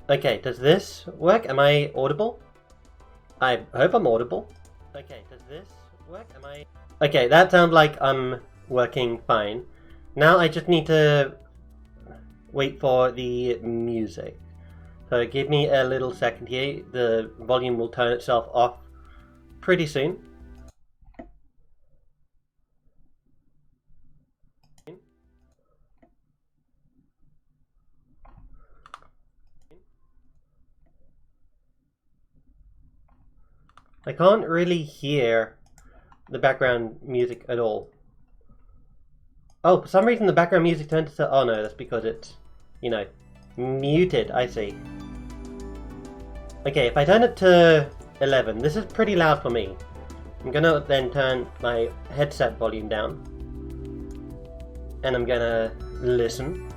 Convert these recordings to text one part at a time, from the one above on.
Okay, does this work? Am I audible? I hope I'm audible. Okay, does this work? Am I... Okay, that sounds like I'm working fine. Now I just need to wait for the music. So give me a little second here. The volume will turn itself off pretty soon. I can't really hear the background music at all. Oh, for some reason the background music turned to... Oh no, that's because it's, you know, muted, I see. Okay, if I turn it to 11, this is pretty loud for me. I'm gonna then turn my headset volume down. And I'm gonna listen.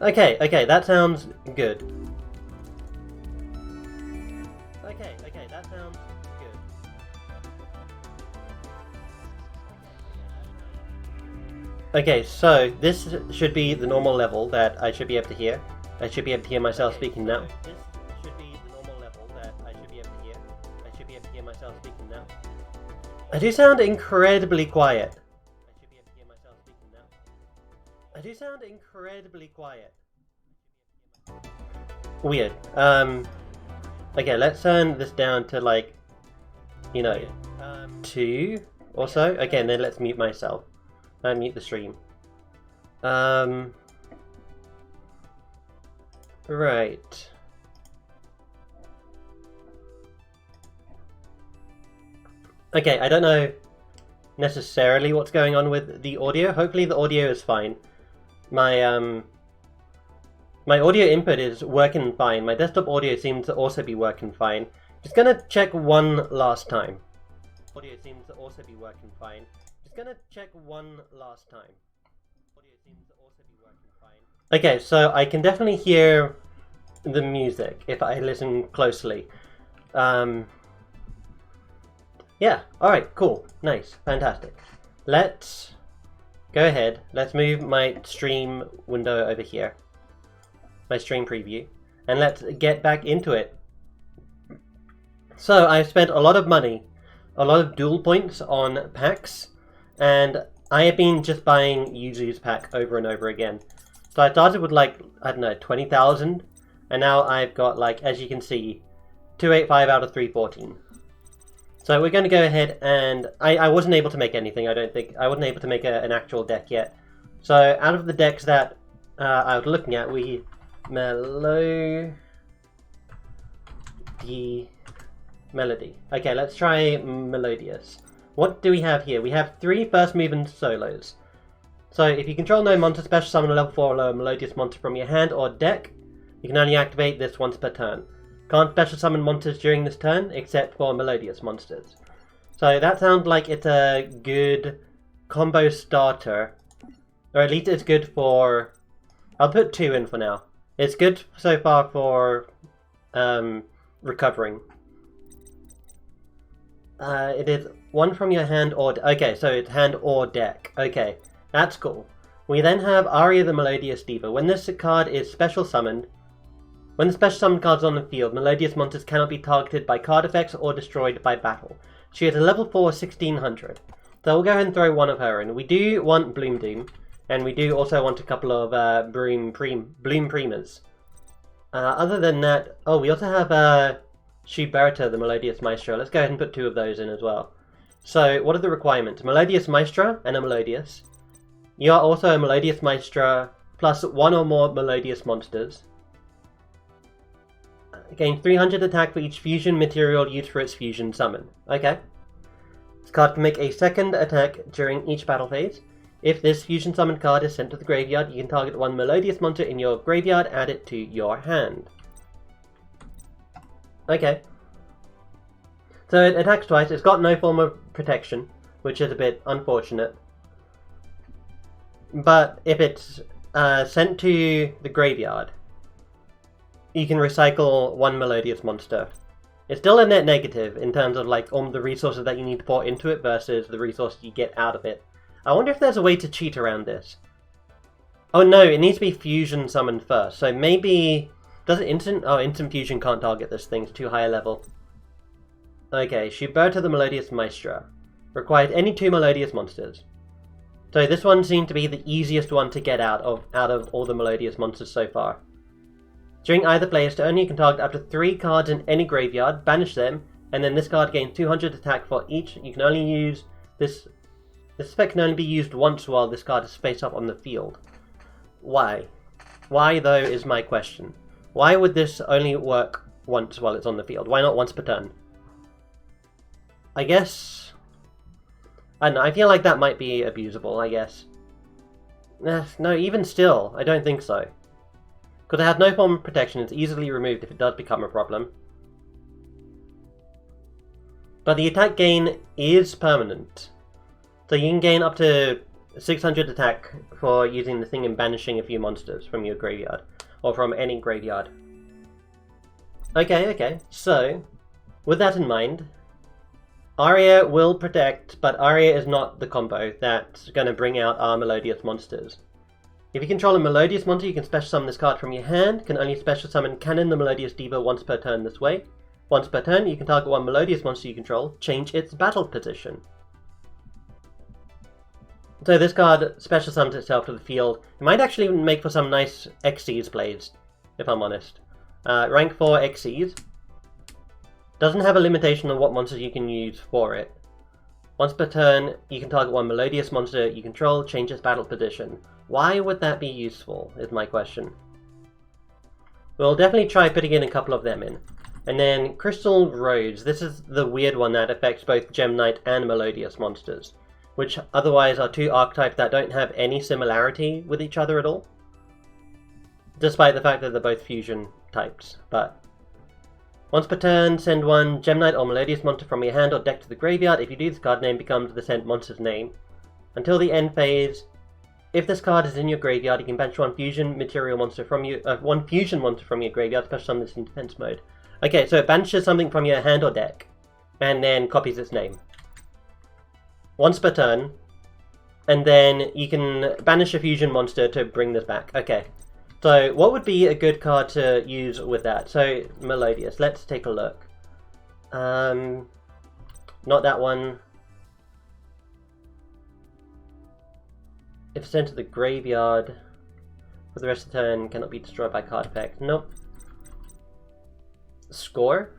Okay, that sounds good. Okay, that sounds good. Okay, so this should be the normal level that I should be able to hear. I should be able to hear myself speaking now. This should be the normal level that I should be able to hear. I should be able to hear myself speaking now. I do sound incredibly quiet. I should be able to hear myself speaking now. I do sound incredibly quiet. Weird. Okay, let's turn this down to like, you know, 2 or so. Okay, and then let's mute myself. Mute the stream. Right. Okay, I don't know necessarily what's going on with the audio. Hopefully the audio is fine. My audio input is working fine. My desktop audio seems to also be working fine. Just gonna check one last time. Audio seems to also be working fine. Just gonna check one last time. Audio seems to also be working fine. Okay, so I can definitely hear the music if I listen closely. Yeah, alright, cool, nice, fantastic. Let's go ahead, let's move my stream window over here. My stream preview, and let's get back into it. So I've spent a lot of money, a lot of dual points on packs, and I have been just buying Yuzu's pack over and over again. So I started with like, I don't know, 20,000, and now I've got like, as you can see, 285 out of 314. So we're going to go ahead and, I wasn't able to make anything, I don't think. I wasn't able to make an actual deck yet. So out of the decks that I was looking at, we... Melody. Okay, let's try Melodious. What do we have here? We have 3 first movement solos. So if you control no monster, special summon a level 4 or lower Melodious monster from your hand or deck, you can only activate this once per turn. Can't special summon monsters during this turn, except for Melodious monsters. So that sounds like it's a good combo starter. Or at least it's good for... I'll put 2 in for now. It's good so far for recovering. It is 1 from your hand or... Okay, so it's hand or deck. Okay, that's cool. We then have Aria the Melodious Diva. When this card is special summoned, when the special summon card is on the field, Melodious monsters cannot be targeted by card effects or destroyed by battle. She is a level 4 1600. So we'll go ahead and throw 1 of her in. We do want Bloom Doom. And we do also want a couple of Bloom Primers. Other than that, oh, we also have Shuberta, the Melodious Maestra. Let's go ahead and put 2 of those in as well. So, what are the requirements? Melodious Maestra and a Melodious. You are also a Melodious Maestra plus 1 or more Melodious monsters. Gain 300 attack for each fusion material used for its fusion summon. Okay. This card can make a second attack during each battle phase. If this fusion summon card is sent to the graveyard, you can target 1 Melodious monster in your graveyard, add it to your hand. Okay. So it attacks twice, it's got no form of protection, which is a bit unfortunate. But if it's sent to the graveyard, you can recycle one melodious monster. It's still a net negative in terms of like all the resources that you need to pour into it versus the resources you get out of it. I wonder if there's a way to cheat around this. Oh no, it needs to be fusion summoned first. So maybe... Does it instant? Oh, instant fusion can't target this thing. It's too high a level. Okay, Schuberta the Melodious Maestra. Required any 2 melodious monsters. So this one seemed to be the easiest one to get out of all the melodious monsters so far. During either player's turn, you can target up to 3 cards in any graveyard, banish them, and then this card gains 200 attack for each. You can only use this. This effect can only be used once while this card is face up on the field. Why? Why though is my question. Why would this only work once while it's on the field? Why not once per turn? I guess... I don't know, I feel like that might be abusable, I guess. No, even still, I don't think so. Because it has no form of protection, it's easily removed if it does become a problem. But the attack gain is permanent. So you can gain up to 600 attack for using the thing and banishing a few monsters from your graveyard. Or from any graveyard. Okay, so, with that in mind, Aria will protect, but Aria is not the combo that's going to bring out our melodious monsters. If you control a melodious monster, you can special summon this card from your hand, can only special summon Cannon the Melodious Diva once per turn this way. Once per turn, you can target one melodious monster you control, change its battle position. So this card special summons itself to the field. It might actually make for some nice Xyz plays, if I'm honest. Rank 4 Xyz. Doesn't have a limitation on what monsters you can use for it. Once per turn, you can target one melodious monster you control, change its battle position. Why would that be useful, is my question. We'll definitely try putting in a couple of them in. And then Crystal Rose. This is the weird one that affects both Gem Knight and melodious monsters, which otherwise are 2 archetypes that don't have any similarity with each other at all. Despite the fact that they're both fusion types, but... Once per turn, send one Gem Knight or Melodious monster from your hand or deck to the graveyard. If you do, this card name becomes the sent monster's name. Until the end phase, if this card is in your graveyard, you can banish one fusion monster from your graveyard, special summon this in defense mode. Okay, so it banishes something from your hand or deck, and then copies its name. Once per turn, and then you can banish a fusion monster to bring this back. Okay, so what would be a good card to use with that? So, Melodious, let's take a look. Not that one. If sent to the graveyard, for the rest of the turn, cannot be destroyed by card effect. Nope. Score?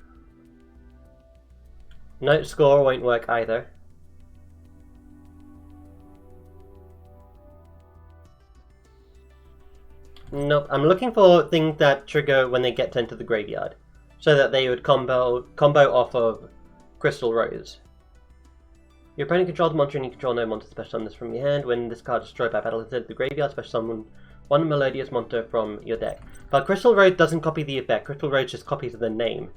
No, Score won't work either. Nope, I'm looking for things that trigger when they get sent to the graveyard, so that they would combo off of Crystal Rose. Your opponent controls the monster and you control no monster, special summon this from your hand. When this card is destroyed by battle, instead of the graveyard, special summon one melodious monster from your deck. But Crystal Rose doesn't copy the effect, Crystal Rose just copies the name.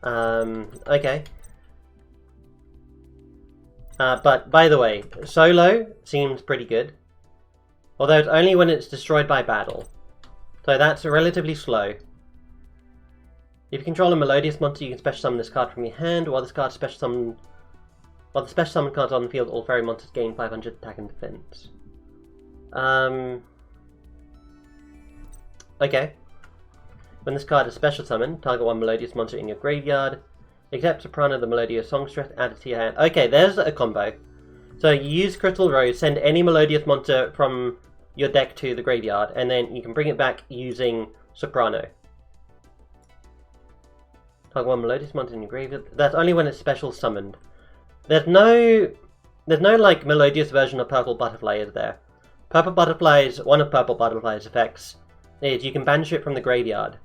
Okay. But by the way, solo seems pretty good. Although it's only when it's destroyed by battle. So that's relatively slow. If you control a melodious monster, you can special summon this card from your hand. While the special summon cards on the field, all fairy monsters gain 500 attack and defense. Okay. When this card is special summoned, target one melodious monster in your graveyard. Except Soprano the Melodious Songstress, add it to your hand. Okay, there's a combo. So you use Crystal Rose, send any melodious monster from your deck to the graveyard, and then you can bring it back using Soprano. Target one melodious monster in your graveyard. That's only when it's special summoned. There's no like melodious version of Purple Butterfly, is there? One of Purple Butterfly's effects is you can banish it from the graveyard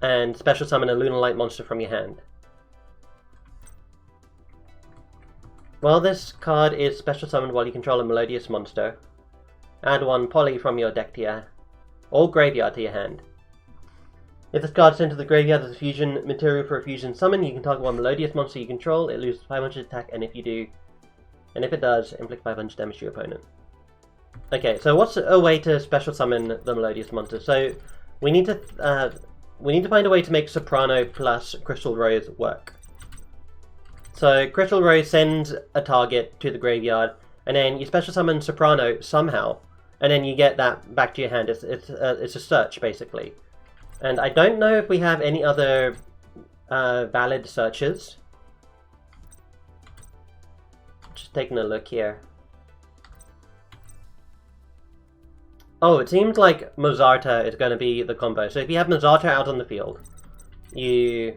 and special summon a Lunar Light monster from your hand. While this card is special summoned while you control a melodious monster, add one Poly from your deck to your or graveyard to your hand. If this card is sent to the graveyard as a fusion material for a fusion summon, you can target one melodious monster you control, it loses 500 attack, and if it does, inflict 500 damage to your opponent. Okay, so what's a way to special summon the melodious monster? So we need to we need to find a way to make Soprano plus Crystal Rose work. So Crystal Rose sends a target to the graveyard, and then you special summon Soprano somehow, and then you get that back to your hand. It's a search, basically. And I don't know if we have any other valid searches. Just taking a look here. Oh, it seems like Mozarta is going to be the combo. So if you have Mozarta out on the field, you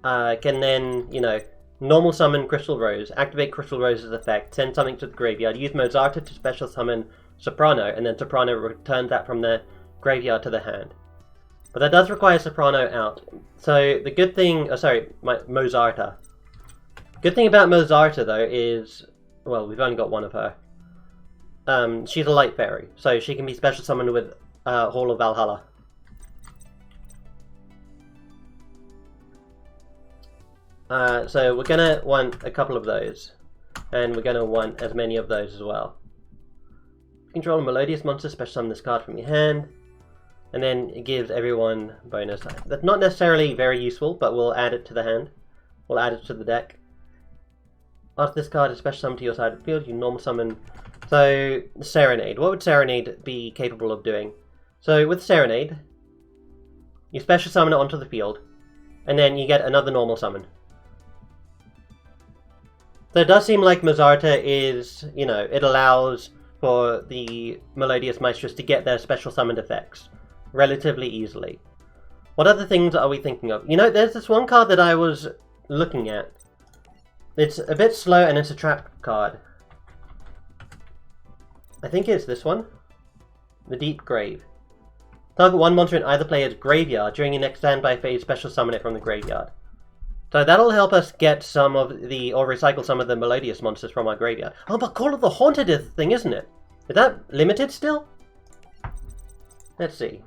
can then, you know, normal summon Crystal Rose, activate Crystal Rose's effect, send something to the graveyard, use Mozarta to special summon Soprano, and then Soprano returns that from the graveyard to the hand. But that does require Soprano out. So the good thing, Mozarta. Good thing about Mozarta though is, well, we've only got one of her. She's a light fairy, so she can be special summoned with Hall of Valhalla. So we're gonna want a couple of those, and we're gonna want as many of those as well. Control a melodious monster, special summon this card from your hand, and then it gives everyone bonus. That's not necessarily very useful, but we'll add it to the hand. We'll add it to the deck. After this card is special summoned to your side of the field, you normal summon. So, Serenade. What would Serenade be capable of doing? So, with Serenade, you special summon it onto the field, and then you get another normal summon. So it does seem like Mozarta is, you know, it allows for the Melodious Maestros to get their special summoned effects relatively easily. What other things are we thinking of? You know, there's this one card that I was looking at. It's a bit slow and it's a trap card. I think it's this one. The Deep Grave. Target one monster in either player's graveyard. During your next standby phase, special summon it from the graveyard. So that'll help us get some of the, or recycle some of the Melodious monsters from our graveyard. Oh, but Call of the Haunted is the thing, isn't it? Is that limited still? Let's see.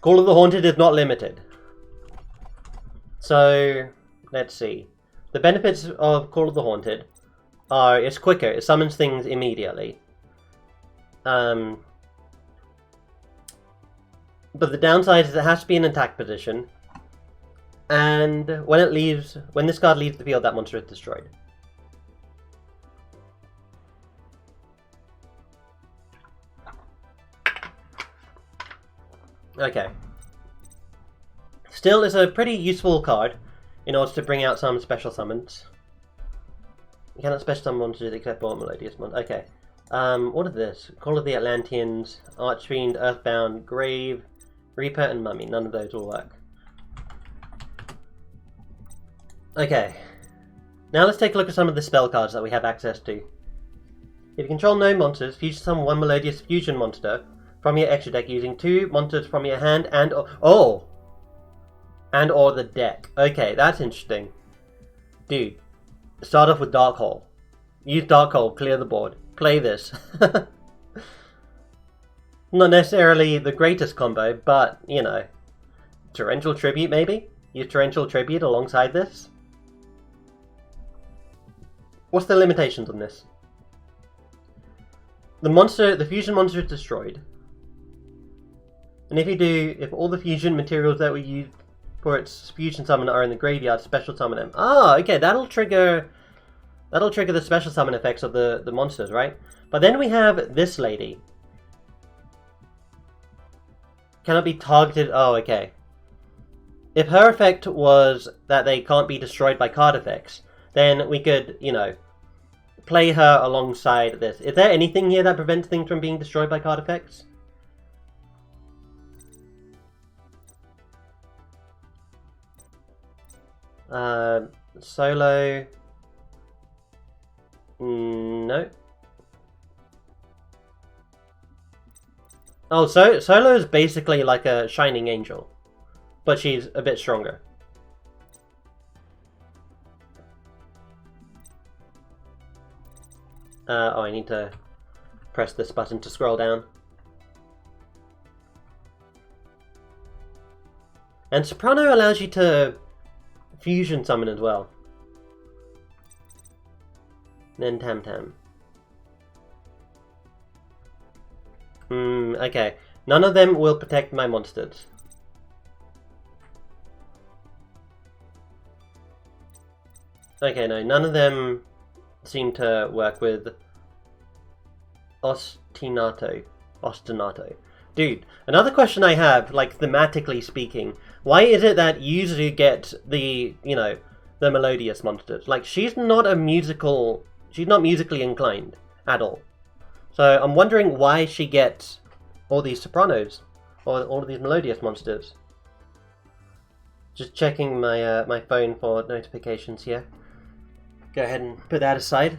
Call of the Haunted is not limited. So, let's see. The benefits of Call of the Haunted are it's quicker, it summons things immediately. But the downside is it has to be in attack position. And when this card leaves the field, that monster is destroyed. Okay. Still, it's a pretty useful card in order to bring out some special summons. You cannot special summon monsters except for Melodious monsters. Okay. What is this? Call of the Atlanteans, Archfiend, Earthbound, Grave, Reaper, and Mummy. None of those will work. Okay. Now let's take a look at some of the spell cards that we have access to. If you control no monsters, fusion summon one Melodious Fusion monster from your extra deck using 2 monsters from your hand and or the deck. Okay, that's interesting. Dude, start off with Dark Hole. Use Dark Hole, clear the board. Play this. Not necessarily the greatest combo, but, you know. Torrential Tribute, maybe? Use Torrential Tribute alongside this? What's the limitations on this? The fusion monster is destroyed. And if all the fusion materials that we use for its fusion summon are in the graveyard, special summon them. Ah, okay, that'll trigger the special summon effects of the monsters, right? But then we have this lady. Cannot be targeted. Oh, okay. If her effect was that they can't be destroyed by card effects, then we could, you know, play her alongside this. Is there anything here that prevents things from being destroyed by card effects? Solo. No. Oh, Solo is basically like a Shining Angel, but she's a bit stronger. Oh, I need to press this button to scroll down. And Soprano allows you to fusion summon as well. And then Tam Tam. Okay. None of them will protect my monsters. Okay, no, none of them seem to work with Ostinato. Dude, another question I have, like thematically speaking, why is it that Yuzu get the, you know, the melodious monsters? Like, she's not musically inclined at all. So I'm wondering why she gets all these sopranos, or all of these melodious monsters. Just checking my my phone for notifications here. Go ahead and put that aside.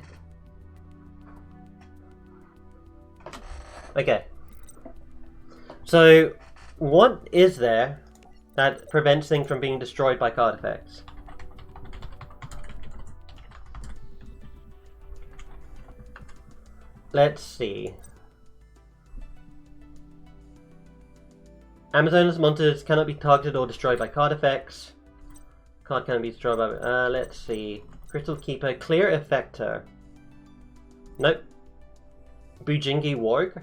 Okay. So, what is there that prevents things from being destroyed by card effects? Let's see. Amazonas monsters cannot be targeted or destroyed by card effects. Card cannot be destroyed by... let's see. Crystal Keeper, Clear Effector. Nope. Bujingi Warg.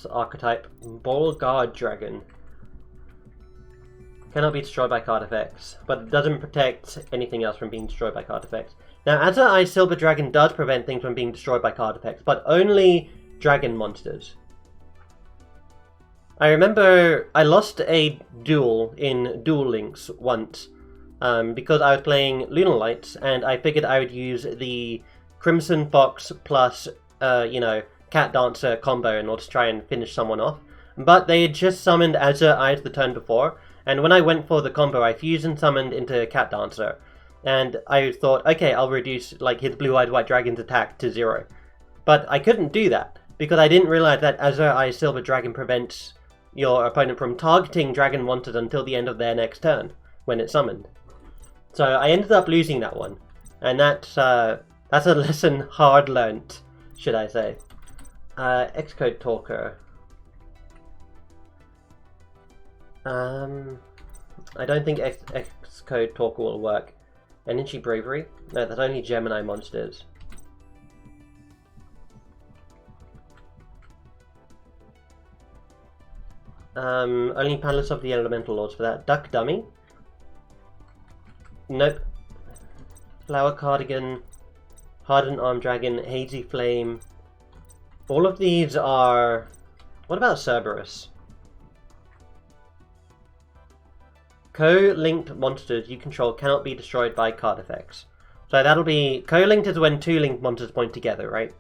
Archetype. Bolgard Dragon. Cannot be destroyed by card effects, but it doesn't protect anything else from being destroyed by card effects. Now, Azure Eye Silver Dragon does prevent things from being destroyed by card effects, but only dragon monsters. I remember I lost a duel in Duel Links once, because I was playing Lunar Lights, and I figured I would use the Crimson Fox plus, you know, Cat Dancer combo in order to try and finish someone off. But they had just summoned Azure Eyes the turn before, and when I went for the combo, I fused and summoned into Cat Dancer. And I thought, okay, I'll reduce like his Blue-Eyed White Dragon's attack to 0. But I couldn't do that, because I didn't realize that Azure Eyes Silver Dragon prevents your opponent from targeting dragon monsters until the end of their next turn, when it's summoned. So I ended up losing that one. And that's a lesson hard learnt, should I say. Xcode Talker. I don't think Xcode Talker will work. Energy Bravery? No, that's only Gemini monsters. Only Palace of the Elemental Lords for that. Duck Dummy? Nope. Flower Cardigan, Hardened Arm Dragon, Hazy Flame. All of these are... What about Cerberus? Co-linked monsters you control cannot be destroyed by card effects. So that'll be... Co-linked is when two linked monsters point together, right?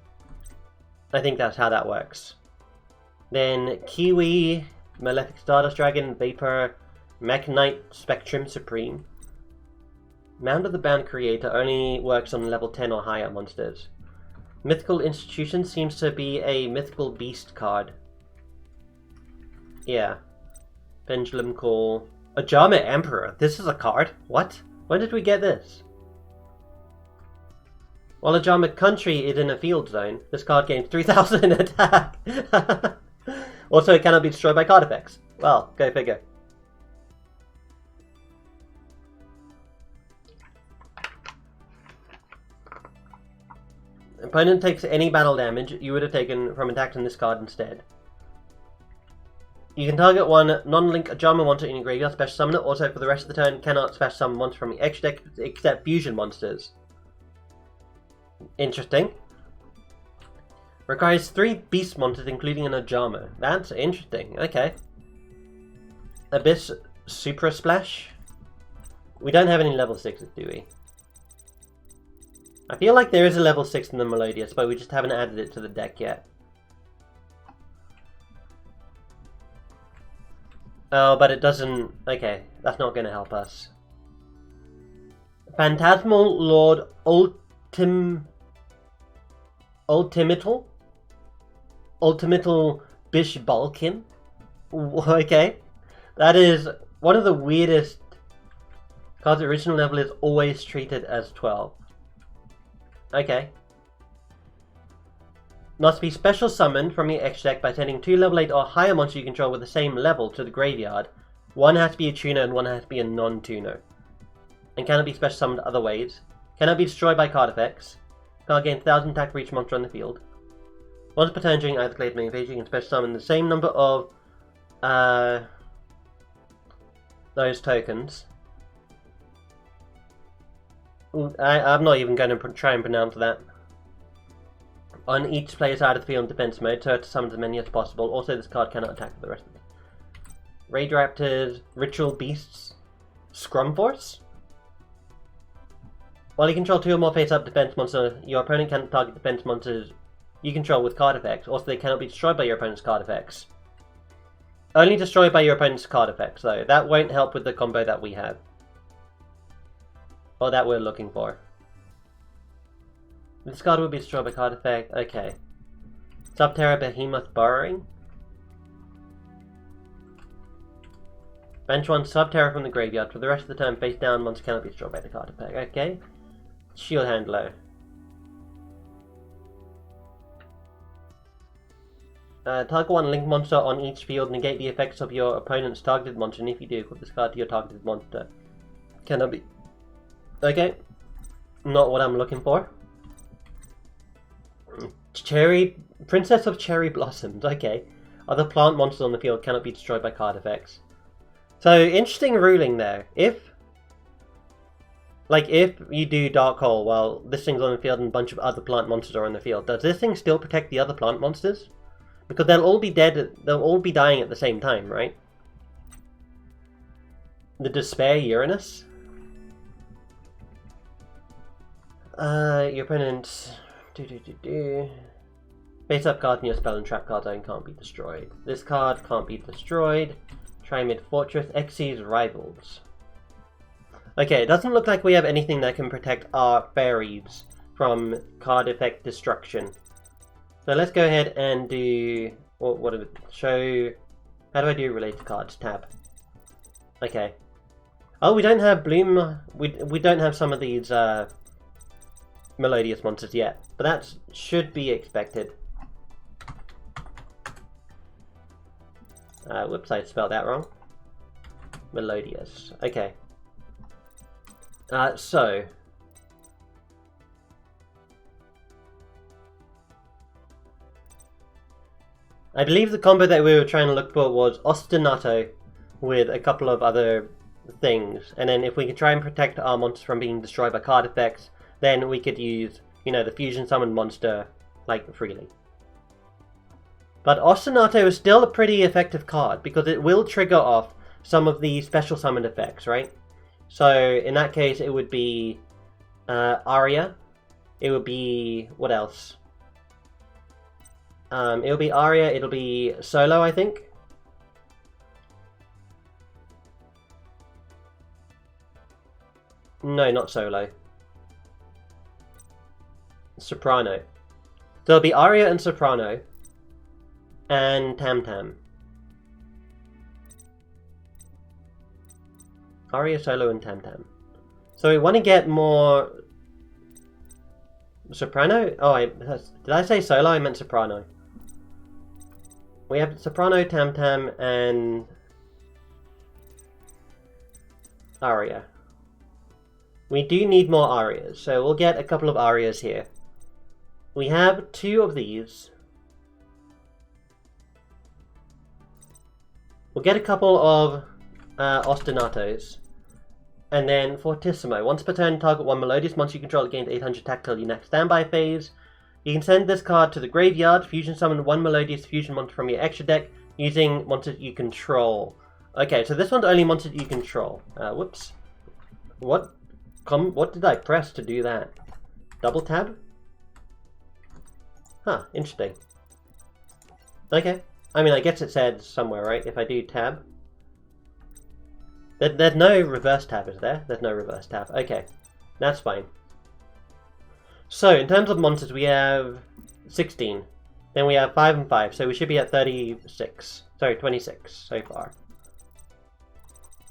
I think that's how that works. Then Kiwi, Malefic Stardust Dragon, Vapor, Mech Knight, Spectrum Supreme. Mound of the Bound Creator only works on level 10 or higher monsters. Mythical Institution seems to be a Mythical Beast card. Yeah. Pendulum Call. Ajama Emperor. This is a card? What? When did we get this? While Ajama Country is in a field zone, this card gains 3000 in attack. Also, it cannot be destroyed by card effects. Well, go figure. Opponent takes any battle damage you would have taken from attacking this card instead. You can target one non-link Ajama monster in your graveyard, special summon it. Also, for the rest of the turn, cannot special summon monsters from your extra deck except fusion monsters. Interesting. Requires 3 beast monsters, including an Ajama. That's interesting. Okay. Abyss Supra Splash. We don't have any level 6s, do we? I feel like there is a level 6 in the Melodious, but we just haven't added it to the deck yet. Oh, but it doesn't... Okay, that's not going to help us. Phantasmal Lord Ultimatal Bishbalkin? Okay. That is one of the weirdest cards. The original level is always treated as 12. Okay. Must be special summoned from your X deck by sending 2 level 8 or higher monsters you control with the same level to the graveyard. One has to be a tuner and one has to be a non-tuner. And cannot be special summoned other ways. Cannot be destroyed by card effects. Card gains 1000 attack for each monster on the field. Once per turn during either Glade main phase, you can special summon the same number of those tokens. I'm not even going to try and pronounce that. On each player's side of the field in defense mode, so to summon as many as possible. Also, this card cannot attack for the rest of it. Raid Raptors, Ritual Beasts, Scrum Force. While you control 2 or more face-up defense monsters, your opponent cannot target defense monsters you control with card effects. Also, they cannot be destroyed by your opponent's card effects. Only destroyed by your opponent's card effects, though. That won't help with the combo that we have. Or that we're looking for. This card will be destroyed by card effect. Okay. Subterra Behemoth Burrowing. Bench 1 Subterra from the graveyard. For the rest of the turn, face down, monster cannot be destroyed by the card effect. Okay. Shield Handler. Target 1 link monster on each field. Negate the effects of your opponent's targeted monster. And if you do, equip this card to your targeted monster. Cannot be. Okay. Not what I'm looking for. Princess of Cherry Blossoms. Okay. Other plant monsters on the field cannot be destroyed by card effects. So, interesting ruling there. If you do Dark Hole while this thing's on the field and a bunch of other plant monsters are on the field, does this thing still protect the other plant monsters? Because they'll all be dead, they'll all be dying at the same time, right? The Despair Uranus? Your opponent's... Face up card in your spell and trap card zone can't be destroyed. This card can't be destroyed. Try Mid Fortress, Xyz's Rivals. Okay, it doesn't look like we have anything that can protect our fairies from card effect destruction. So let's go ahead and do... What did it show? How do I do related cards? Tab. Okay. Oh, we don't have Bloom... We don't have some of these Melodious monsters yet. But that should be expected. Whoops, I spelled that wrong. Melodious. Okay. So... I believe the combo that we were trying to look for was Ostinato with a couple of other things. And then if we could try and protect our monsters from being destroyed by card effects, then we could use, you know, the Fusion Summon monster, like, freely. But Ostinato is still a pretty effective card, because it will trigger off some of the special summon effects, right? So, in that case, it would be Aria. It would be... what else? It'll be Aria, it'll be Solo, I think. No, not Solo. Soprano. So it'll be Aria and Soprano. And Tam Tam. Aria, Solo, and Tam Tam. So we want to get more... Soprano? Oh, did I say Solo? I meant Soprano. We have Soprano, Tam Tam, and... Aria. We do need more Arias, so we'll get a couple of Arias here. We have 2 of these. We'll get a couple of Ostinatos. And then Fortissimo. Once per turn, target 1 Melodious monster you control that gains 800 attack till your next standby phase. You can send this card to the graveyard, fusion summon 1 Melodious fusion monster from your extra deck using monsters you control. Okay, so this one's only monsters you control. Whoops. What did I press to do that? Double tab? Huh, interesting. Okay. I mean, I guess it said somewhere, right? If I do tab. There's no reverse tab, is there? There's no reverse tab. Okay. That's fine. So, in terms of monsters, we have 16. Then we have 5 and 5, so we should be at 36. Sorry, 26 so far.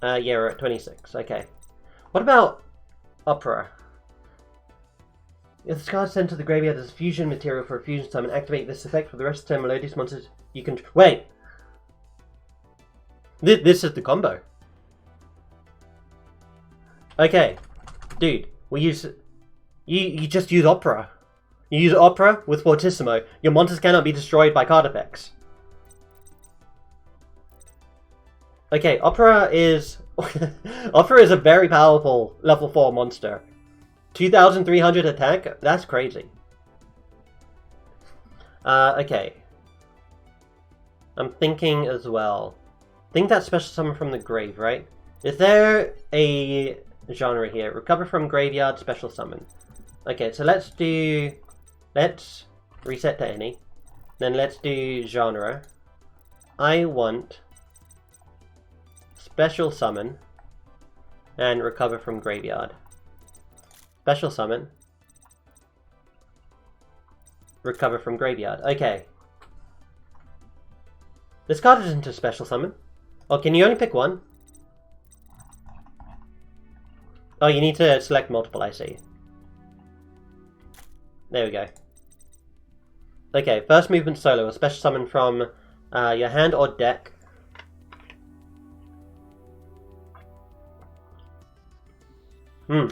Yeah, we're at 26. Okay. What about Opera? If this card is sent to the graveyard as fusion material for a fusion summon, activate this effect for the rest of the turn. Melodious monsters you can... Wait! This is the combo. Okay. Dude, we use... You just use Opera. You use Opera with Fortissimo. Your monsters cannot be destroyed by card effects. Okay, Opera is... Opera is a very powerful level 4 monster. 2,300 attack? That's crazy. Okay. I'm thinking as well. I think that's special summon from the grave, right? Is there a genre here? Recover from graveyard, special summon. Okay, so let's reset to any. Then let's do genre. I want special summon and recover from graveyard. Special summon. Recover from graveyard. Okay. This card isn't a special summon. Oh, can you only pick one? Oh, you need to select multiple, I see. There we go. Okay, first movement solo. A special summon from your hand or deck.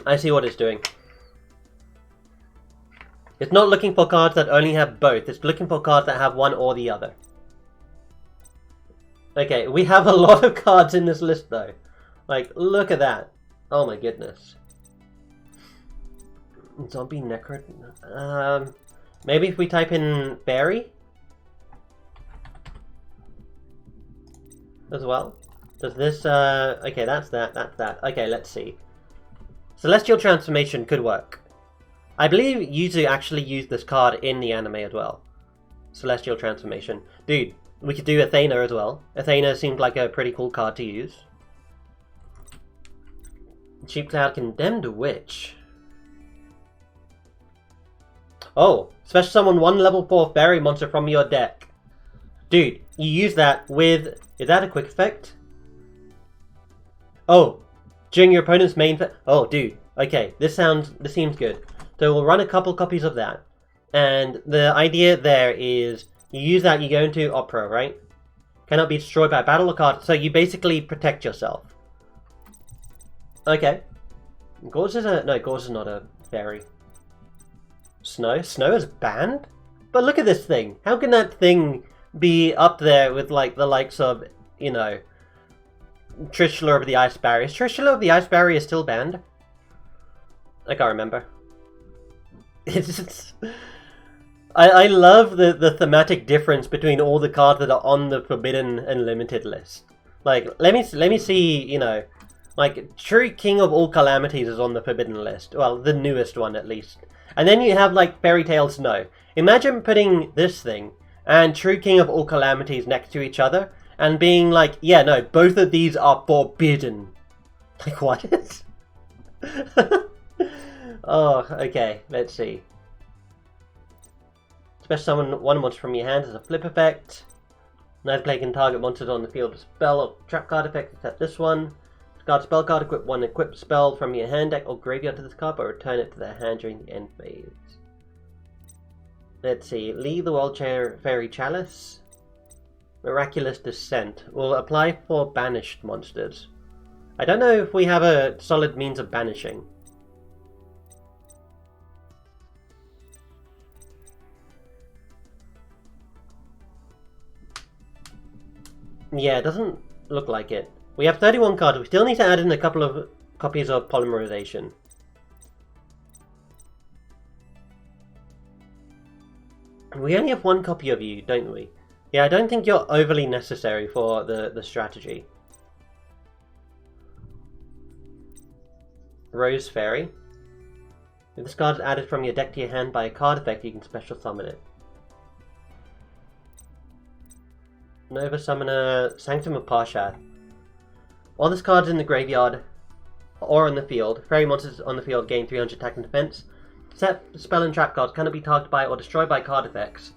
I see what it's doing. It's not looking for cards that only have both. It's looking for cards that have one or the other. Okay, we have a lot of cards in this list though. Like, look at that. Oh my goodness. Zombie Necro... maybe if we type in Fairy? As well? Does this... okay, that's that. Okay, let's see. Celestial Transformation could work. I believe Yuzu actually used this card in the anime as well. Celestial Transformation. Dude, we could do Athena as well. Athena seemed like a pretty cool card to use. Cheap Cloud, Condemned Witch. Oh, special summon one level 4 fairy monster from your deck. Dude, you use that with... Is that a quick effect? Oh, during your opponent's main... Oh, dude. Okay, this seems good. So we'll run a couple copies of that. And the idea there is... You use that, you go into Opera, right? Cannot be destroyed by battle or card. So you basically protect yourself. Okay. Gorz is a... No, Gorz is not a fairy. Snow? Snow is banned? But look at this thing. How can that thing be up there with, like, the likes of, you know... Trishula of the Ice Barrier? Is Trishula of the Ice Barrier still banned? I can't remember. It's... I love the thematic difference between all the cards that are on the Forbidden and Limited list. Like, let me see, you know... Like, True King of All Calamities is on the Forbidden list. Well, the newest one, at least. And then you have, like, Fairy Tail Snow. Imagine putting this thing and True King of All Calamities next to each other and being like, yeah, no, both of these are forbidden. Like, what? Oh, okay, let's see. Special summon one monster from your hand as a flip effect. Neither player can target monsters on the field with spell or trap card effect except this one. Discard spell card, equip one equipped spell from your hand deck or graveyard to this card, but return it to their hand during the end phase. Let's see. Leave the World Fairy Chalice. Miraculous Descent will apply for banished monsters. I don't know if we have a solid means of banishing. Yeah, it doesn't look like it. We have 31 cards. We still need to add in a couple of copies of Polymerization. We only have one copy of you, don't we? Yeah, I don't think you're overly necessary for the strategy. Rose Fairy. If this card is added from your deck to your hand by a card effect, you can special summon it. Nova Summoner, Sanctum of Parshath. While this card is in the graveyard or on the field, fairy monsters on the field gain 300 attack and defense. Set spell and trap cards cannot be targeted by or destroyed by card effects.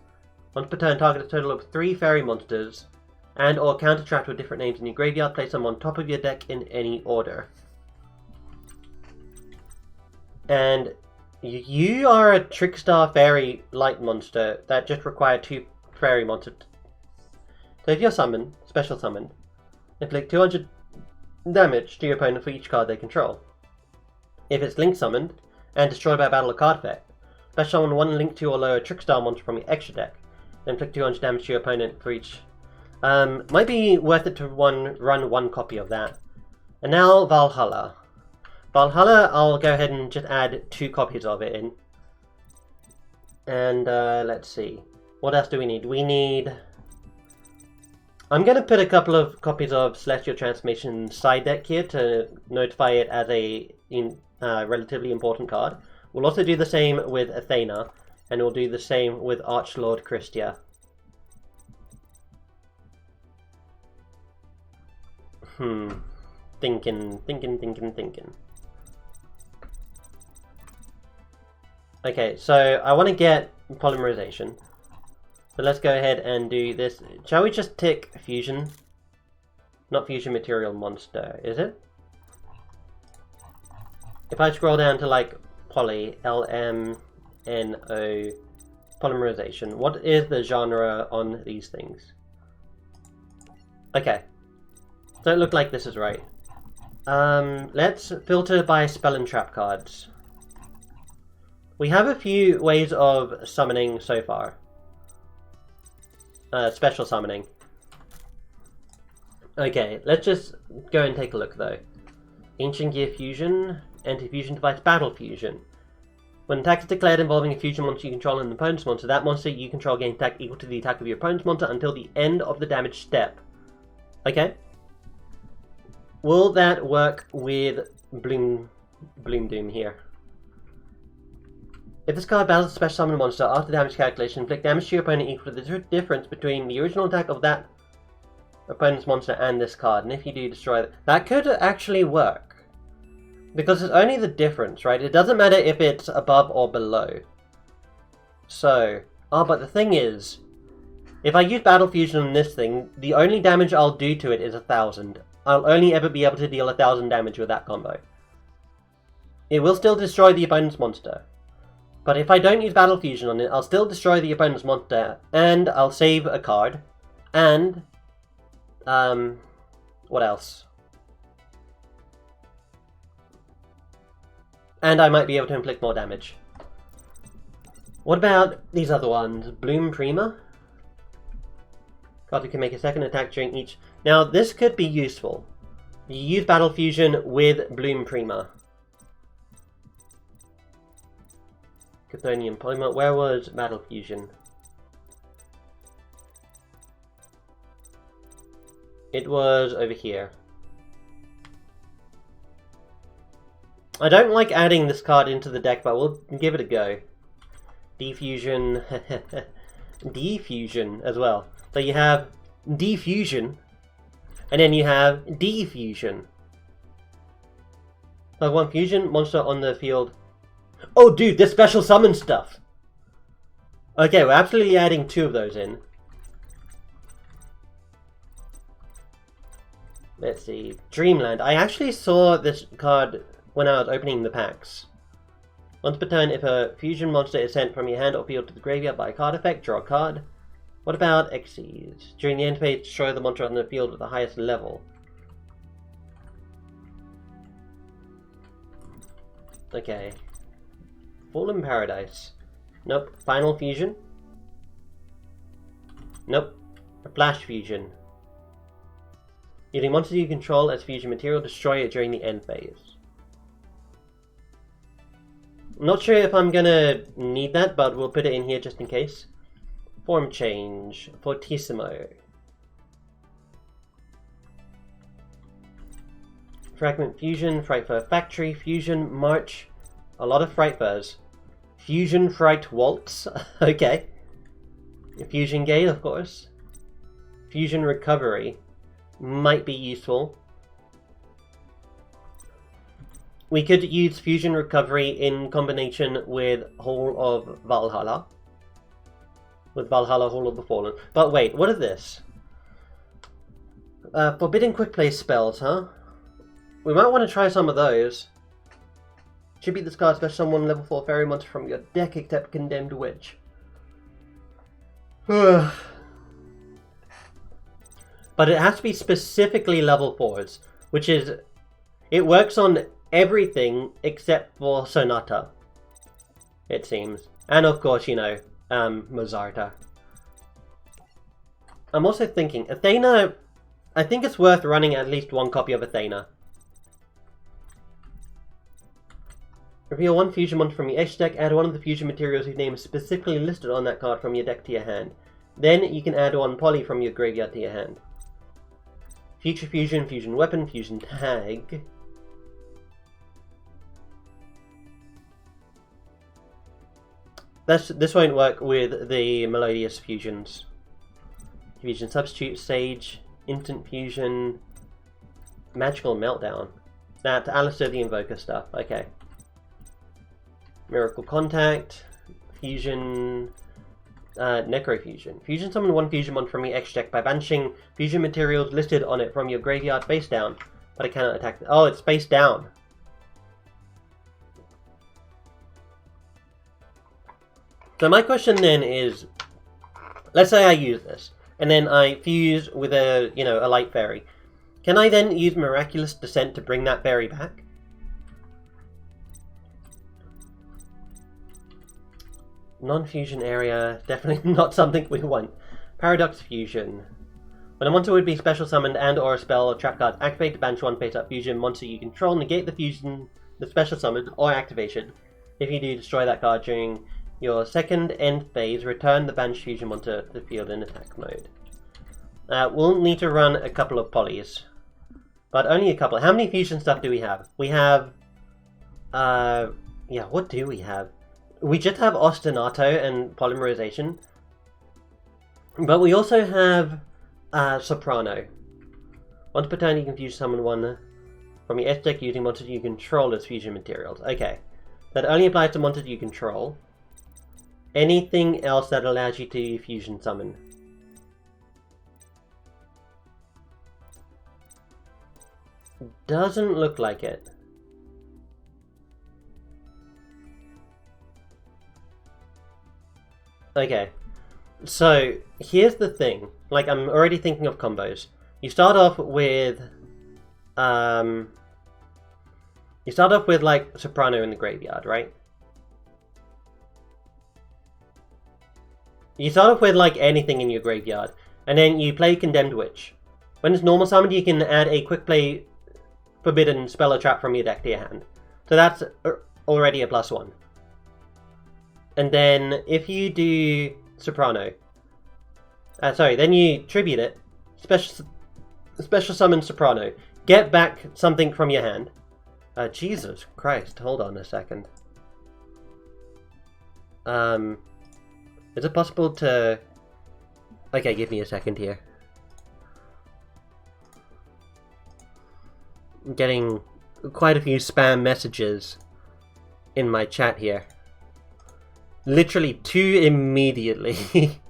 Once per turn, target a total of 3 fairy monsters and or counter trapped with different names in your graveyard. Place them on top of your deck in any order. And you are a Trickstar Fairy light monster that just require 2 fairy monsters. So if you're summoned, special summoned, inflict 200 damage to your opponent for each card they control. If it's link summoned and destroyed by a battle or card effect, Special summon 1 link to or lower trick style monster from your extra deck. Then inflict 200 damage to your opponent for each. Might be worth it to run 1 copy of that. And now Valhalla. Valhalla, I'll go ahead and just add 2 copies of it in. And let's see. What else do we need? We need... I'm going to put a couple of copies of Celestial Transformation side deck here to notify it as a relatively important card. We'll also do the same with Athena, and we'll do the same with Archlord Christia. Thinking. Okay, so I want to get polymerization. So let's go ahead and do this. Shall we just tick fusion? Not fusion material monster, is it? If I scroll down to like poly, LMNO, polymerization, what is the genre on these things? Okay. Don't look like this is right. Let's filter by spell and trap cards. We have a few ways of summoning so far. Special summoning. Okay, let's just go and take a look though. Ancient Gear Fusion, Anti-Fusion Device, Battle Fusion. When attack is declared involving a fusion monster you control and an opponent's monster, that monster you control gains attack equal to the attack of your opponent's monster until the end of the damage step. Okay. Will that work with Bloom Doom here? If this card battles a special summon monster after damage calculation, inflict damage to your opponent equal to the difference between the original attack of that opponent's monster and this card. And if you do destroy it, that could actually work. Because it's only the difference, right? It doesn't matter if it's above or below. So, but the thing is, if I use Battle Fusion on this thing, the only damage I'll do to it is 1,000. I'll only ever be able to deal 1,000 damage with that combo. It will still destroy the opponent's monster. But if I don't use Battle Fusion on it, I'll still destroy the opponent's monster, and I'll save a card, and, what else? And I might be able to inflict more damage. What about these other ones? Bloom Prima? Card who can make a second attack during each... Now, this could be useful. You use Battle Fusion with Bloom Prima. Chthonian Polymer. Where was Battle Fusion? It was over here. I don't like adding this card into the deck, but we'll give it a go. Defusion. Defusion as well. So you have Defusion, and then you have Defusion. So 1 fusion, monster on the field. Oh dude, this special summon stuff! Okay, we're absolutely adding 2 of those in. Let's see. Dreamland. I actually saw this card when I was opening the packs. Once per turn, if a fusion monster is sent from your hand or field to the graveyard by a card effect, draw a card. What about Xyz? During the end phase, destroy the monster on the field at the highest level. Okay. Fallen Paradise. Nope. Final Fusion. Nope. A Flash Fusion. Using monsters you control as fusion material, destroy it during the end phase. I'm not sure if I'm gonna need that, but we'll put it in here just in case. Form change. Fortissimo. Fragment Fusion. Frightfur Factory. Fusion March. A lot of Frightfurs. Fusion Fright Waltz. Okay. Fusion Gale, of course. Fusion Recovery. Might be useful. We could use Fusion Recovery in combination with Hall of Valhalla. With Valhalla Hall of the Fallen. But wait, what is this? Forbidden Quick Play spells, huh? We might want to try some of those. Should be this card, special summon level 4 fairy monster from your deck except Condemned Witch. But it has to be specifically level 4s, which is... It works on everything except for Sonata, it seems. And of course, you know, Mozarta. I'm also thinking, Athena, I think it's worth running at least one copy of Athena. Reveal one fusion monster from your edge deck, add one of the fusion materials whose name is specifically listed on that card from your deck to your hand. Then you can add one poly from your graveyard to your hand. Future fusion, fusion weapon, fusion tag. This won't work with the Melodious fusions. Fusion substitute, Sage, instant fusion, magical meltdown. That's Alistair the Invoker stuff. Okay. Miracle Contact, Fusion, Necrofusion. Fusion summon one fusion monster from your X deck by banishing fusion materials listed on it from your graveyard face down, but I cannot attack. Oh, it's face down. So my question then is, let's say I use this, and then I fuse with a, you know, a light fairy. Can I then use Miraculous Descent to bring that fairy back? Non-fusion area, definitely not something we want. Paradox Fusion. When a monster would be special summoned and or a spell or trap card, activate to banish one face-up fusion monster you control, negate the fusion, the special summon, or activation. If you do, destroy that card during your second end phase, return the banished fusion monster to the field in attack mode. We'll need to run a couple of polys. But only a couple. How many fusion stuff do we have? We have... yeah, what do we have? We just have Ostinato and Polymerization. But we also have Soprano. Once per turn you can fusion summon one from your S deck using monsters you control as fusion materials. Okay. That only applies to monsters you control. Anything else that allows you to fusion summon? Doesn't look like it. Okay, so here's the thing. Like, I'm already thinking of combos. You start off with, like, Soprano in the graveyard, right? You start off with, like, anything in your graveyard, and then you play Condemned Witch. When it's normal summoned, you can add a quick play Forbidden spell or trap from your deck to your hand. So that's already a +1. And then if you do Soprano, then you tribute it, special summon Soprano, get back something from your hand. Jesus Christ, hold on a second. Is it possible to... Okay, give me a second here. I'm getting quite a few spam messages in my chat here. Literally 2 immediately.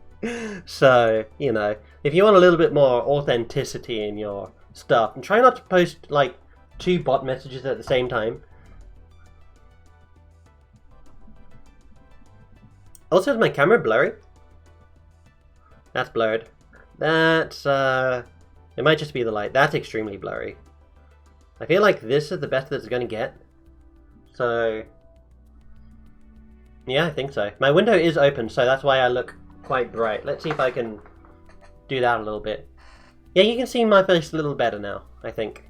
So, you know, if you want a little bit more authenticity in your stuff, and try not to post like 2 bot messages at the same time. Also, is my camera blurry? That's blurred. That's, it might just be the light. That's extremely blurry. I feel like this is the best that it's going to get. So... yeah, I think so. My window is open, so that's why I look quite bright. Let's see if I can do that a little bit. Yeah, you can see my face a little better now, I think.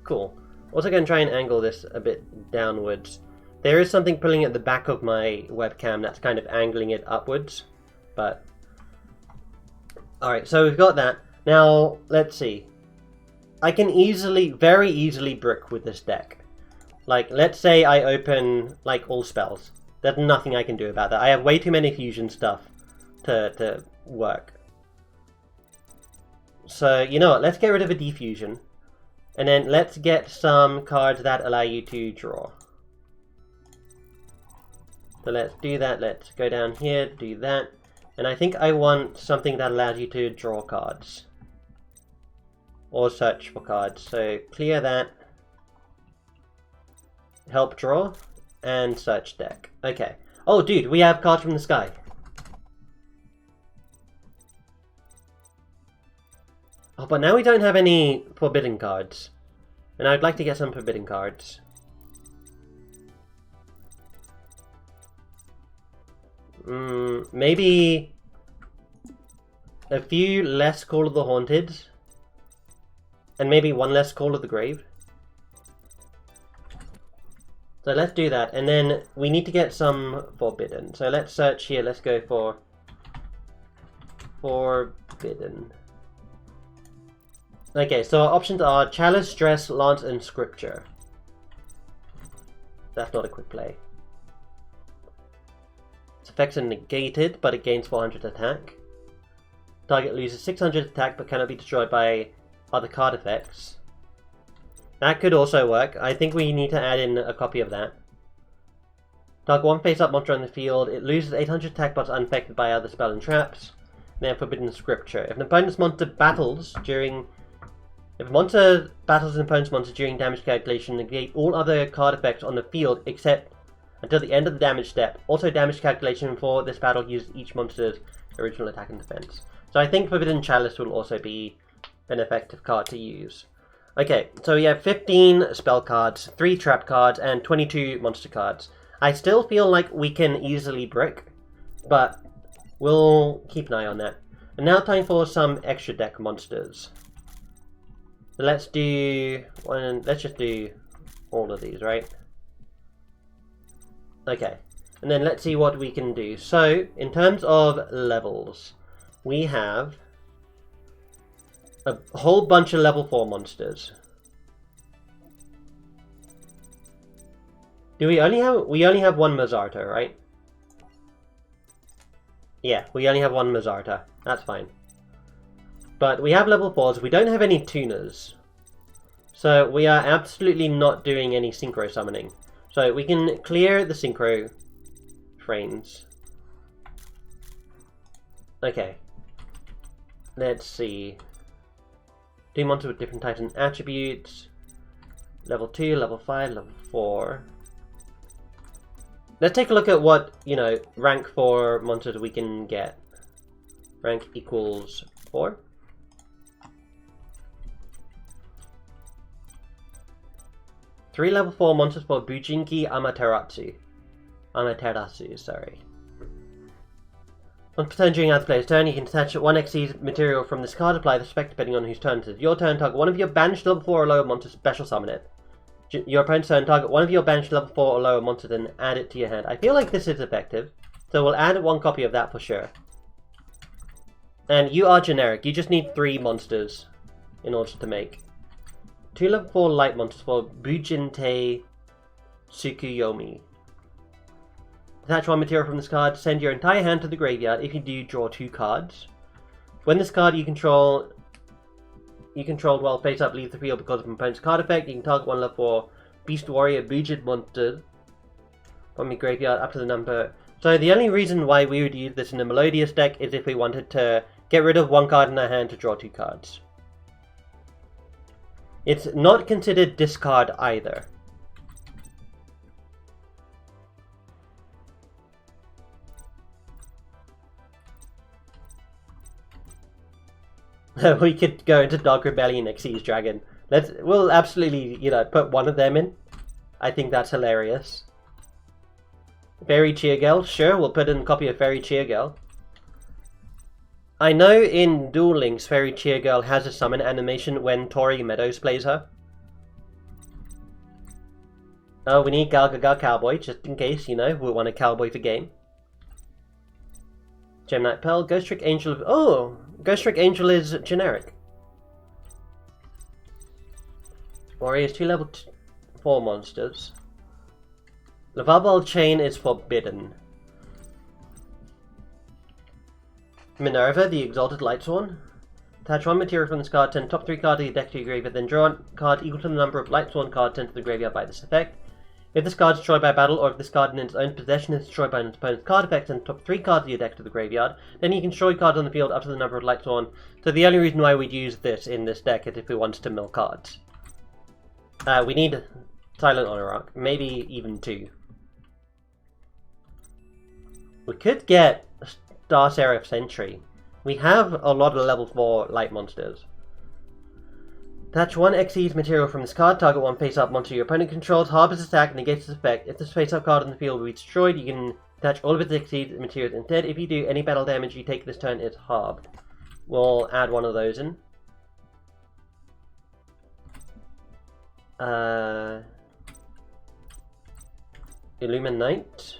Cool. Also going to try and angle this a bit downwards. There is something pulling at the back of my webcam that's kind of angling it upwards. But... alright, so we've got that. Now, let's see. I can very easily brick with this deck. Like, let's say I open, like, all spells. There's nothing I can do about that. I have way too many fusion stuff to work. So, you know what? Let's get rid of a defusion. And then let's get some cards that allow you to draw. So let's do that. Let's go down here, do that. And I think I want something that allows you to draw cards. Or search for cards. So clear that. Help draw. And search deck. Okay. Oh, dude, we have cards from the sky. Oh, but now we don't have any forbidden cards. And I'd like to get some forbidden cards. Maybe a few less Call of the Haunted, and maybe one less Call of the Grave. So let's do that, and then we need to get some Forbidden. So let's search here, let's go for Forbidden. Okay, so our options are Chalice, Stress, Lance, and Scripture. That's not a quick play. Its effects are negated, but it gains 400 attack. Target loses 600 attack, but cannot be destroyed by other card effects. That could also work. I think we need to add in a copy of that. Target one face-up monster on the field. It loses 800 attack, but is unaffected by other spell and traps. Then Forbidden Scripture. If an opponent's monster battles during... If a monster battles an opponent's monster during damage calculation, negate all other card effects on the field except until the end of the damage step. Also, damage calculation for this battle uses each monster's original attack and defense. So I think Forbidden Chalice will also be an effective card to use. Okay, so we have 15 spell cards, 3 trap cards, and 22 monster cards. I still feel like we can easily brick, but we'll keep an eye on that. And now time for some extra deck monsters. So let's just do all of these, right? Okay, and then let's see what we can do. So, in terms of levels, we have a whole bunch of level 4 monsters. We only have one Mazarta, right? Yeah, we only have one Mazarta. That's fine. But we have level 4s. We don't have any tuners. So we are absolutely not doing any synchro summoning. So we can clear the synchro frames. Okay. Let's see. Do monsters with different types and attributes. Level 2, level 5, level 4. Let's take a look at what, rank 4 monsters we can get. Rank equals 4. Three level 4 monsters for Bujinki Amaterasu, sorry. Once per turn during other player's turn, you can detach 1 XC material from this card, apply the effect depending on whose turn it is. Your turn, target one of your banished level 4 or lower monsters, special summon it. Your opponent's turn, target one of your banished level 4 or lower monsters, then add it to your hand. I feel like this is effective, so we'll add 1 copy of that for sure. And you are generic, you just need 3 monsters in order to make. 2 level 4 light monsters for Bujinte Tsukuyomi. Detach 1 material from this card, send your entire hand to the graveyard. If you do, draw 2 cards. When this card you controlled while face up leaves the field because of an opponent's card effect, you can target 1 level 4 Beast Warrior Bujin monster from your graveyard up to the number. So the only reason why we would use this in a Melodious deck is if we wanted to get rid of 1 card in our hand to draw 2 cards. It's not considered discard either. We could go into Dark Rebellion Xyz Dragon. We'll absolutely, put 1 of them in. I think that's hilarious. Fairy Cheergirl, sure, we'll put in a copy of Fairy Cheergirl. I know in Duel Links, Fairy Cheergirl has a summon animation when Tori Meadows plays her. Oh, we need Gal Gaga Cowboy, just in case, we want a cowboy for game. Gem Knight Pearl, Ghost Trick Angel... Oh! Ghost Trick Angel is generic. Warriors, 2 level 4 monsters. Lavabal Chain is forbidden. Minerva, the Exalted Lightsworn. Attach 1 material from this card, send top 3 cards of your deck to your graveyard, then draw a card equal to the number of Lightsworn cards sent to the graveyard by this effect. If this card is destroyed by battle, or if this card in its own possession is destroyed by an opponent's card effect, send top 3 cards of your deck to the graveyard, then you can destroy cards on the field up to the number of Lightsworn. So the only reason why we'd use this in this deck is if we wanted to mill cards. We need Silent Honorarch, maybe even 2. We could get Star Seraph Sentry. We have a lot of level 4 light monsters. Attach 1 Xyz material from this card, target 1 face-up monster your opponent controls, harbors attack, negates its effect. If this face-up card on the field will be destroyed, you can Attach all of its exceed materials instead. If you do, any battle damage you take this turn is halved. We'll add one of those in. Illuminate.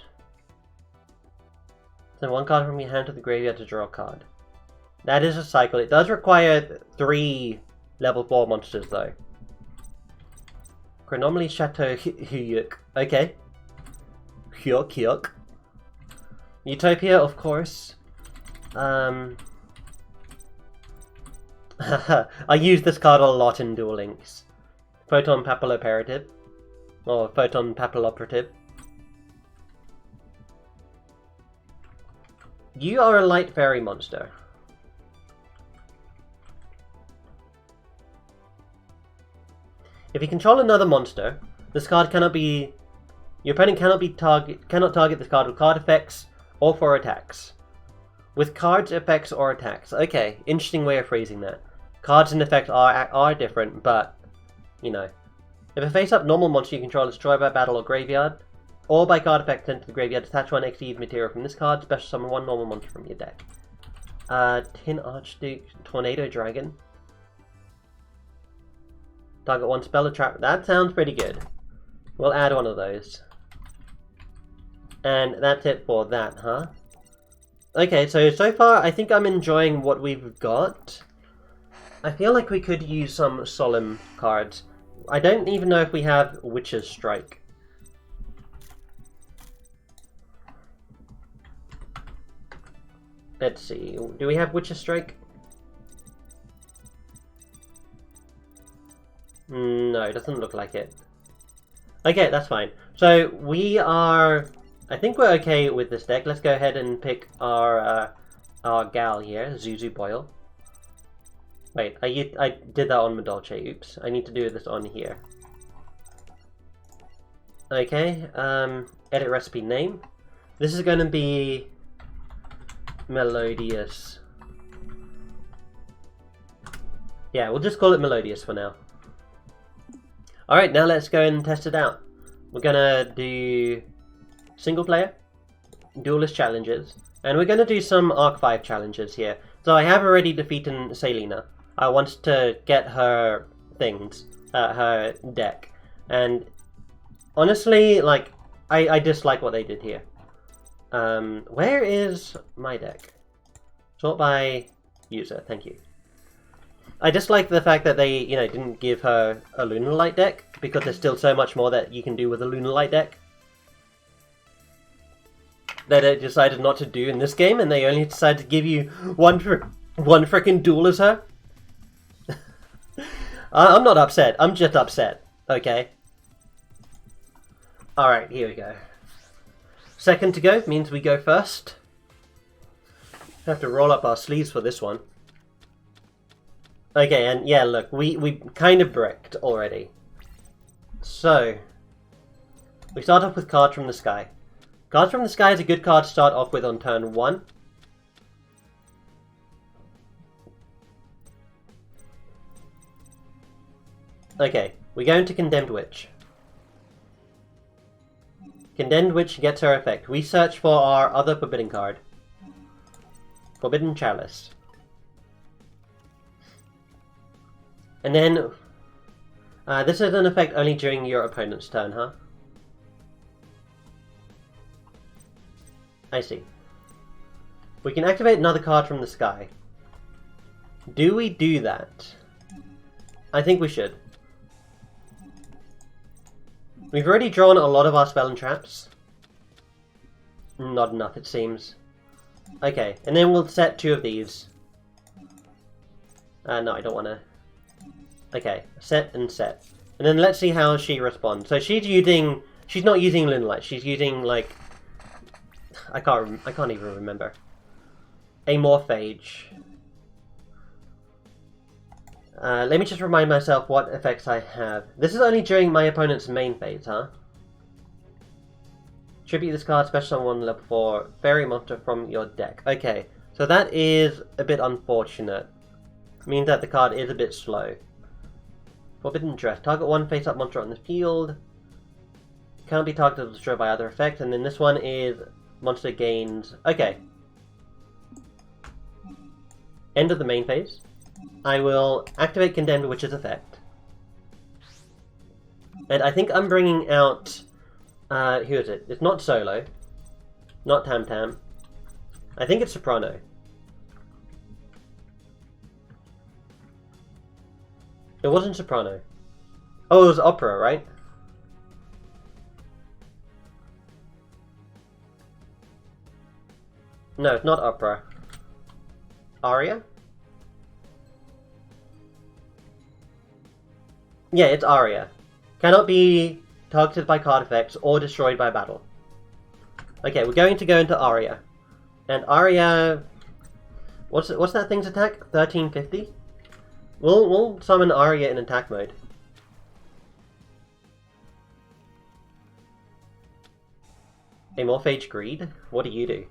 Send one card from your hand to the graveyard to draw a card. That is a cycle. It does require 3 level 4 monsters though. Chronomaly Chateau Hyuk. Okay. Hyuk. Utopia, of course. I use this card a lot in Duel Links. Photon Papilloperative. Or Photon Papilloperative. You are a light fairy monster. If you control another monster, this card cannot be... Your opponent cannot target this card with card effects or for attacks. With cards, effects, or attacks. Okay, interesting way of phrasing that. Cards and effects are different, but, you know. If a face-up normal monster you control is destroyed by battle or graveyard, or by card effect sent to the graveyard, detach 1 XD material from this card, special summon 1 normal monster from your deck. Tin Archduke, Tornado Dragon. Target 1 spell or trap. That sounds pretty good. We'll add one of those. And that's it for that, huh? Okay, so far I think I'm enjoying what we've got. I feel like we could use some Solemn cards. I don't even know if we have Witch's Strike. Let's see, do we have Witch's Strike? No, it doesn't look like it. Okay, that's fine. So we are... I think we're okay with this deck. Let's go ahead and pick our gal here, Zuzu Boyle. Wait, I did that on Madolce. Oops. I need to do this on here. Okay, edit recipe name. This is going to be Melodious. Yeah, we'll just call it Melodious for now. Alright, now let's go and test it out. We're gonna do single player, duelist challenges, and we're gonna do some Arc 5 challenges here. So I have already defeated Selena. I want to get her things, her deck, and honestly, like, I dislike what they did here. Where is my deck? Sort by user, thank you. I just like the fact that they, you know, didn't give her a Lunalight deck, because there's still so much more that you can do with a Lunalight deck that they decided not to do in this game, and they only decided to give you one frickin' duel as her. I'm not upset, I'm just upset, okay? Alright, here we go. Second to go means we go first. Have to roll up our sleeves for this one. Okay, and yeah, look, we kind of bricked already. So, we start off with Cards from the Sky. Cards from the Sky is a good card to start off with on turn 1. Okay, we go into Condemned Witch. Condemned Witch gets her effect. We search for our other forbidden card. Forbidden Chalice. And then, this is an effect only during your opponent's turn, huh? I see. We can activate another card from the sky. Do we do that? I think we should. We've already drawn a lot of our spell and traps. Not enough, it seems. Okay, and then we'll set 2 of these. No, I don't want to. Okay, set and set. And then let's see how she responds. So she's not using Lunalight, she's using, like, I can't even remember. Amorphage. Let me just remind myself what effects I have. This is only during my opponent's main phase, huh? Tribute this card, special summon 1 level 4 fairy monster from your deck. Okay, so that is a bit unfortunate. It means that the card is a bit slow. Forbidden Dress. Target 1 face-up monster on the field. Can't be targeted or destroyed by other effects. And then this one is monster gains... Okay. End of the main phase. I will activate Condemned Witch's effect. And I think I'm bringing out... who is it? It's not Solo. Not Tam Tam. I think it's Soprano. It wasn't Soprano. Oh, it was Opera, right? No, it's not Opera. Aria? Yeah, it's Aria. Cannot be targeted by card effects or destroyed by battle. Okay, we're going to go into Aria. And Aria... What's that thing's attack? 1350? We'll summon Aria in attack mode. Amorphage Greed? What do you do?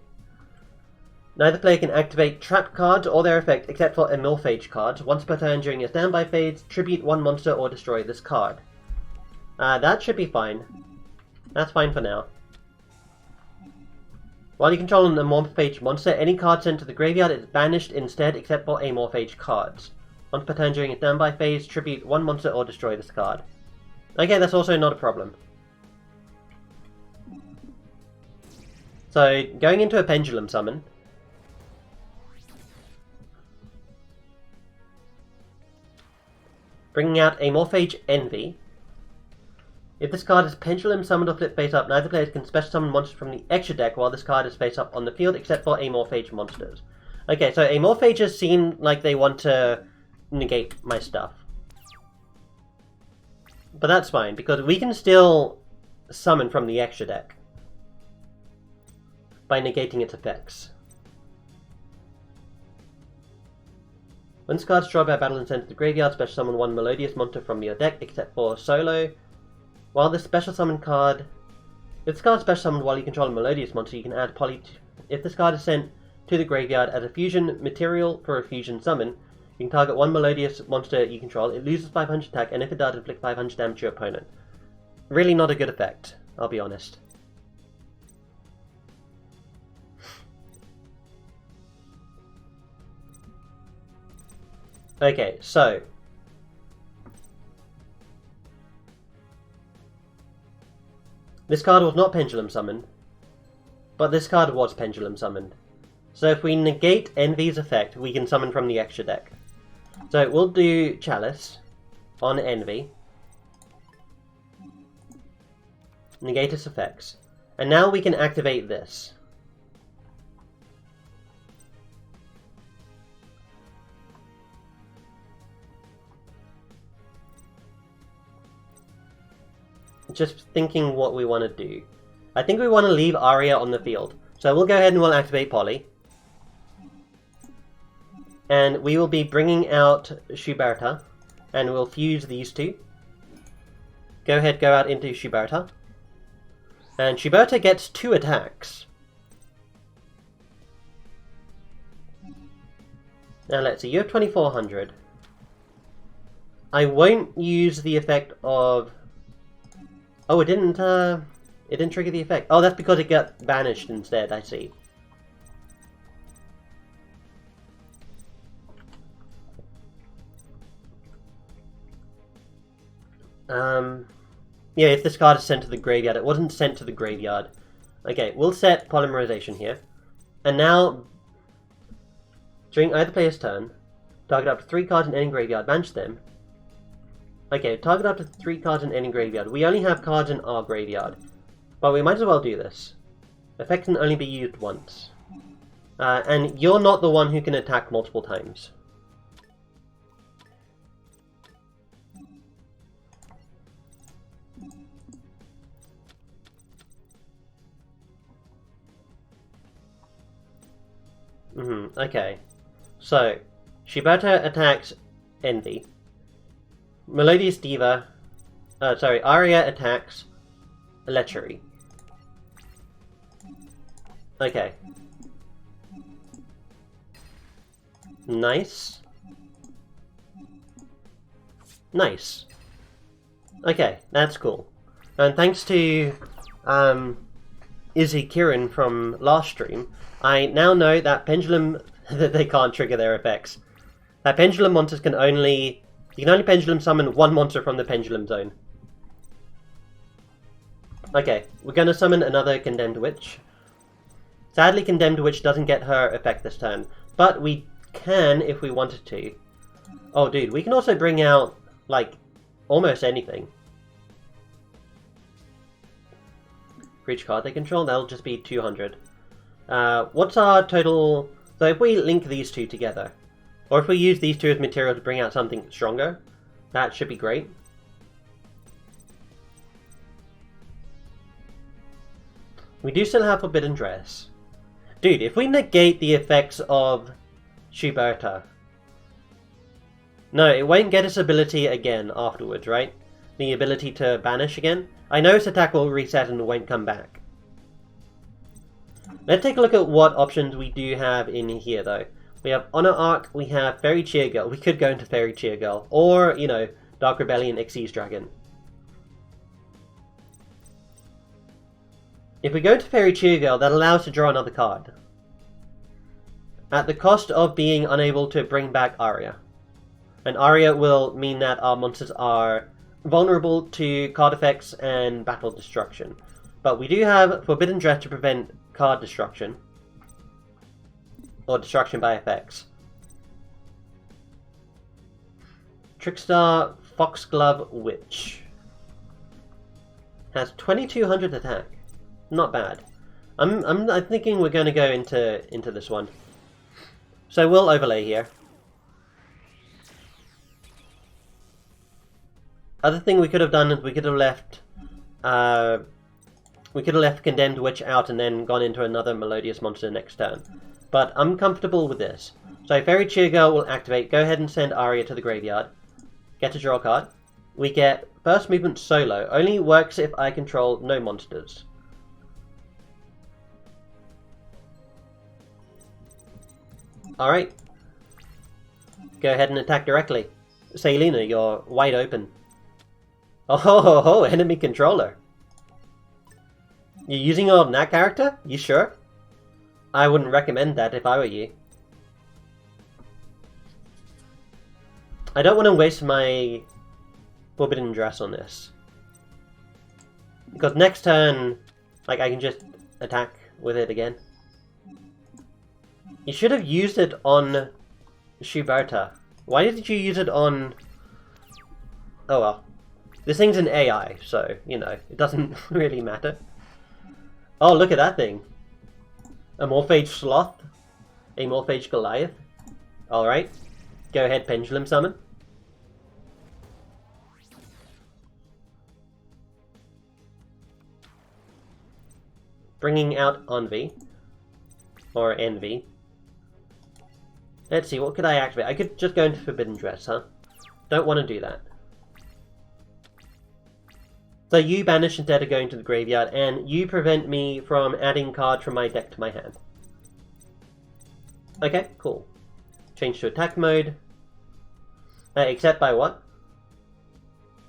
Neither player can activate trap cards or their effect except for Amorphage cards. Once per turn during a standby phase, tribute one monster or destroy this card. That should be fine. That's fine for now. While you control an Amorphage monster, any card sent to the graveyard is banished instead except for Amorphage cards. Once per turn during a standby phase, tribute one monster or destroy this card. Okay, that's also not a problem. So, going into a Pendulum Summon. Bringing out Amorphage Envy. If this card is Pendulum Summoned or flipped face up, neither player can special summon monsters from the extra deck while this card is face up on the field except for Amorphage monsters. Okay, so Amorphages seem like they want to negate my stuff. But that's fine, because we can still summon from the extra deck by negating its effects. When this card is destroyed by battle and sent to the graveyard, special summon one Melodious monster from your deck except for Solo. While this special summon card... If this card is special summoned while you control a Melodious monster, you can add Poly... If this card is sent to the graveyard as a fusion material for a fusion summon, you can target one Melodious monster you control, it loses 500 attack, and if it does, inflict 500 damage to your opponent. Really not a good effect, I'll be honest. Okay, so... This card was not Pendulum Summoned, but this card was Pendulum Summoned. So if we negate Envy's effect, we can summon from the extra deck. So we'll do Chalice on Envy. Negate its effects. And now we can activate this. Just thinking what we want to do. I think we want to leave Aria on the field. So we'll go ahead and we'll activate Poly. And we will be bringing out Shuberta. And we'll fuse these two. Go ahead, go out into Shuberta. And Shuberta gets 2 attacks. Now let's see, you have 2400. I won't use the effect of... Oh, it didn't trigger the effect. Oh, that's because it got banished instead, I see. Yeah, if this card is sent to the graveyard, it wasn't sent to the graveyard. Okay, we'll set Polymerization here. And now, during either player's turn, target up to 3 cards in any graveyard, banish them. Okay, target up to 3 cards in any graveyard. We only have cards in our graveyard, but we might as well do this. Effect can only be used once. And you're not the one who can attack multiple times. Okay. So, Shibata attacks Envy. Melodious Diva... Aria attacks Lechery. Okay. Nice. Nice. Okay, that's cool. And thanks to Izzy Kirin from last stream, I now know that Pendulum that they can't trigger their effects. That Pendulum monsters can only you can only Pendulum summon one monster from the Pendulum zone. Okay, we're gonna summon another Condemned Witch. Sadly, Condemned Witch doesn't get her effect this turn, but we can if we wanted to. Oh, dude, we can also bring out, like, almost anything. For each card they control, that'll just be 200. What's our total... So if we link these two together, or if we use these two as material to bring out something stronger, that should be great. We do still have Forbidden Dress. Dude, if we negate the effects of Shuberta... No, it won't get its ability again afterwards, right? The ability to banish again? I know its attack will reset and it won't come back. Let's take a look at what options we do have in here, though. We have Honor Arc, we have Fairy Cheer Girl. We could go into Fairy Cheer Girl. Or, you know, Dark Rebellion, Xyz Dragon. If we go to Fairy Cheer Girl, that allows us to draw another card. At the cost of being unable to bring back Aria. And Aria will mean that our monsters are vulnerable to card effects and battle destruction. But we do have Forbidden Dress to prevent card destruction. Or destruction by effects. Trickstar Foxglove Witch. Has 2200 attack. Not bad. I'm thinking we're going to go into this one. So we'll overlay here. Other thing we could have done is we could have left Condemned Witch out and then gone into another Melodious monster next turn. But I'm comfortable with this. So Fairy Cheer Girl will activate. Go ahead and send Aria to the graveyard. Get to draw a card. We get Burst Movement solo. Only works if I control no monsters. Alright. Go ahead and attack directly. Selena, you're wide open. Oh, enemy controller. You're using your Nat character? You sure? I wouldn't recommend that if I were you. I don't want to waste my Forbidden Dress on this. Because next turn, like, I can just attack with it again. You should have used it on Shuberta. Why did you use it on... Oh well. This thing's an AI, so, you know, it doesn't really matter. Oh, look at that thing. A Morphage Sloth. A Morphage Goliath. Alright. Go ahead, Pendulum Summon. Bringing out Envy. Or Envy. Let's see, what could I activate? I could just go into Forbidden Dress, huh? Don't want to do that. So you banish instead of going to the graveyard, and you prevent me from adding cards from my deck to my hand. Okay, cool. Change to attack mode. Except by what?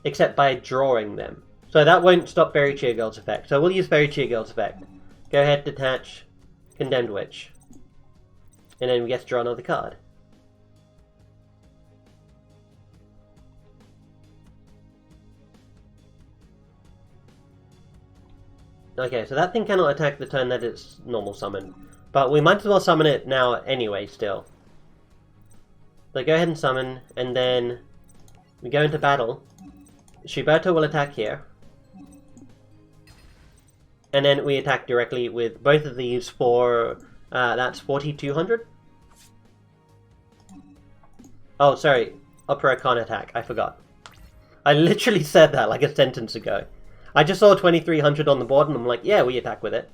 Except by drawing them. So that won't stop Fairy Cheer Girl's effect. So we'll use Fairy Cheer Girl's effect. Go ahead, detach Condemned Witch. And then we get to draw another card. Okay, so that thing cannot attack the turn that it's normal summon. But we might as well summon it now anyway, still. So go ahead and summon, and then we go into battle. Shuberta will attack here. And then we attack directly with both of these for... that's 4,200? Oh, sorry. Opera can't attack. I forgot. I literally said that like a sentence ago. I just saw 2,300 on the board and I'm like, yeah, we attack with it.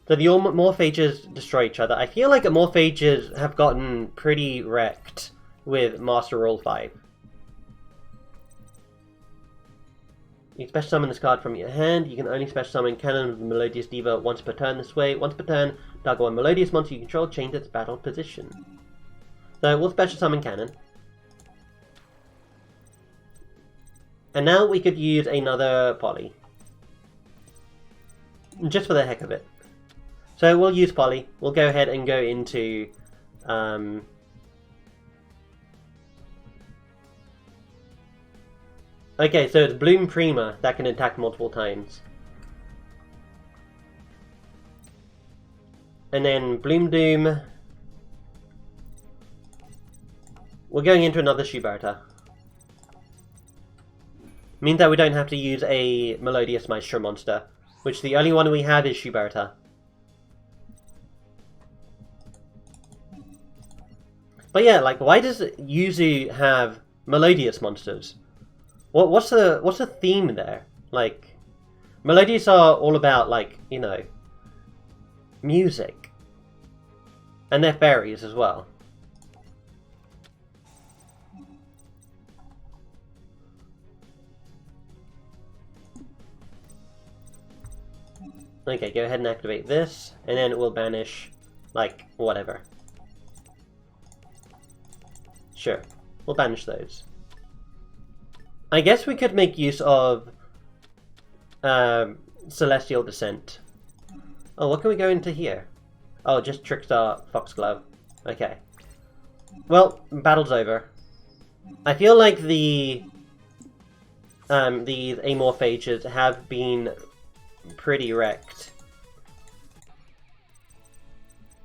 So the Morphages destroy each other. I feel like Morphages have gotten pretty wrecked with Master Rule 5. You special summon this card from your hand. You can only special summon Cannon of the Melodious Diva once per turn this way. Once per turn, target one Melodious monster you control, change its battle position. So we'll special summon Cannon. And now we could use another Poly. just for the heck of it. So we'll use Polly. We'll go ahead and go into... Okay, so it's Bloom Prima that can attack multiple times. And then Bloom Doom. We're going into another Shuberta. Means that we don't have to use a Melodious Maestro monster, which the only one we have is Shuberta. But yeah, like, why does Yuzu have Melodious monsters? What's the theme there? Like, Melodious are all about, like, you know, music. And they're fairies as well. Okay, go ahead and activate this, and then it will banish, like, whatever. Sure, we'll banish those. I guess we could make use of Celestial Descent. Oh, what can we go into here? Oh, just Trickstar Foxglove. Okay. Well, battle's over. I feel like these Amorphages have been pretty wrecked.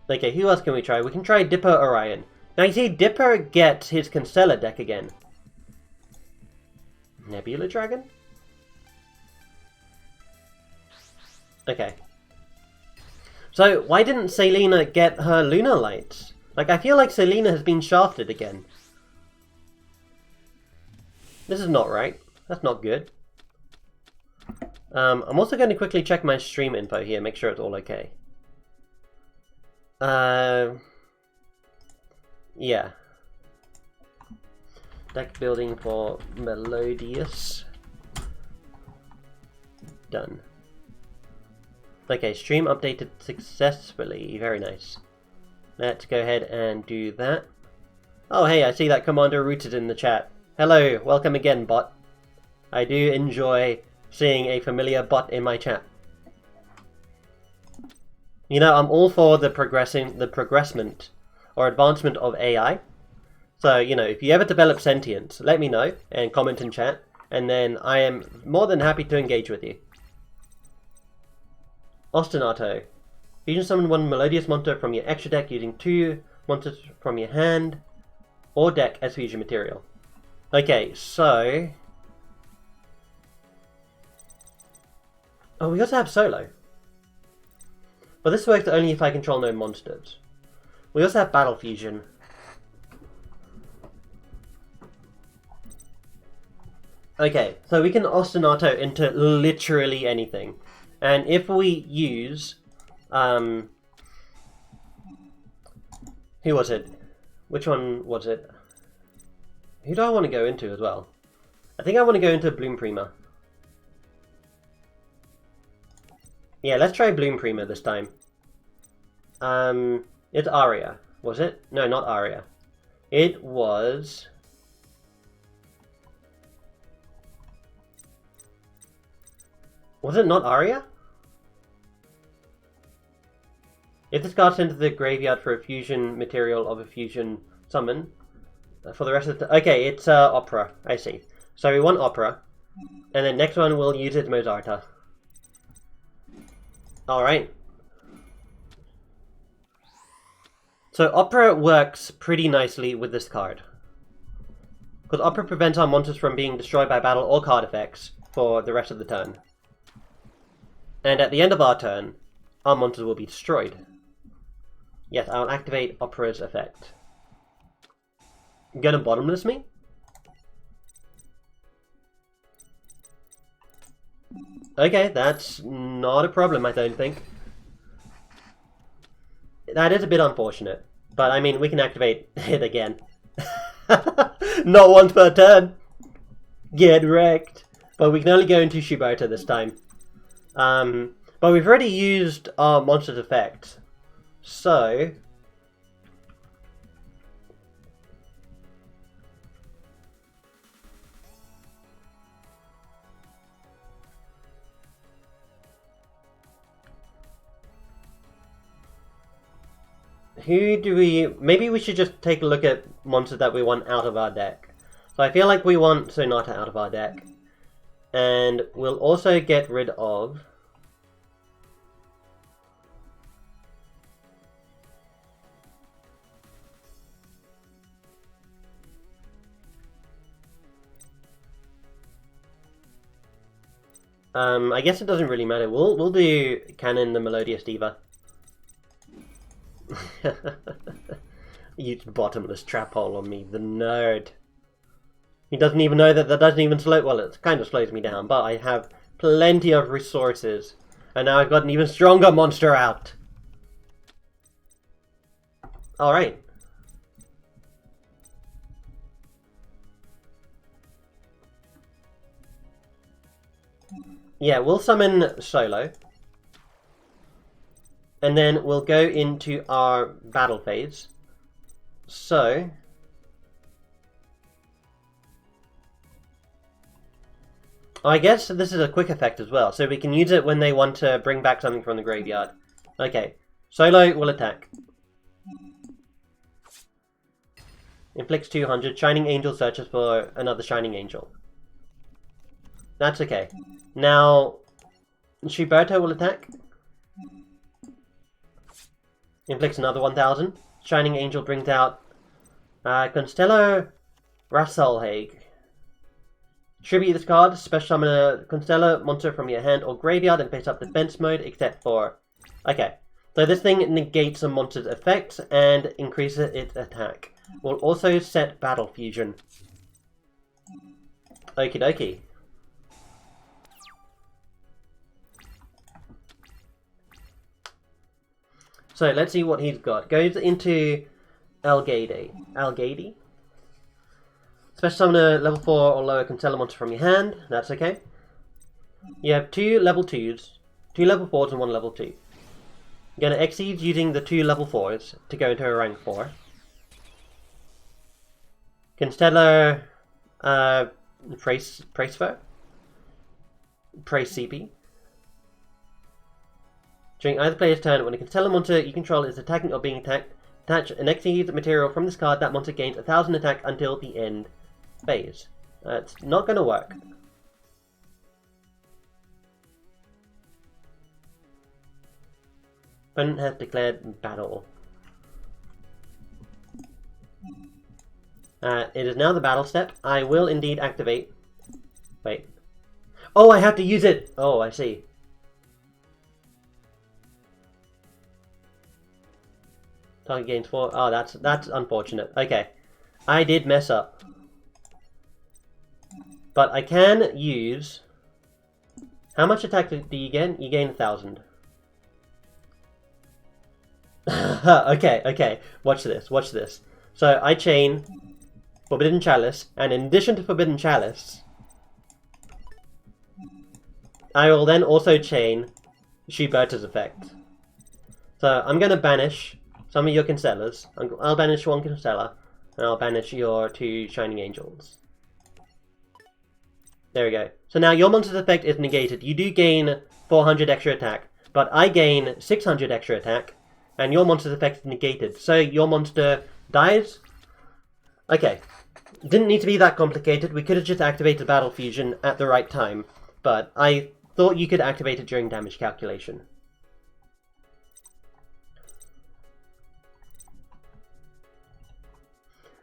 Okay, who else can we try? We can try Dipper Orion. Now you see, Dipper gets his Constellar deck again. Nebula Dragon? Okay. So, why didn't Selena get her Lunar Lights? Like, I feel like Selena has been shafted again. This is not right. That's not good. I'm also going to quickly check my stream info here, make sure it's all okay. Yeah. Deck building for Melodious. Done. Okay, stream updated successfully. Very nice. Let's go ahead and do that. Oh hey, I see that Commander Rooted in the chat. Hello, welcome again, bot. I do enjoy seeing a familiar bot in my chat. You know, I'm all for the progressment or advancement of AI. So, you know, if you ever develop sentience, let me know and comment in chat, and then I am more than happy to engage with you. Ostinato. Fusion summon one Melodious monster from your extra deck using 2 monsters from your hand or deck as fusion material. Okay, so... Oh, we also have Solo. But this works only if I control no monsters. We also have Battle Fusion. Okay, so we can ostinato into literally anything. And if we use... who was it? Which one was it? Who do I want to go into as well? I think I want to go into Bloom Prima. Yeah, let's try Bloom Prima this time. It's Aria, was it? No, not Aria. It was... Was it not Aria? If this card sent to the graveyard for a fusion material of a fusion summon, for the rest of the... Okay, it's Opera, I see. So we want Opera, and then next one we'll use it Mozarta. Alright. So Opera works pretty nicely with this card. Because Opera prevents our monsters from being destroyed by battle or card effects for the rest of the turn. And at the end of our turn, our monsters will be destroyed. Yes, I'll activate Opera's effect. Gonna bottomless me? Okay, that's not a problem, I don't think. That is a bit unfortunate. But, I mean, we can activate it again. Not once per turn! Get wrecked! But we can only go into Shuberta this time. But we've already used our monster's effect. So... Who do we... Maybe we should just take a look at monsters that we want out of our deck. So I feel like we want Sonata out of our deck. And we'll also get rid of... I guess it doesn't really matter. We'll do Cannon the Melodious Diva. Used bottomless trap hole on me, the nerd. He doesn't even know that doesn't even slow... Well, it kind of slows me down, but I have plenty of resources. And now I've got an even stronger monster out. Alright. Yeah, we'll summon Solo. And then we'll go into our battle phase. So... I guess this is a quick effect as well, so we can use it when they want to bring back something from the graveyard. Okay, Solo will attack. Inflicts 200. Shining Angel searches for another Shining Angel. That's okay. Now, Shuberto will attack. Inflicts another 1000. Shining Angel brings out Constello Rassalhague. Tribute this card, special summon a Constello monster from your hand or graveyard and face up defense mode, except for... Okay, so this thing negates a monster's effects and increases its attack. We'll also set Battle Fusion. Okie dokie. So let's see what he's got. Goes into Algady. Special summon a level 4 or lower Constello monster from your hand. That's okay. You have 2 level 2s, 2 level 4s and 1 level 2. You're going to exceed using the 2 level 4s to go into a rank 4. Constello Pracefer. Prace CP. During either player's turn, when a Constello monster you control is attacking or being attacked, attach an exceed material from this card. That monster gains 1000 attack until the end phase. It's not going to work. Opponent has declared battle. It is now the battle step. I will indeed activate. Wait. Oh, I have to use it! Oh, I see. Target gains 4. Oh, that's unfortunate. Okay. I did mess up. But I can use... How much attack do you gain? You gain 1000. Okay. Watch this. So I chain Forbidden Chalice, and in addition to Forbidden Chalice, I will then also chain Shuberto's effect. So I'm going to banish some of your Constellas. I'll banish 1 Constella, and I'll banish your 2 Shining Angels. There we go. So now your monster's effect is negated. You do gain 400 extra attack, but I gain 600 extra attack, and your monster's effect is negated. So your monster dies. Okay. Didn't need to be that complicated. We could have just activated Battle Fusion at the right time, but I thought you could activate it during damage calculation.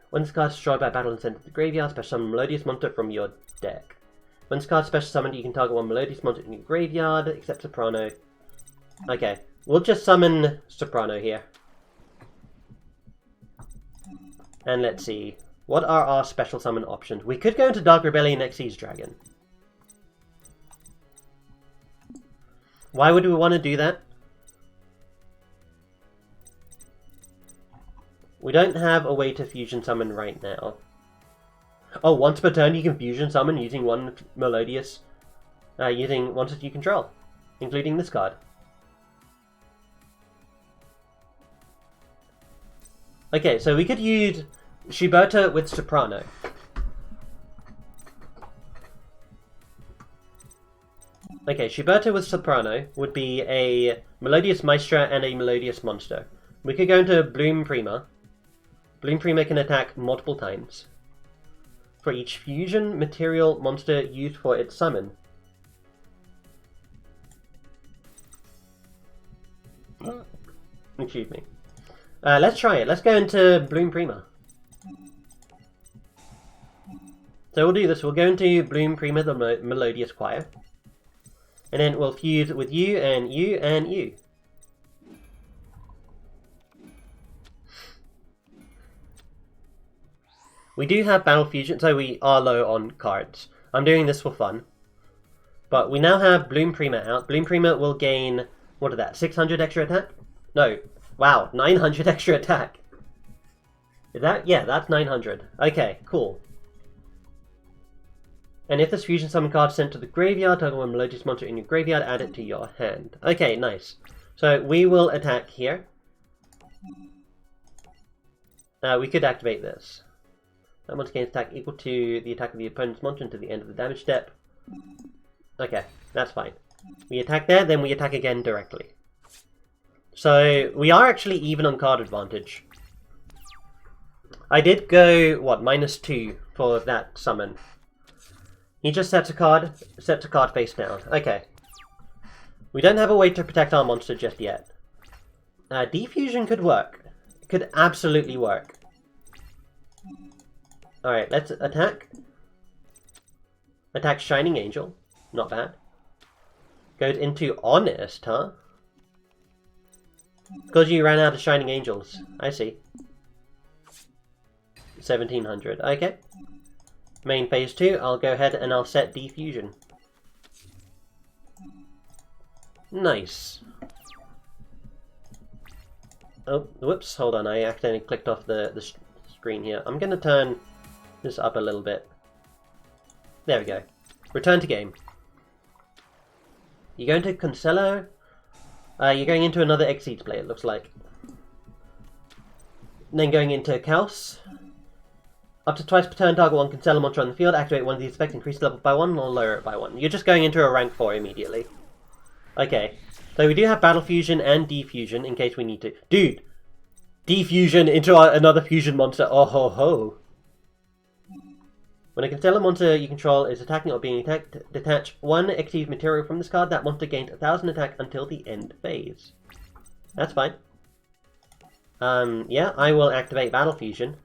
When this card is destroyed by battle and sent to the graveyard, special summon a Melodious monster from your deck. When this card is special summoned, you can target 1 Melodious monster in your graveyard, except Soprano. Okay, we'll just summon Soprano here. And let's see. What are our special summon options? We could go into Dark Rebellion Xyz Dragon. Why would we want to do that? We don't have a way to fusion summon right now. Oh, once per turn you can fusion summon using 1 Melodious, using monsters you control, including this card. Okay, so we could use Shuberto with Soprano. Okay, Shuberto with Soprano would be a Melodious Maestra and a Melodious Monster. We could go into Bloom Prima. Bloom Prima can attack multiple times for each fusion material monster used for its summon. Excuse me. Let's try it. Let's go into Bloom Prima. So we'll do this. We'll go into Bloom Prima, the Melodious Choir. And then we'll fuse with you and you and you. We do have Battle Fusion, so we are low on cards. I'm doing this for fun. But we now have Bloom Prima out. Bloom Prima will gain, what is that, 600 extra attack? No. Wow, 900 extra attack. Is that? Yeah, that's 900. Okay, cool. And if this fusion summon card is sent to the graveyard, target one Melodious monster in your graveyard, add it to your hand. Okay, nice. So we will attack here. We could activate this. That monster gains attack equal to the attack of the opponent's monster until the end of the damage step. Okay, that's fine. We attack there, then we attack again directly. So we are actually even on card advantage. I did go, what, -2 for that summon. He just sets a card face down. Okay. We don't have a way to protect our monster just yet. Defusion could work. It could absolutely work. Alright, let's attack. Attack Shining Angel. Not bad. Goes into Honest, huh? Because you ran out of Shining Angels. I see. 1700. Okay. Main phase 2, I'll go ahead and I'll set Defusion. Nice. Oh, whoops, hold on, I accidentally clicked off the screen here. I'm going to turn this up a little bit. There we go. Return to game. You're going to Concello. You're going into another Exceeds play, it looks like. Then going into Chaos. Up to twice per turn, target one Concello monster on the field. Activate one of these effects, increase the level by 1 or lower it by 1. You're just going into a rank 4 immediately. Okay. So we do have Battle Fusion and Defusion in case we need to. Dude! Defusion into another fusion monster. Oh ho ho! When a Constellar monster you control is attacking or being attacked, detach one Exceed material from this card. That monster gains 1000 attack until the end phase. That's fine. Yeah, I will activate Battle Fusion.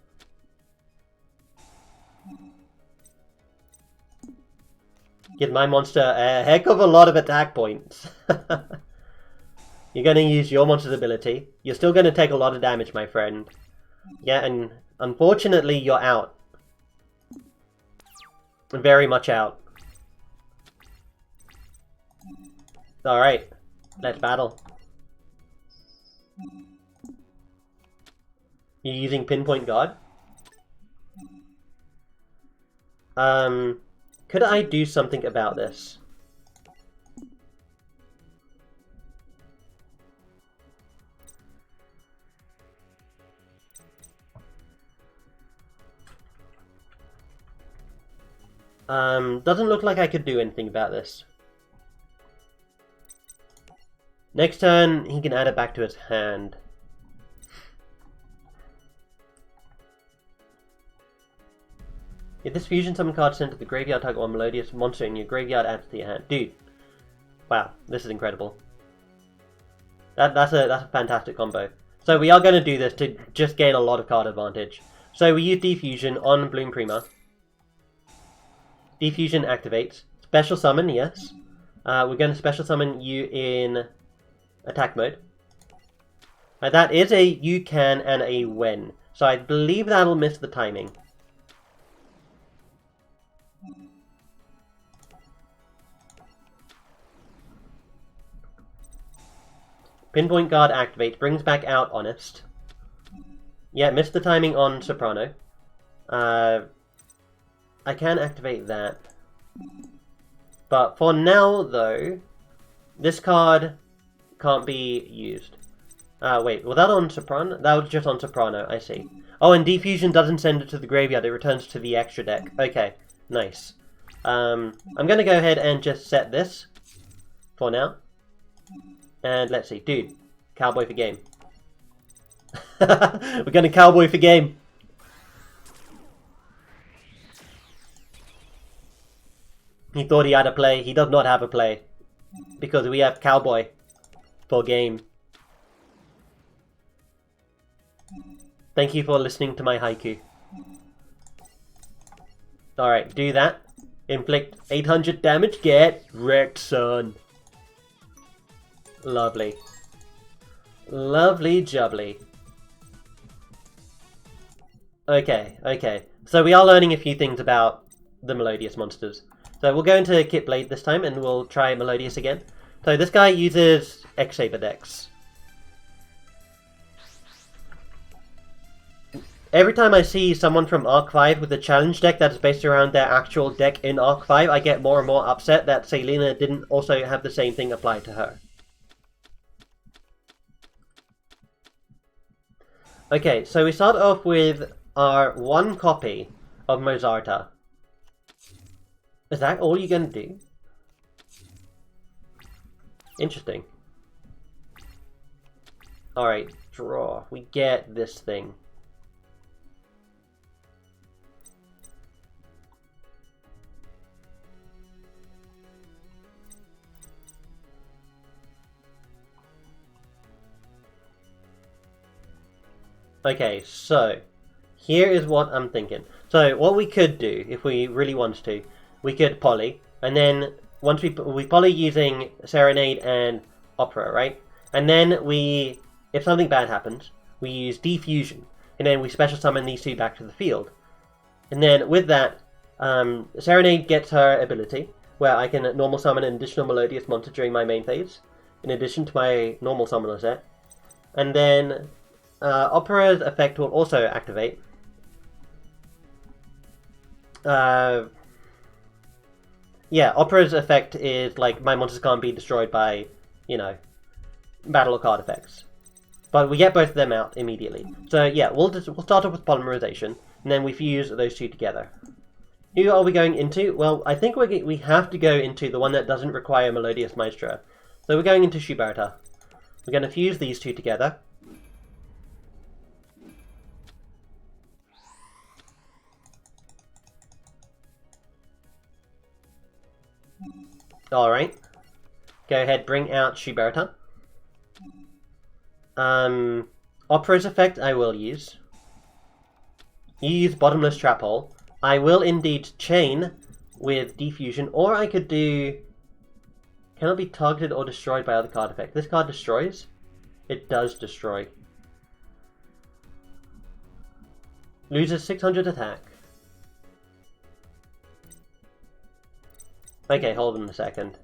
Give my monster a heck of a lot of attack points. You're going to use your monster's ability. You're still going to take a lot of damage, my friend. Yeah, and unfortunately, you're out. Very much out. Alright, let's battle. You're using Pinpoint Guard? Could I do something about this? Doesn't look like I could do anything about this. Next turn, he can add it back to his hand. If this fusion summon card is sent to the graveyard, target one Melodious monster in your graveyard, adds to your hand. Dude. Wow, this is incredible. That's a fantastic combo. So we are going to do this to just gain a lot of card advantage. So we use Defusion on Bloom Prima. Defusion activates. Special summon, yes. We're going to special summon you in attack mode. That is a you can and a when. So I believe that'll miss the timing. Pinpoint Guard activates, brings back out Honest. Yeah, missed the timing on Soprano. I can activate that. But for now, though, this card can't be used. Wait, was that on Soprano? That was just on Soprano, I see. Oh, and Defusion doesn't send it to the graveyard, it returns to the extra deck. Okay, nice. I'm going to go ahead and just set this for now. And let's see, dude, Cowboy for game. We're gonna cowboy for game. He thought he had a play. He does not have a play. Because we have cowboy for game. Thank you for listening to my haiku. Alright, do that. Inflict 800 damage. Get wrecked, son. Lovely. Lovely jubbly. Okay, okay. So we are learning a few things about the Melodious monsters. So we'll go into Kit Blade this time and we'll try Melodious again. So this guy uses X-Saber decks. Every time I see someone from Arc 5 with a challenge deck that is based around their actual deck in Arc 5, I get more and more upset that Selena didn't also have the same thing applied to her. Okay, so we start off with our one copy of Mozarta. Is that all you're gonna do? Interesting. Alright, draw. We get this thing. Okay, so here is what I'm thinking. So what we could do, if we really wanted to, we could poly, and then once we poly using Serenade and Opera, right? And then if something bad happens, we use Defusion, and then we special summon these two back to the field. And then with that, Serenade gets her ability, where I can normal summon an additional Melodious monster during my main phase, in addition to my normal summoner set. And then Opera's effect will also activate. Yeah, Opera's effect is like my monsters can't be destroyed by, you know, battle or card effects. But we get both of them out immediately. So yeah, we'll start off with polymerization, and then we fuse those two together. Who are we going into? Well, I think we have to go into the one that doesn't require Melodious Maestro. So we're going into Shuberta. We're going to fuse these two together. Alright. Go ahead, bring out Shuberta. Opera's effect I will use. You use Bottomless Trap Hole. I will indeed chain with Defusion, or I could do... Cannot be targeted or destroyed by other card effects. This card destroys? It does destroy. Loses 600 attack. Okay, hold on a second.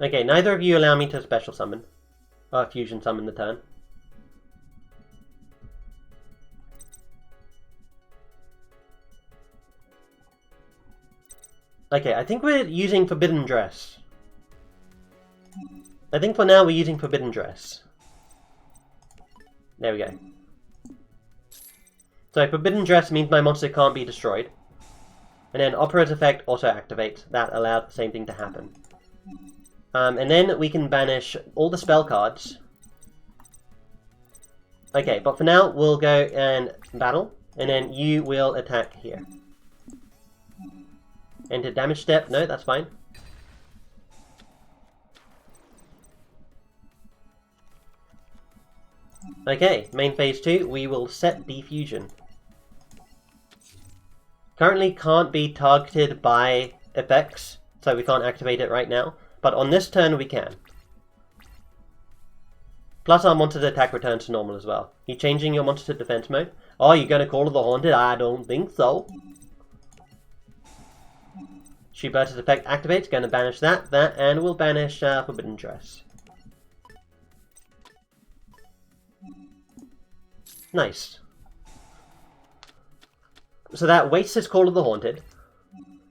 Okay, neither of you allow me to special summon. Or fusion summon the turn. Okay, I think we're using Forbidden Dress. I think for now we're using Forbidden Dress. There we go. So Forbidden Dress means my monster can't be destroyed. And then Opera's effect also activates. That allows the same thing to happen. And then we can banish all the spell cards. Okay, but for now we'll go and battle. And then you will attack here. Enter damage step. No, that's fine. Okay, main phase 2, we will set Defusion. Currently can't be targeted by effects, so we can't activate it right now. But on this turn we can. Plus our monster's attack returns to normal as well. You changing your monster to defense mode? Oh, you're gonna Call of the Haunted? I don't think so. Shuberta's effect activates, gonna banish that, and we'll banish Forbidden Dress. Nice. So that wastes his Call of the Haunted,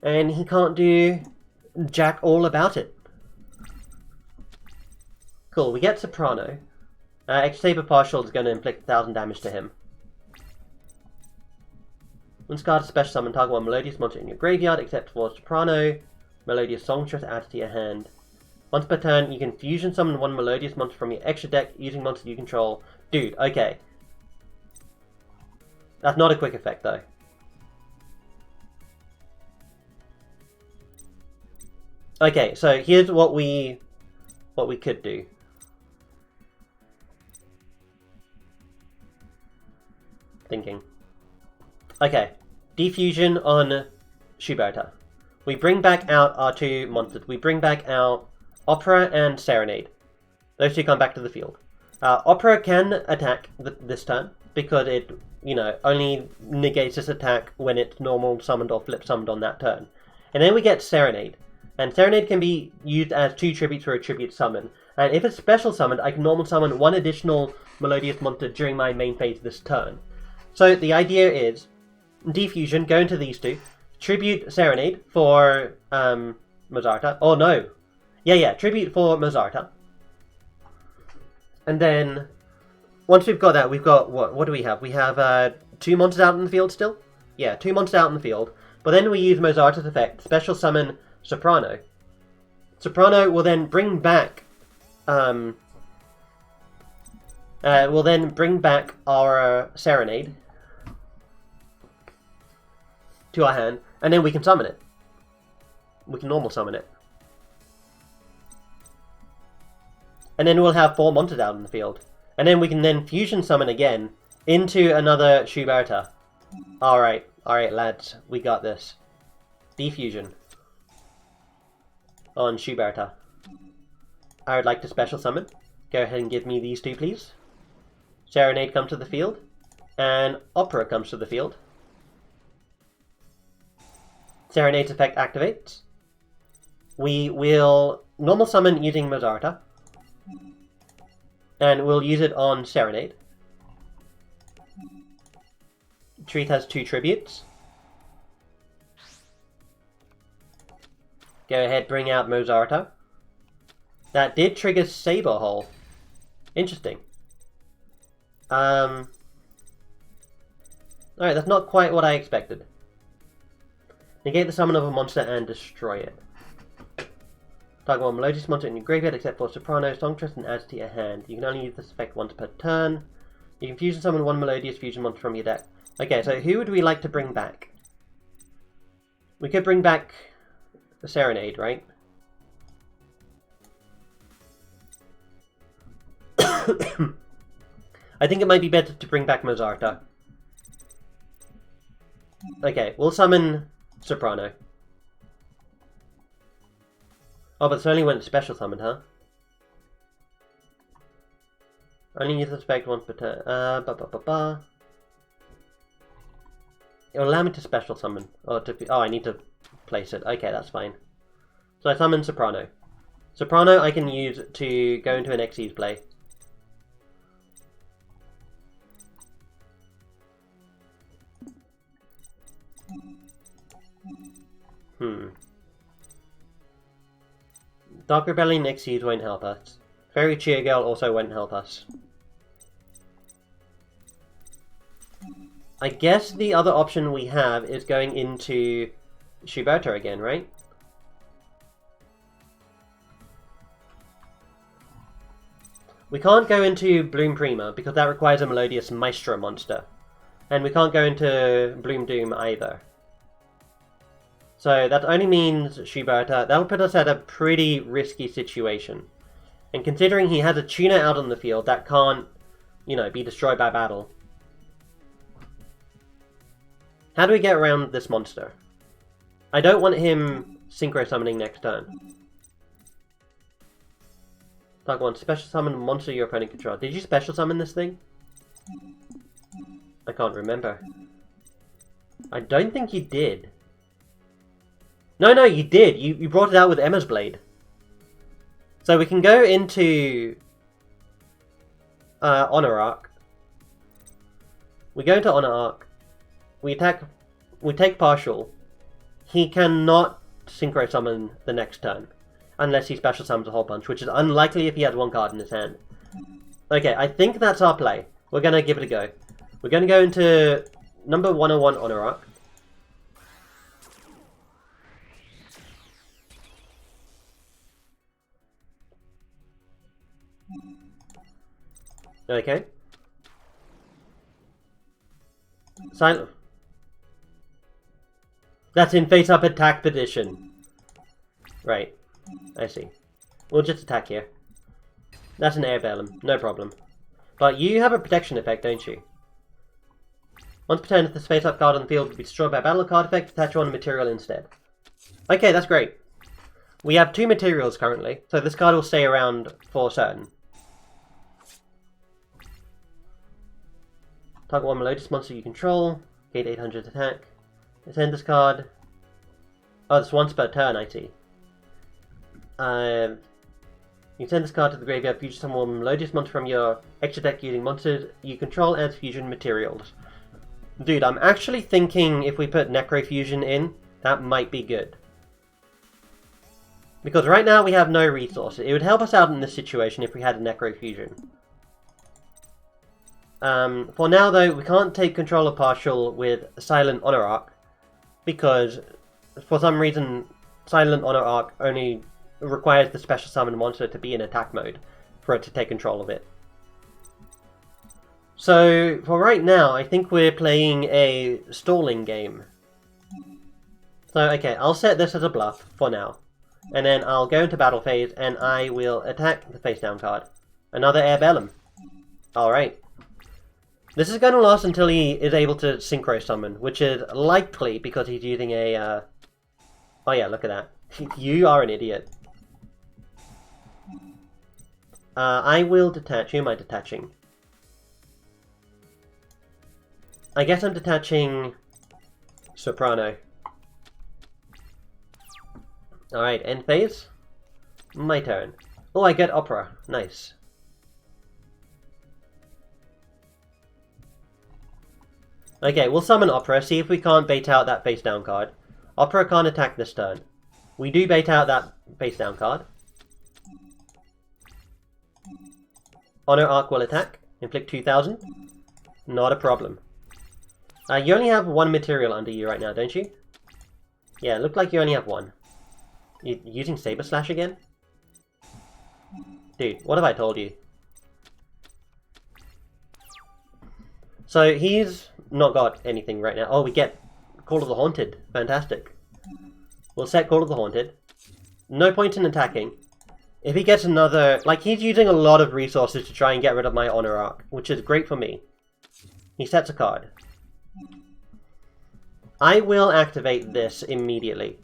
and he can't do jack all about it. Cool, we get Soprano. X-Saber Partial is going to inflict 1000 damage to him. When card special summon target one Melodious monster in your graveyard, except for Soprano. Melodious Songstress adds to your hand. Once per turn, you can fusion summon one Melodious monster from your extra deck using monsters you control. Dude, okay. That's not a quick effect, though. Okay, so here's what we could do. Thinking. Okay, defusion on Shuberta. We bring back out our two monsters. We bring back out Opera and Serenade. Those two come back to the field. Opera can attack this turn because it, only negates this attack when it's normal summoned or flip summoned on that turn. And then we get Serenade. And Serenade can be used as 2 tributes for a tribute summon. And if it's special summoned, I can normal summon 1 additional Melodious monster during my main phase this turn. So the idea is, defusion, go into these two, tribute Serenade for Mozarta. Oh no! Yeah, tribute for Mozarta. And then, once we've got that, we've got, what do we have? We have 2 monsters out in the field still? Yeah, 2 monsters out in the field. But then we use Mozarta's effect, special summon Soprano. Soprano will then bring back our Serenade to our hand, and then we can summon it. We can normal summon it. And then we'll have 4 monsters out in the field. And then we can then fusion summon again into another Shuberta. Alright, lads, we got this. Defusion on Shuberta. I would like to special summon. Go ahead and give me these 2, please. Serenade comes to the field, and Opera comes to the field. Serenade's effect activates. We will normal summon using Mozarta, and we'll use it on Serenade. Treat has 2 tributes. Go ahead, bring out Mozarta. That did trigger Saber Hole. Interesting. Alright, that's not quite what I expected. Negate the summon of a monster and destroy it. Target 1 Melodious monster in your graveyard except for Soprano, Songstress, and adds to your hand. You can only use this effect once per turn. You can fusion summon 1 Melodious fusion monster from your deck. Okay, so who would we like to bring back? We could bring back the Serenade, right? I think it might be better to bring back Mozarta. Okay, we'll summon Soprano. Oh, but it's only when it's special summoned, huh? Only use the effect once per turn. It will allow me to special summon. Oh, I need to place it. Okay, that's fine. So I summon Soprano. Soprano I can use to go into an Xyz play. Dark Rebellion Xyz won't help us. Fairy Cheer Girl also won't help us. I guess the other option we have is going into Shuberta again, right? We can't go into Bloom Prima because that requires a Melodious Maestro monster. And we can't go into Bloom Doom either. So that only means Shuberta. That'll put us at a pretty risky situation. And considering he has a tuner out on the field that can't, be destroyed by battle. How do we get around this monster? I don't want him synchro summoning next turn. Target 1, special summon monster your opponent controls. Did you special summon this thing? I can't remember. I don't think you did. No, you did. You brought it out with Emma's Blade. So we can go into Honor Arc. We go into Honor Arc. We attack. We take partial. He cannot synchro summon the next turn. Unless he special summons a whole bunch, which is unlikely if he has 1 card in his hand. Okay, I think that's our play. We're going to give it a go. We're going to go into number 101 Honor Arc. Okay. Silent. That's in face-up attack position. Right. I see. We'll just attack here. That's an air bellum. No problem. But you have a protection effect, don't you? Once per turn, if the face-up card on the field would be destroyed by a battle card effect, attach one material instead. Okay, that's great. We have 2 materials currently, so this card will stay around for certain. Target one Melodious monster you control. Gate 800 attack. Send this card. Oh, it's once per turn, I see. You send this card to the graveyard, fusion summon one Melodious monster from your extra deck using monsters you control as fusion materials. Dude, I'm actually thinking if we put Necrofusion in, that might be good. Because right now we have no resources. It would help us out in this situation if we had a Necrofusion. For now though, we can't take control of Partial with Silent Honor Arc, because for some reason Silent Honor Arc only requires the special summon monster to be in attack mode for it to take control of it. So for right now, I think we're playing a stalling game. So okay, I'll set this as a bluff for now. And then I'll go into battle phase and I will attack the face down card. Another Air Bellum. Alright. This is going to last until he is able to Synchro Summon, which is likely because he's using a... Oh yeah, look at that. You are an idiot. I will detach. Who am I detaching? I guess I'm detaching Soprano. Alright, end phase. My turn. Oh, I get Opera. Nice. Okay, we'll summon Opera, see if we can't bait out that face down card. Opera can't attack this turn. We do bait out that face down card. Honor Arc will attack. Inflict 2000. Not a problem. You only have 1 material under you right now, don't you? Yeah, it looked like you only have 1. You using Saber Slash again? Dude, what have I told you? So he's not got anything right now. Oh, we get Call of the Haunted. Fantastic. We'll set Call of the Haunted. No point in attacking. If he gets another... Like, he's using a lot of resources to try and get rid of my Honor Arc, which is great for me. He sets a card. I will activate this immediately.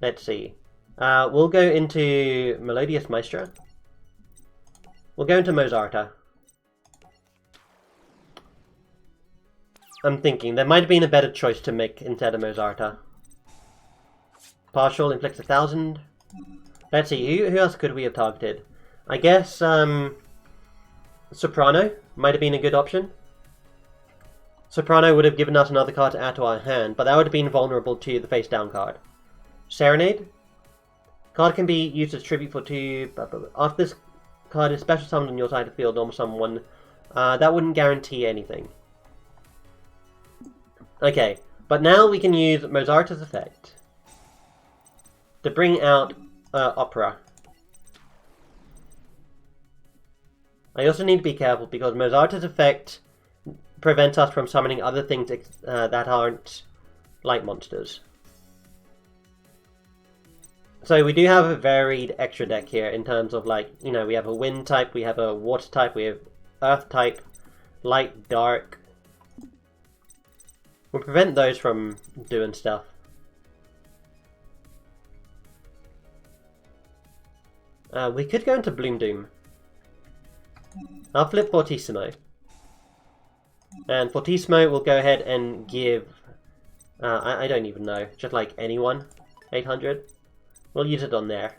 Let's see. We'll go into Melodious Maestra. We'll go into Mozarta. I'm thinking there might have been a better choice to make instead of Mozarta. Partial inflicts 1000. Let's see, who else could we have targeted? I guess Soprano might have been a good option. Soprano would have given us another card to add to our hand, but that would have been vulnerable to the face down card. Serenade. Card can be used as tribute for 2. After this card is special summoned on your side of the field, normal summon 1. That wouldn't guarantee anything. Okay, but now we can use Mozarta's effect to bring out Opera. I also need to be careful because Mozarta's effect prevents us from summoning other things that aren't light monsters. So we do have a varied extra deck here in terms of, like, you know, we have a wind type, we have a water type, we have earth type, light, dark. We'll prevent those from doing stuff. We could go into Bloom Doom. I'll flip Fortissimo. And Fortissimo will go ahead and give... I don't even know. Just like anyone. 800. We'll use it on there.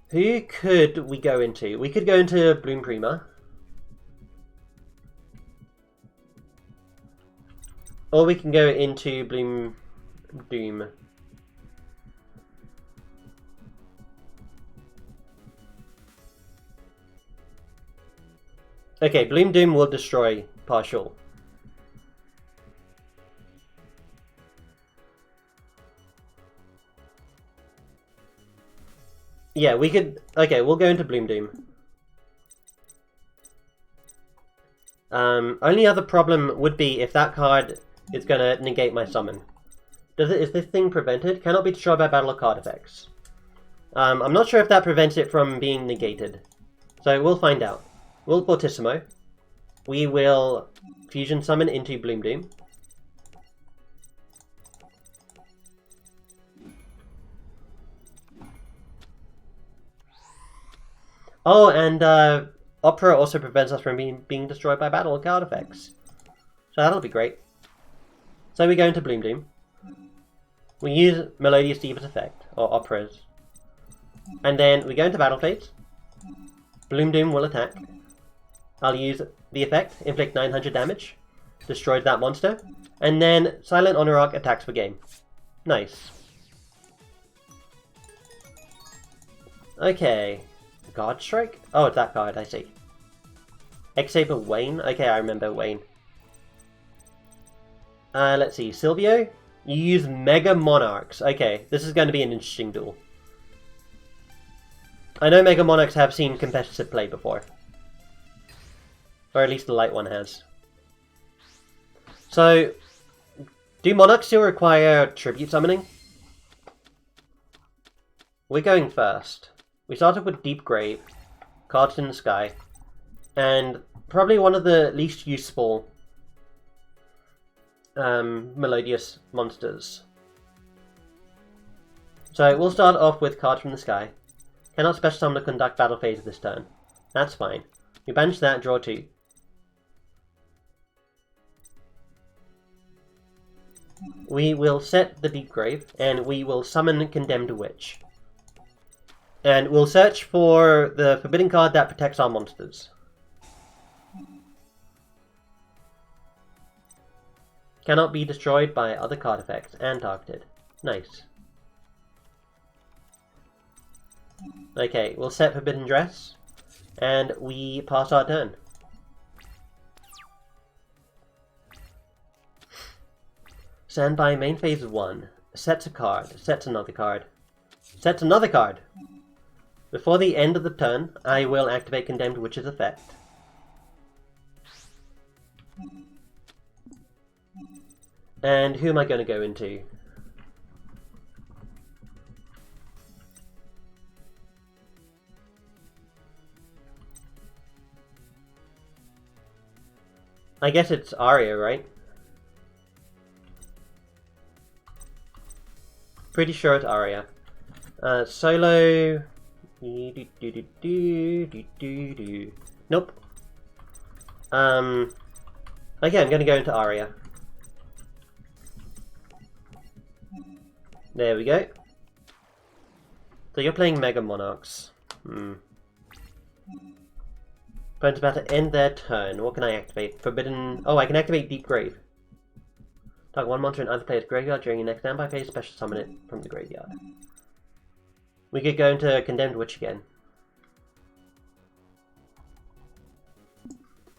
Who could we go into? We could go into Bloom Prima. Or we can go into Bloom Doom. Okay, Bloom Doom will destroy Partial. Yeah, we could... Okay, we'll go into Bloom Doom. Only other problem would be if that card is going to negate my summon. Is this thing prevented? Cannot be destroyed by battle or card effects. I'm not sure if that prevents it from being negated. So we'll find out. We'll Fortissimo. We will Fusion Summon into Bloom Doom. Oh, and Opera also prevents us from being destroyed by battle or card effects. So that'll be great. So we go into Bloom Doom. We use Melodious Diva's effect, or Opera's. And then we go into Battle Phase. Bloom Doom will attack. I'll use the effect, inflict 900 damage. Destroyed that monster. And then Silent Honorarch attacks for game. Nice. Okay. Guard Strike? Oh, it's that card, I see. X-Saber Wayne? Okay, I remember Wayne. Let's see. Silvio? You use Mega Monarchs. Okay, this is going to be an interesting duel. I know Mega Monarchs have seen competitive play before. Or at least the light one has. So, do Monarchs still require Tribute Summoning? We're going first. We started with Deep Grave, Cards in the Sky, and probably one of the least useful Melodious monsters. So we'll start off with Cards from the Sky. Cannot special summon to conduct battle phase this turn. That's fine. We banish that, draw 2. We will set the Deep Grave, and we will summon Condemned Witch. And we'll search for the forbidden card that protects our monsters. Cannot be destroyed by other card effects and targeted. Nice. Okay, we'll set Forbidden Dress, and we pass our turn. Standby main phase 1. Sets a card, sets another card, sets another card. Before the end of the turn, I will activate Condemned Witch's effect. And who am I going to go into? I guess it's Arya, right? Pretty sure it's Arya. Solo... Nope. Okay, I'm gonna go into Arya. There we go. So you're playing Mega Monarchs. Opponent's about to end their turn. What can I activate? Forbidden... Oh, I can activate Deep Grave. Target one monster in either player's graveyard during your next standby phase, special summon it from the graveyard. We could go into Condemned Witch again.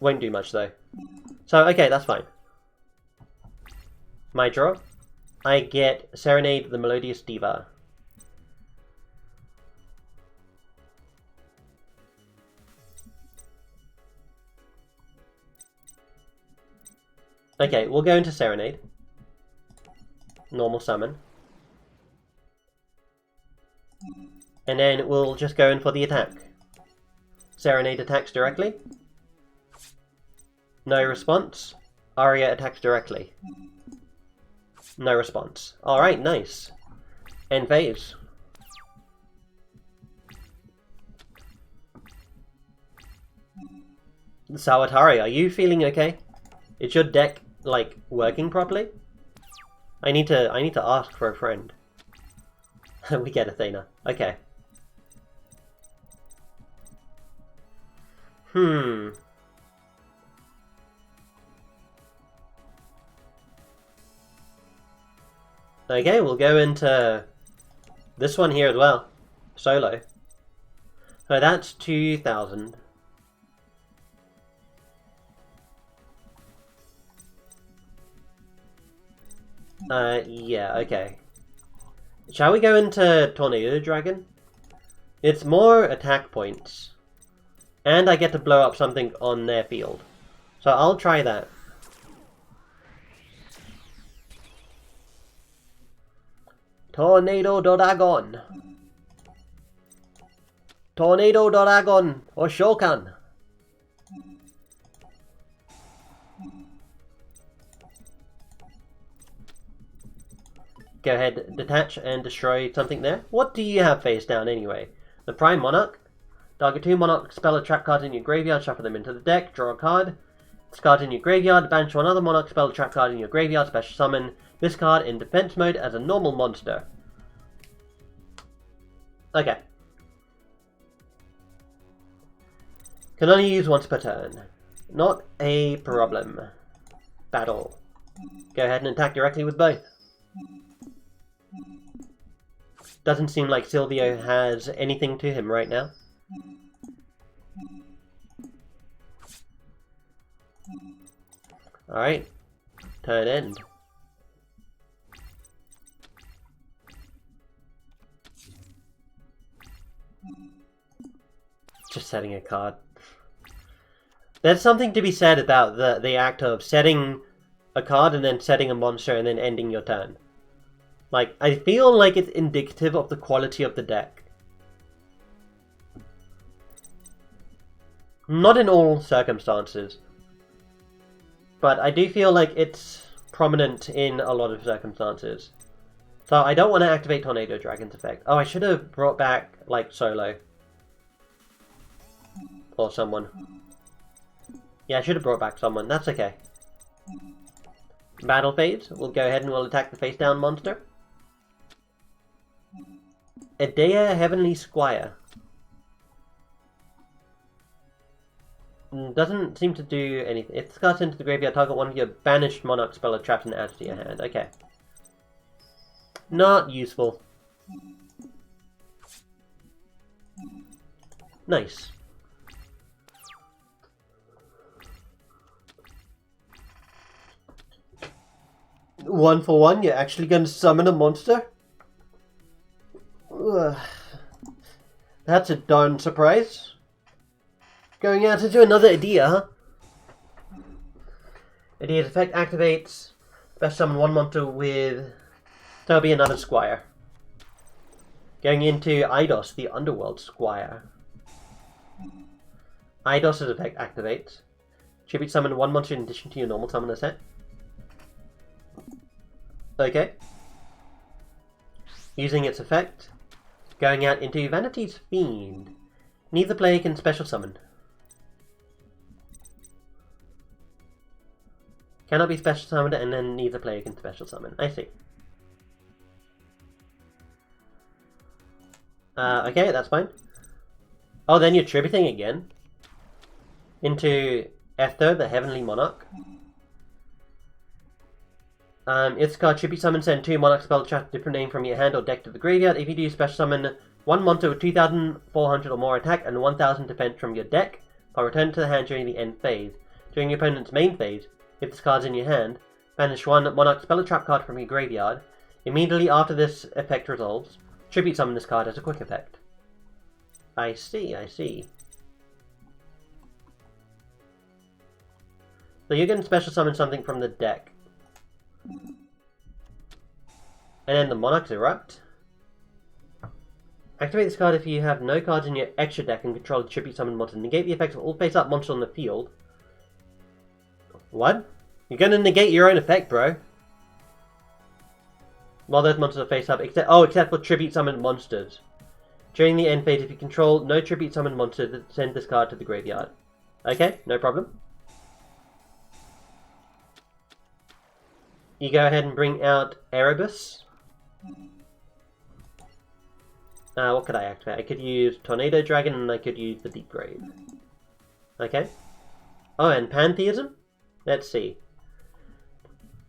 Won't do much though. So, okay, that's fine. My draw. I get Serenade the Melodious Diva. Okay, we'll go into Serenade. Normal summon. And then we'll just go in for the attack. Serenade attacks directly. No response. Arya attacks directly. No response. Alright, nice. End phase. Sawatari, are you feeling okay? Is your deck, like, working properly? I need to ask for a friend. We get Athena. Okay. Okay, we'll go into this one here as well. Solo. So that's 2,000. Yeah, okay. Shall we go into Tornado Dragon? It's more attack points. And I get to blow up something on their field. So I'll try that. Tornado Dragon. Tornado Dragon or Shokan. Go ahead, detach and destroy something there. What do you have face down anyway? The Prime Monarch. Target 2 Monarch spell or trap cards in your graveyard, shuffle them into the deck, draw a card. This card in your graveyard, banish one other Monarch spell or trap card in your graveyard, special summon this card in defense mode as a normal monster. Okay. Can only use once per turn. Not a problem. Battle. Go ahead and attack directly with both. Doesn't seem like Silvio has anything to him right now. Alright. Turn end. Just setting a card. There's something to be said about the act of setting a card and then setting a monster and then ending your turn. Like, I feel like it's indicative of the quality of the deck. Not in all circumstances. But I do feel like it's prominent in a lot of circumstances. So I don't want to activate Tornado Dragon's effect. Oh, I should have brought back, like, Solo. Or someone. Yeah, I should have brought back someone. That's okay. Battle phase. We'll go ahead and we'll attack the face down monster. Edea Heavenly Squire. Doesn't seem to do anything. If this card's into the graveyard, target one of your banished Monarch spell or traps and adds to your hand. Okay. Not useful. Nice. One for one, you're actually going to summon a monster? Ugh. That's a darn surprise. Going out into another Edea, huh? Edea's effect activates. Best summon one monster with... There'll be another Squire. Going into Eidos, the Underworld Squire. Eidos' effect activates. Tribute summon one monster in addition to your normal summoner set. Okay. Using its effect. Going out into Vanity's Fiend. Neither player can special summon. Cannot be special summoned and then neither player can special summon. I see. Okay, that's fine. Oh, then you're tributing again. Into Ether, the Heavenly Monarch. Its card tribute summon, send 2 Monarch spell trap different name from your hand or deck to the graveyard. If you do, special summon 1 monster with 2,400 or more attack and 1,000 defense from your deck. I'll return to the hand during the end phase. During your opponent's main phase, if this card's in your hand, banish 1 Monarch spell or trap card from your graveyard. Immediately after this effect resolves, tribute summon this card as a quick effect. I see, I see. So you're going to special summon something from the deck. And then the Monarchs erupt. Activate this card if you have no cards in your extra deck and control the tribute summon monster. Negate the effects of all face-up monsters on the field. What? You're going to negate your own effect, bro. While those monsters are face-up, except for tribute summoned monsters. During the end phase, if you control no tribute summoned monsters, send this card to the graveyard. Okay, no problem. You go ahead and bring out Erebus. What could I activate? I could use Tornado Dragon and I could use the Deep Grave. Okay. Oh, and Pantheism? Let's see.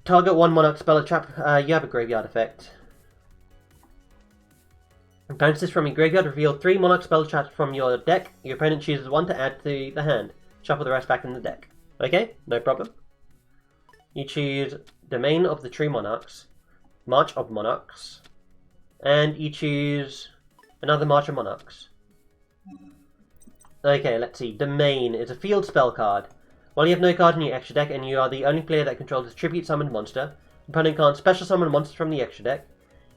Target 1 Monarch spell or trap. You have a graveyard effect. Bounce this from your graveyard. Reveal 3 Monarch spell traps from your deck. Your opponent chooses 1 to add to the hand. Shuffle the rest back in the deck. Okay, no problem. You choose Domain of the True Monarchs, March of Monarchs, and you choose another March of Monarchs. Okay, let's see. Domain is a field spell card. While you have no card in your extra deck and you are the only player that controls a tribute summoned monster, opponent can't special summon monsters from the extra deck.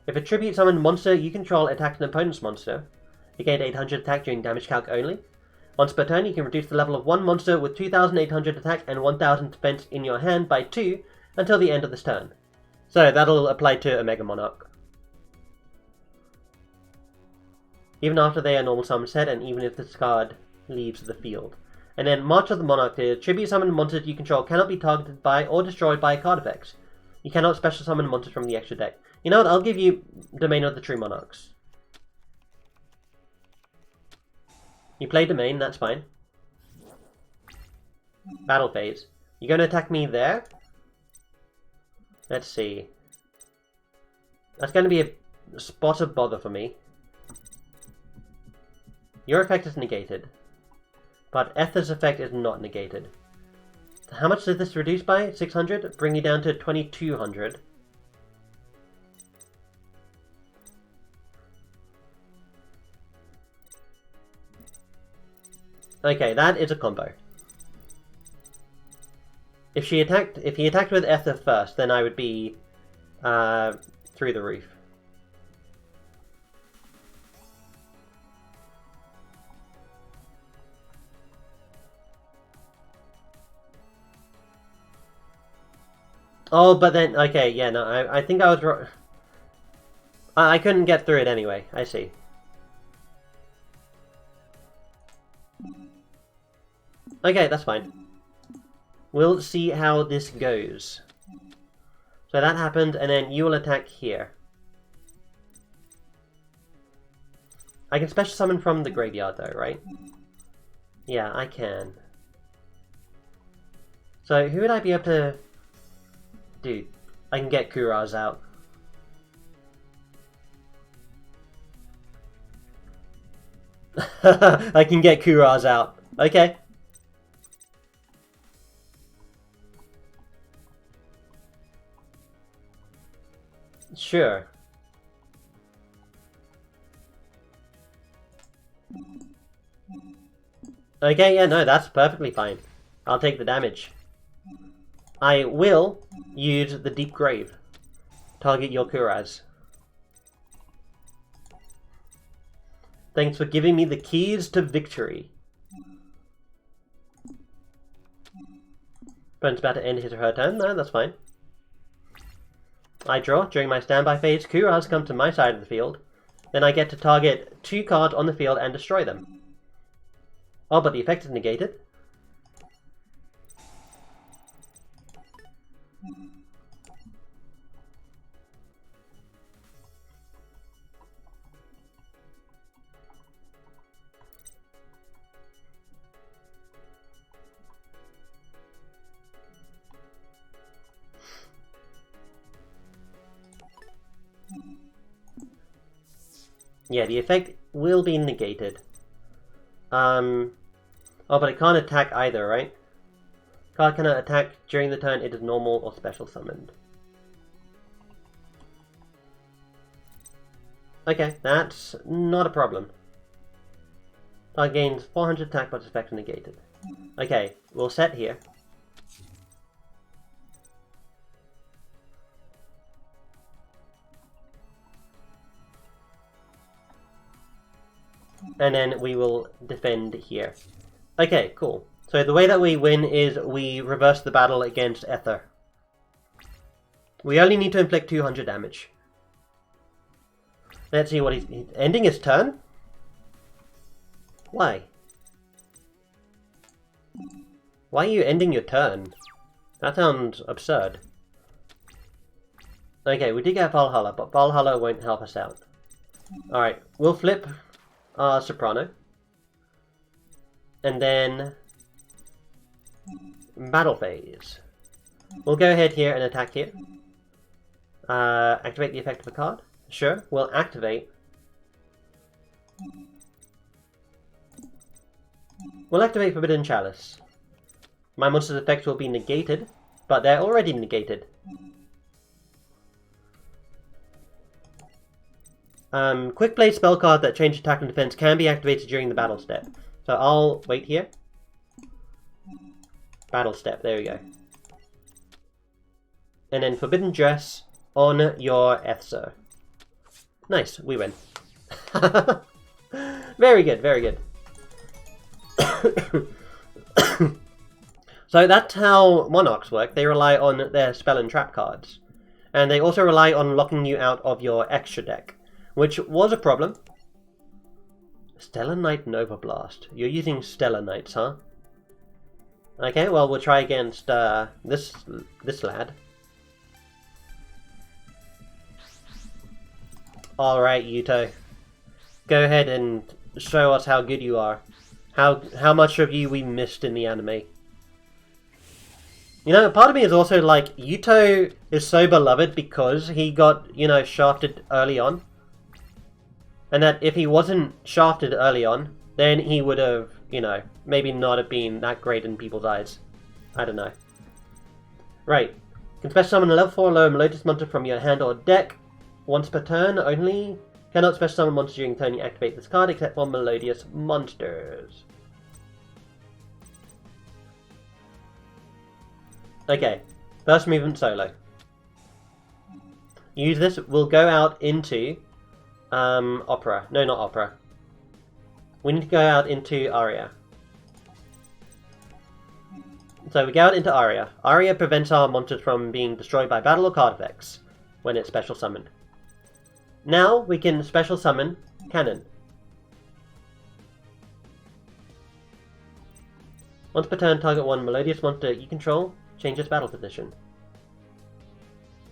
If a tribute summoned monster you control attacks an opponent's monster, you gain 800 attack during damage calc only. Once per turn, you can reduce the level of one monster with 2,800 attack and 1,000 defense in your hand by 2 until the end of this turn. So that'll apply to a Mega Monarch. Even after they are normal summon set, and even if this card leaves the field. And then March of the Monarch here. Tribute summoned monsters you control cannot be targeted by or destroyed by card effects. You cannot special summon monsters from the extra deck. You know what, I'll give you Domain of the True Monarchs. You play Domain, that's fine. Battle phase. You're going to attack me there? Let's see. That's going to be a spot of bother for me. Your effect is negated. But Ether's effect is not negated. How much does this reduce by? 600? Bring you down to 2,200. Okay, that is a combo. If he attacked with Ether first, then I would be through the roof. Oh, but then, okay, yeah, no, I think I was wrong. I couldn't get through it anyway, I see. Okay, that's fine. We'll see how this goes. So that happened, and then you will attack here. I can special summon from the graveyard though, right? Yeah, I can. So who would I be able to... Dude, I can get Kuraz out. I can get Kuraz out. Okay. Sure. Okay, yeah, no, that's perfectly fine. I'll take the damage. I will use the Deep Grave. Target your Kuraz. Thanks for giving me the keys to victory. Opponent's about to end his or her turn. No, that's fine. I draw. During my standby phase, Kuraz come to my side of the field. Then I get to target 2 cards on the field and destroy them. Oh, but the effect is negated. Yeah, the effect will be negated. Oh, but it can't attack either, right? Card cannot attack during the turn it is normal or special summoned. Okay, that's not a problem. Card gains 400 attack but effect negated. Okay, we'll set here. And then we will defend here. Okay, cool. So the way that we win is we reverse the battle against Ether. We only need to inflict 200 damage. Let's see what he's ending his turn? Why? Why are you ending your turn? That sounds absurd. Okay, we did get Valhalla, but Valhalla won't help us out. Alright, we'll flip Soprano. And then battle phase. We'll go ahead here and attack here. Activate the effect of a card. Sure, we'll activate. We'll activate Forbidden Chalice. My monster's effects will be negated, but they're already negated. Quick play spell card that change attack and defense can be activated during the battle step. So I'll wait here. Battle step, there we go. And then Forbidden Dress on your Ethzo. Nice, we win. Very good, very good. So that's how Monarchs work. They rely on their spell and trap cards. And they also rely on locking you out of your extra deck, which was a problem. Stellar Knight Nova Blast. You're using Stellar Knights, huh? Okay, well, we'll try against this lad. Alright, Yuto. Go ahead and show us how good you are. How much of you we missed in the anime. You know, part of me is also like, Yuto is so beloved because he got, you know, shafted early on. And that if he wasn't shafted early on, then he would have, you know, maybe not have been that great in people's eyes. I don't know. Right. Can special summon a level 4 low Melodious monster from your hand or deck once per turn only. Cannot special summon monsters during turn you activate this card except for Melodious monsters. Okay, first movement solo. Use this, we'll go out into Opera. No, not Opera. We need to go out into Aria. So we go out into Aria. Aria prevents our monsters from being destroyed by battle or card effects when it's special summoned. Now we can special summon Cannon. Once per turn, target one Melodious monster you control. Change its battle position.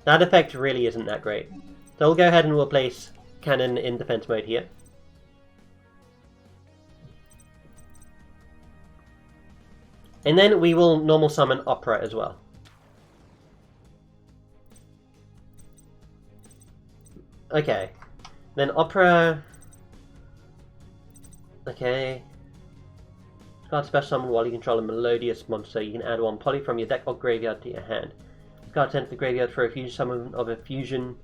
That effect really isn't that great. So we'll go ahead and we'll place Cannon in defense mode here. And then we will normal summon Opera as well. Okay. Then Opera... Okay. Card special summon while you control a Melodious monster. You can add one poly from your deck or graveyard to your hand. Card sent to the graveyard for a fusion summon of a fusion.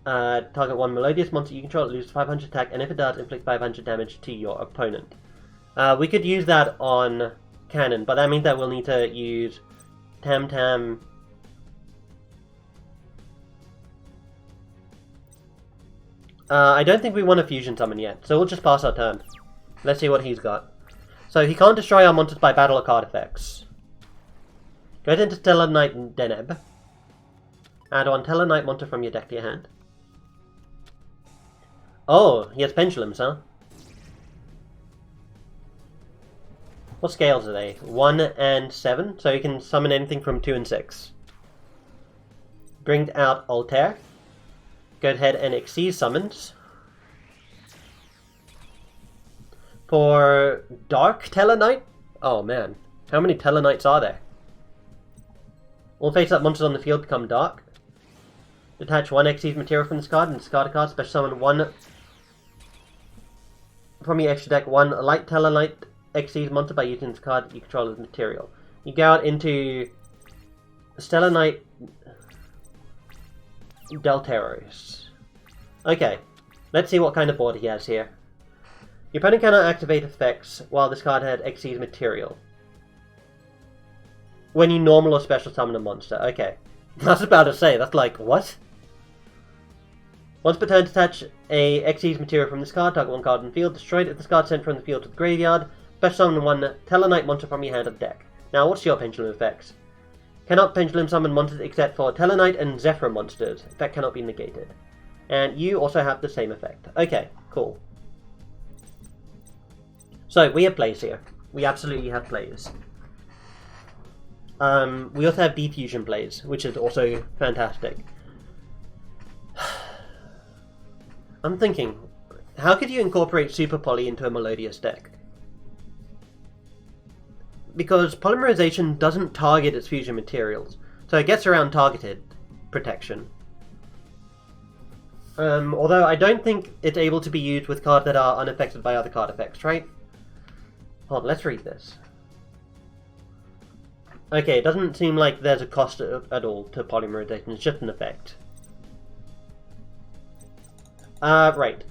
Target one Melodious monster you control, loses 500 attack, and if it does, inflict 500 damage to your opponent. We could use that on Cannon, but that means that we'll need to use Tam Tam. I don't think we want a fusion summon yet, so we'll just pass our turn. Let's see what he's got. So he can't destroy our monsters by battle or card effects. Goes into Stellar Knight and Deneb. Add one Stellar Knight monster from your deck to your hand. Oh, he has Pendulums, huh? What scales are they? 1 and 7, so you can summon anything from 2 and 6. Bring out Altair. Go ahead and Exceed summons. For Dark Tellarknight? Oh man, how many Tellarknights are there? All face-up monsters on the field become dark. Detach one Xyz material from this card and discard a card. Special summon one from your extra deck, one Light Tellarknight Xyz monster by using this card you control as material. You go out into Stellar Knight Delteros. Okay, let's see what kind of board he has here. Your opponent cannot activate effects while this card had Xyz material. When you normal or special summon a monster. Okay. I was about to say, that's like, what? Once per turn, detach a Xyz material from this card, target one card in the field, destroy it if this card is sent from the field to the graveyard, special summon one Tellarknight monster from your hand or deck. Now, what's your pendulum effects? Cannot pendulum summon monsters except for Tellarknight and Zephyr monsters. Effect cannot be negated. And you also have the same effect. Okay, cool. So, we have plays here. We absolutely have plays. We also have defusion plays, which is also fantastic. I'm thinking, how could you incorporate Super Poly into a Melodious deck? Because polymerization doesn't target its fusion materials, so it gets around targeted protection. Although I don't think it's able to be used with cards that are unaffected by other card effects, right? Hold on, let's read this. Okay, it doesn't seem like there's a cost at all to polymerization, it's just an effect. Right.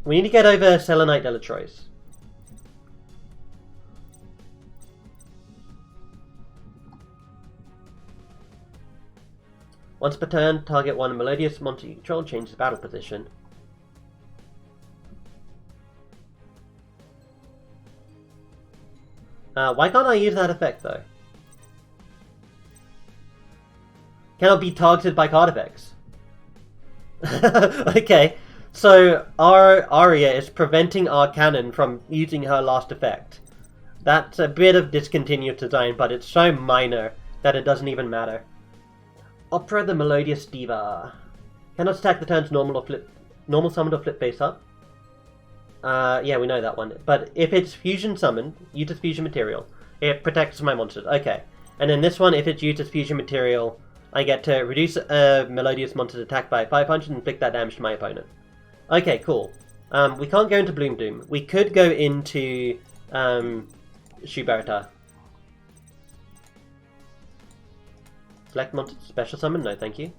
We need to get over Selenite Delatroy's. Once per turn, target one melodious monster you control changes battle position. Why can't I use that effect though? Cannot be targeted by card effects. Okay, so our Aria is preventing our cannon from using her last effect. That's a bit of discontinued design, but it's so minor that it doesn't even matter. Opera the Melodious Diva. Cannot stack the turns normal summoned or flip face up. Yeah, we know that one. But if it's fusion summoned, used as fusion material, it protects my monsters. Okay. And then this one, if it's used as fusion material, I get to reduce a Melodious monster's attack by 500 and inflict that damage to my opponent. Okay, cool. We can't go into Bloom Doom. We could go into Shuberta. Select monster special summon? No, thank you.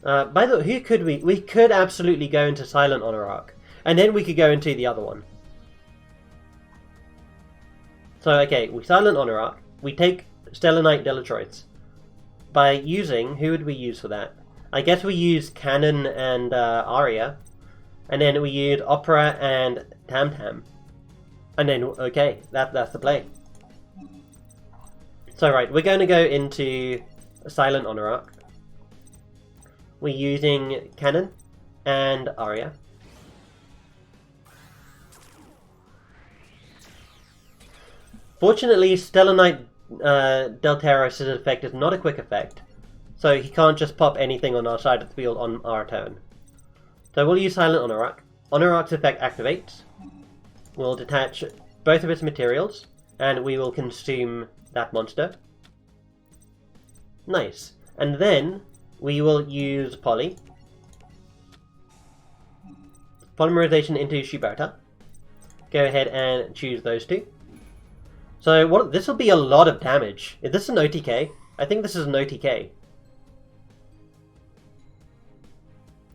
By the way, who could we? We could absolutely go into Silent Honorarch. And then we could go into the other one. So, okay, we Silent Honorarch. We take Stellar Delatroy's. By using, who would we use for that? I guess we use Cannon and Aria. And then we use Opera and Tam Tam. And then, okay, that's the play. So right, we're going to go into Silent Honorarch. We're using Cannon and Aria. Fortunately, Stellar Knight Delteros' effect is not a quick effect, so he can't just pop anything on our side of the field on our turn. So we'll use Silent Honorarch. Honorarch's effect activates. We'll detach both of its materials, and we will consume that monster. Nice. And then we will use Polymerization into Shuberta. Go ahead and choose those two. So this will be a lot of damage. Is this an OTK? I think this is an OTK.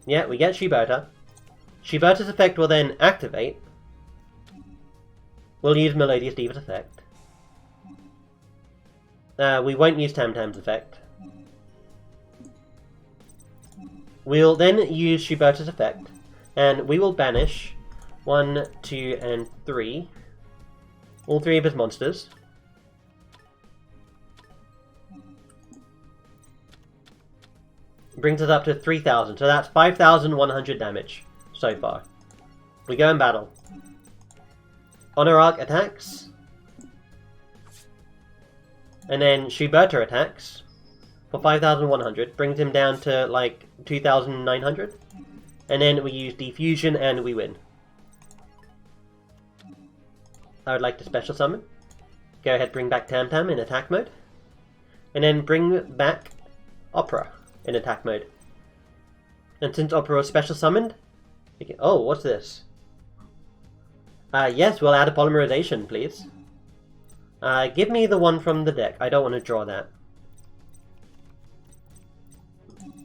Yeah, we get Shuberta. Shuberta's effect will then activate. We'll use Melodious Diva's effect. We won't use Tam Tam's effect. We'll then use Shuberta's effect, and we will banish 1, 2, and 3. All 3 of his monsters. Brings us up to 3,000, so that's 5,100 damage so far. We go in battle. Honorarch attacks. And then Shuberta attacks for 5,100, brings him down to like 2,900. And then we use Diffusion and we win. I would like to special summon. Go ahead, bring back Tam Tam in attack mode. And then bring back Opera in attack mode. And since Opera was special summoned, we can... Oh, what's this? Yes, we'll add a polymerization, please. Give me the one from the deck. I don't want to draw that.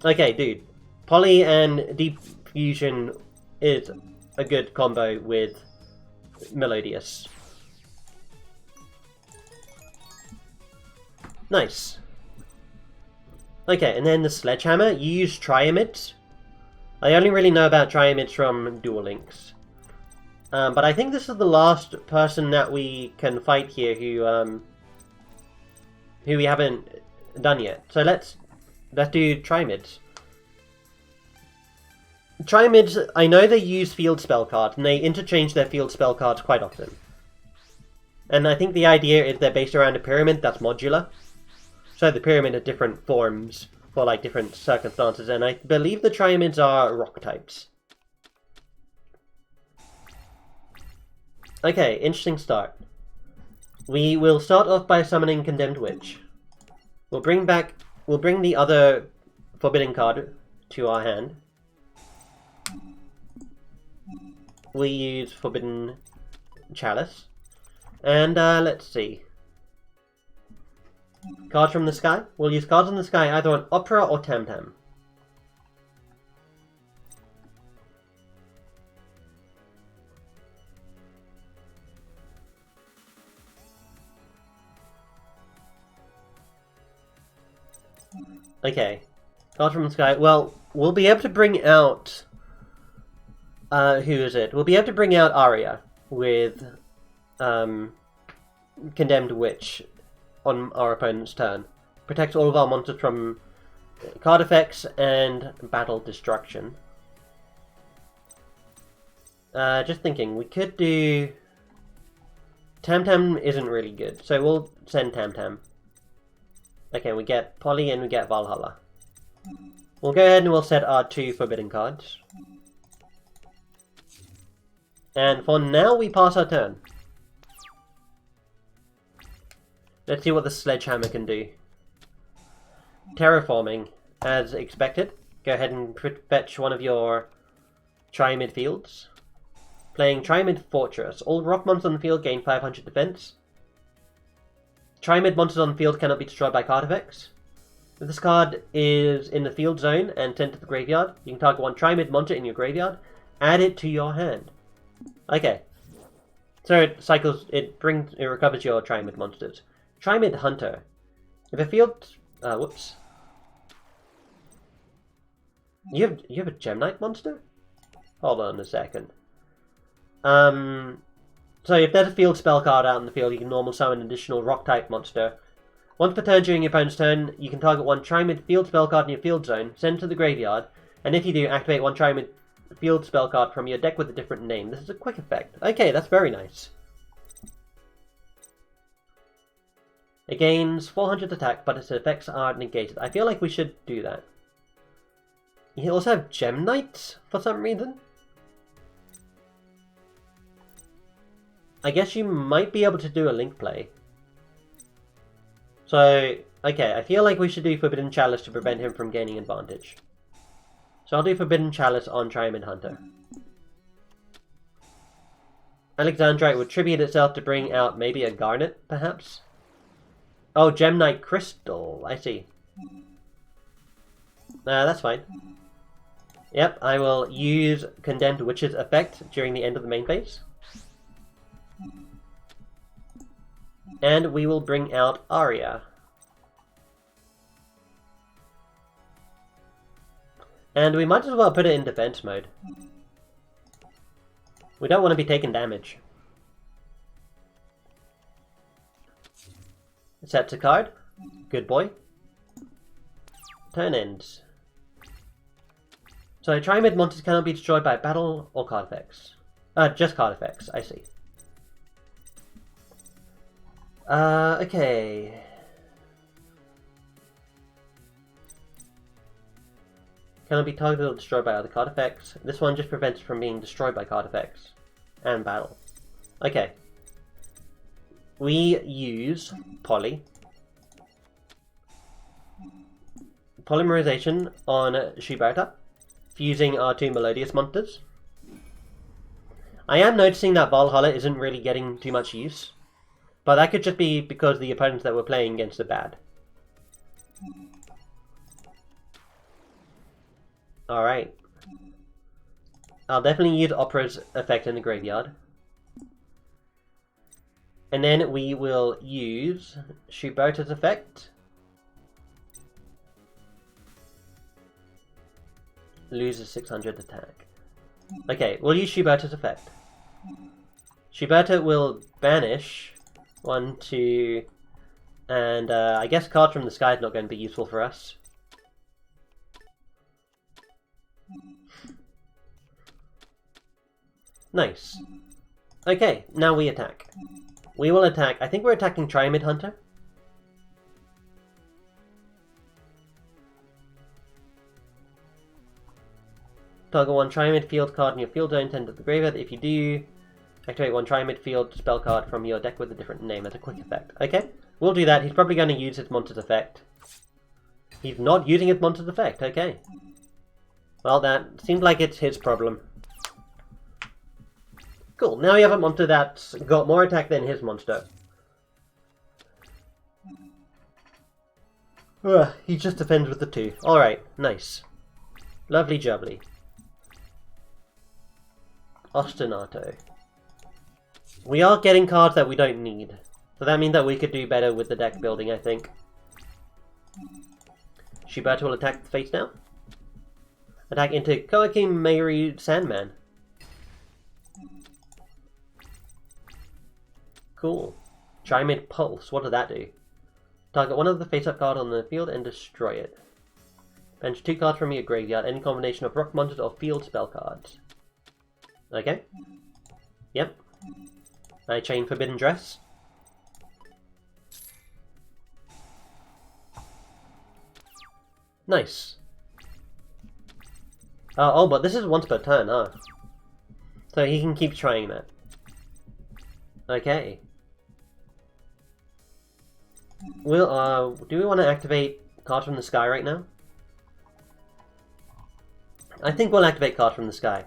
Okay, dude. Poly and Diffusion is a good combo with Melodious. Nice. Okay, and then the Sledgehammer. You use Triamids. I only really know about Triamids from Duel Links. But I think this is the last person that we can fight here who we haven't done yet. So let's do Triamids. Triamids, I know they use field spell cards, and they interchange their field spell cards quite often. And I think the idea is they're based around a pyramid that's modular. So the pyramid has different forms for like different circumstances, and I believe the Triamids are rock types. Okay, interesting start. We will start off by summoning Condemned Witch. We'll bring the other Forbidden card to our hand. We use Forbidden Chalice. And let's see. Cards from the sky? We'll use cards from the sky either on Opera or Tam Tam. Okay. Card from the sky. Well, we'll be able to bring out... who is it? We'll be able to bring out Arya with Condemned Witch on our opponent's turn. Protects all of our monsters from card effects and battle destruction. Just thinking, we could do... Tam Tam isn't really good, so we'll send Tam Tam. Okay, we get Polly and we get Valhalla. We'll go ahead and we'll set our 2 forbidden cards. And for now, we pass our turn. Let's see what the Sledgehammer can do. Terraforming, as expected. Go ahead and fetch one of your Tri-Mid fields. Playing Tri-Mid Fortress. All rock monsters on the field gain 500 defense. Tri-Mid monsters on the field cannot be destroyed by card effects. If this card is in the field zone and sent to the graveyard, you can target one Tri-Mid monster in your graveyard, add it to your hand. Okay. So it recovers your Tri-Mid monsters. Tri-Mid Hunter. If a field... whoops. You have a Gem Knight monster? Hold on a second. So if there's a field spell card out in the field, you can normal summon an additional rock-type monster. Once per turn during your opponent's turn, you can target one Tri-Mid field spell card in your field zone, send it to the graveyard, and if you do, activate one Tri-Mid field spell card from your deck with a different name. This is a quick effect. Okay, that's very nice. It gains 400 attack, but its effects are negated. I feel like we should do that. You also have Gem Knight for some reason. I guess you might be able to do a link play. So, okay, I feel like we should do Forbidden Chalice to prevent him from gaining advantage. So I'll do Forbidden Chalice on Tri-Mid Hunter. Alexandrite would tribute itself to bring out maybe a Garnet, perhaps? Oh, Gem Knight Crystal, I see. That's fine. Yep, I will use Condemned Witch's effect during the end of the main phase. And we will bring out Arya. And we might as well put it in defense mode. We don't want to be taking damage. Sets a card. Good boy. Turn ends. So Tri-Mid monsters cannot be destroyed by battle or card effects. Just card effects, I see. Okay. Cannot be targeted or destroyed by other card effects. This one just prevents it from being destroyed by card effects. And battle. Okay. We use Poly. Polymerization on Shuberta, fusing our 2 Melodious monsters. I am noticing that Valhalla isn't really getting too much use. But that could just be because the opponents that we're playing against are bad. Alright. I'll definitely use Opera's effect in the graveyard. And then we will use Shuberta's effect. Loses 600 attack. Okay, we'll use Shuberta's effect. Shuberta will banish 1, 2, and I guess cards from the sky is not going to be useful for us. Nice. Okay, now we attack. We will attack. I think we're attacking Tri-Mid Hunter. Target one Tri-Mid field card in your field zone, send to the graveyard. If you do, activate one Tri-Mid field spell card from your deck with a different name as a quick effect. Okay, we'll do that. He's probably going to use his monster's effect. He's not using his monster's effect. Okay. Well, that seems like it's his problem. Cool, now we have a monster that's got more attack than his monster. He just defends with the 2. Alright, nice. Lovely jubbly. Ostinato. We are getting cards that we don't need. So that means that we could do better with the deck building, I think. Schubert will attack the face now. Attack into Koaki Meiri Sandman. Cool. Trimid Pulse. What did that do? Target one of the face-up cards on the field and destroy it. Bench 2 cards from your graveyard. Any combination of rock monsters or field spell cards. Okay. Yep. I chain Forbidden Dress. Nice. Oh, but this is once per turn, huh? So he can keep trying that. Okay. Do we want to activate cards from the sky right now? I think we'll activate cards from the sky.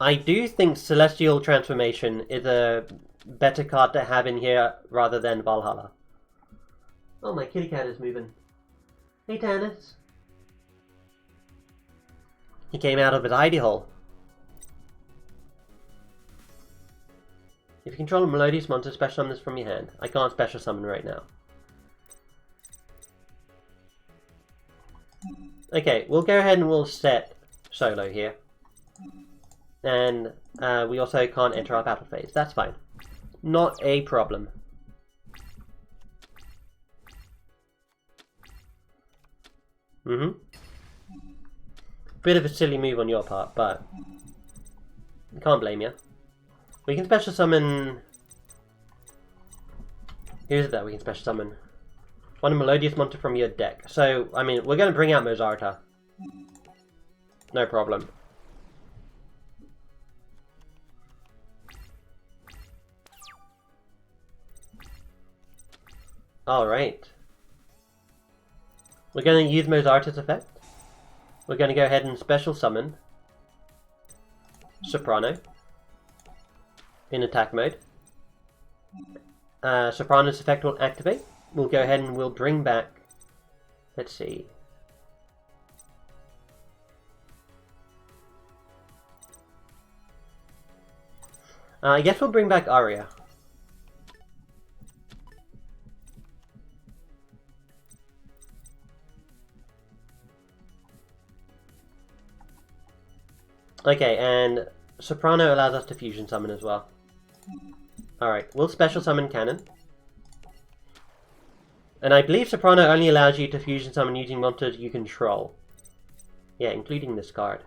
I do think Celestial Transformation is a better card to have in here rather than Valhalla. Oh, my kitty cat is moving. Hey, Tannis. He came out of his hidey hole. If you control a melodious monster, special summon this from your hand. I can't special summon right now. Okay, we'll go ahead and we'll set solo here. And we also can't enter our battle phase. That's fine. Not a problem. Bit of a silly move on your part, but can't blame you. We can special summon... Who's it that we can special summon? One melodious monster from your deck. So, I mean, we're going to bring out Mozarta. No problem. Alright. We're going to use Mozarta's effect. We're going to go ahead and special summon Soprano in attack mode. Soprano's effect will activate. We'll go ahead and we'll bring back... Let's see. I guess we'll bring back Aria. Okay, and Soprano allows us to fusion summon as well. Alright, we'll special summon Cannon. And I believe Soprano only allows you to fusion summon using monsters you control. Yeah, including this card.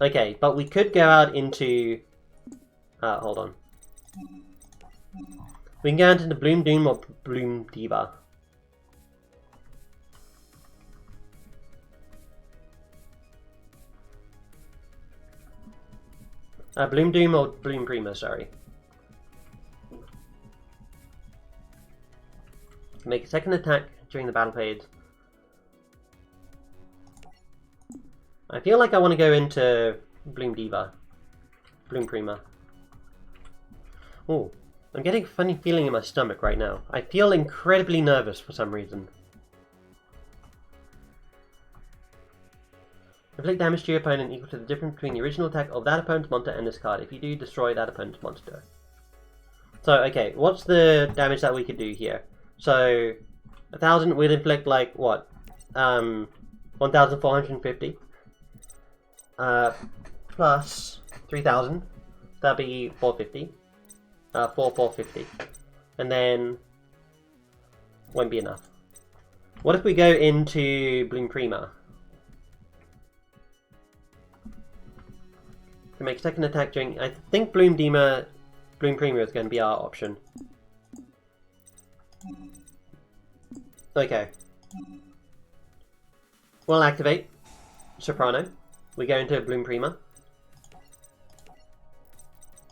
Okay, but we could go out into... hold on. We can go out into Bloom Doom or Bloom Diva. Bloom Doom or Bloom Prima, sorry. Make a second attack during the battle phase. I feel like I want to go into Bloom Diva. Bloom Prima. Oh, I'm getting a funny feeling in my stomach right now. I feel incredibly nervous for some reason. Inflict damage to your opponent equal to the difference between the original attack of that opponent's monster and this card. If you do, destroy that opponent's monster. So, okay, what's the damage that we could do here? So, 1,000 would inflict, like, what? 1,450. Plus 3,000. That'd be 450. 450. And then... won't be enough. What if we go into Bloom Prima? To make second attack during... I think Bloom Prima is going to be our option. Okay. We'll activate Soprano. We go into Bloom Prima.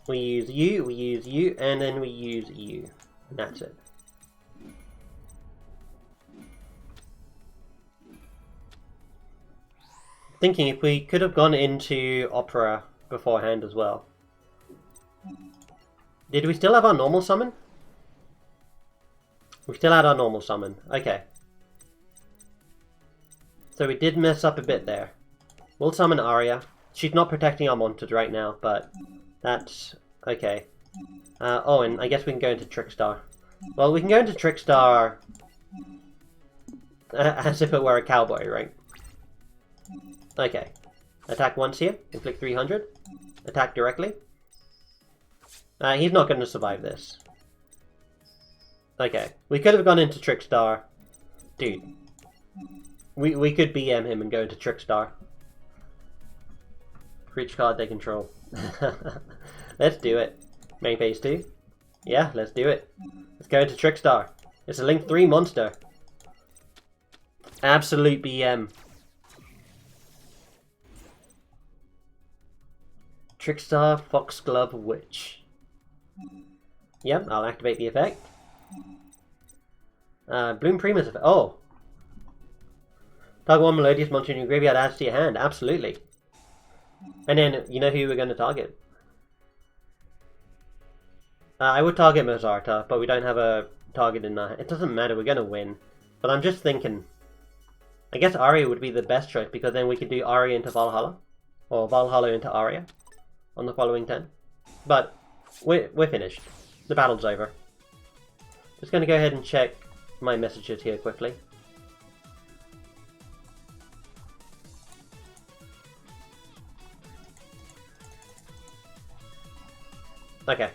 We use you, and then we use you. And that's it. Thinking if we could have gone into Opera beforehand as well. Did we still have our normal summon? We still had our normal summon. Okay. So we did mess up a bit there. We'll summon Aria. She's not protecting our monsters right now, but that's okay. Oh, and I guess we can go into Trickstar. Well, we can go into Trickstar As if it were a cowboy, right? Okay. Attack once here. Inflict 300. Attack directly. He's not going to survive this. Okay. We could have gone into Trickstar. Dude. We could BM him and go into Trickstar. For each card they control. Let's do it. Main phase 2. Yeah, let's do it. Let's go into Trickstar. It's a Link 3 monster. Absolute BM. Trickstar Foxglove Witch. Yep, I'll activate the effect. Bloom Primus effect. Oh! Target one melodious monster in your graveyard adds to your hand. Absolutely. And then, you know who we're going to target? I would target Mozarta, but we don't have a target in that. It doesn't matter, we're going to win. But I'm just thinking... I guess Aria would be the best choice, because then we could do Aria into Valhalla. Or Valhalla into Aria. On the following 10. But, we're finished. The battle's over. Just going to go ahead and check my messages here quickly. Okay.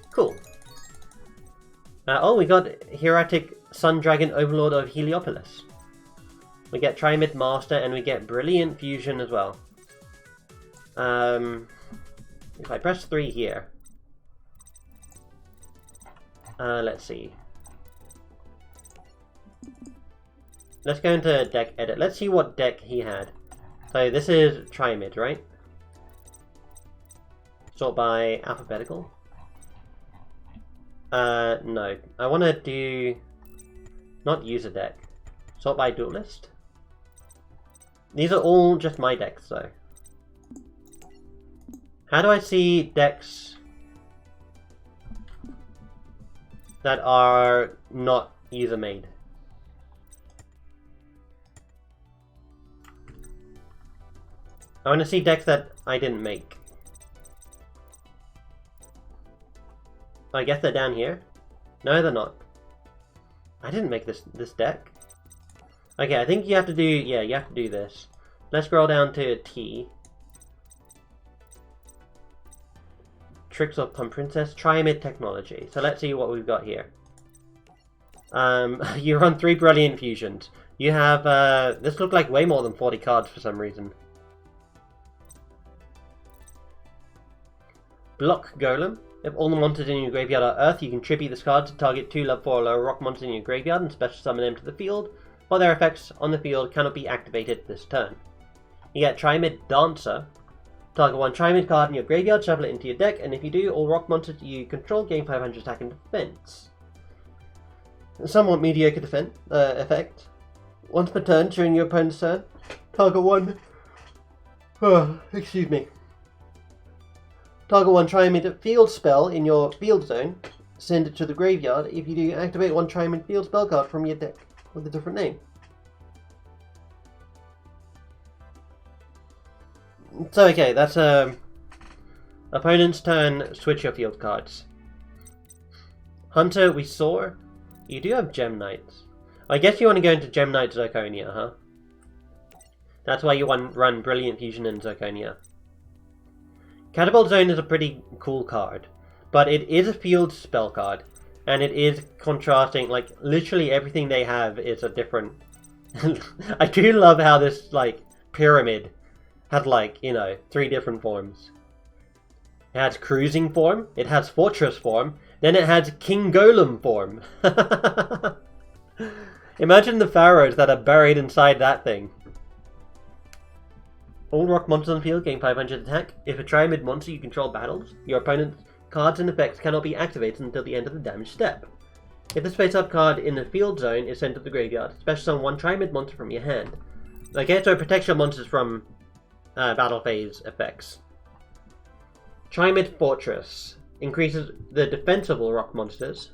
Cool. Oh, we got Hieratic Sun Dragon Overlord of Heliopolis. We get Trimid Master and we get Brilliant Fusion as well. If I press 3 here. Let's see. Let's go into deck edit. Let's see what deck he had. So this is Trimid, right? Sort by alphabetical. No. I want to do... not user deck. Sort by duelist. These are all just my decks, though. How do I see decks that are not user-made? I want to see decks that I didn't make. I guess they're down here? No, they're not. I didn't make this deck. Okay, I think you have to do... yeah, you have to do this. Let's scroll down to T. Tricks of Pump Princess. Trimid Technology. So let's see what we've got here. You run 3 Brilliant Fusions. You have... this looked like way more than 40 cards for some reason. Block Golem. If all the monsters in your graveyard are Earth, you can tribute this card to target 2 level 4 or lower rock monsters in your graveyard and special summon them to the field, while their effects on the field cannot be activated this turn. You get Trimid Dancer. Target 1 Trimid card in your graveyard, shuffle it into your deck, and if you do, all rock monsters you control gain 500 attack and defense. Somewhat mediocre defense effect. Once per turn during your opponent's turn, target 1... excuse me. Target 1 Trimid field spell in your field zone. Send it to the graveyard. If you do, activate 1 Trimid field spell card from your deck with a different name. So okay, that's opponent's turn. Switch your field cards. Hunter, we saw. You do have Gem Knights. I guess you want to go into Gem Knight Zirconia, huh? That's why you run Brilliant Fusion in Zirconia. Catapult Zone is a pretty cool card, but it is a field spell card, and it is contrasting, like, literally everything they have is a different... I do love how this, like, pyramid had, like, you know, 3 different forms. It has Cruising form, it has Fortress form, then it has King Golem form. Imagine the pharaohs that are buried inside that thing. All rock monsters on the field gain 500 attack. If a Trimid monster you control battles, your opponent's cards and effects cannot be activated until the end of the damage step. If the face-up card in the field zone is sent to the graveyard, special summon 1 Trimid monster from your hand. Okay, so it protects your monsters from battle phase effects. Trimid Fortress increases the defense of all rock monsters.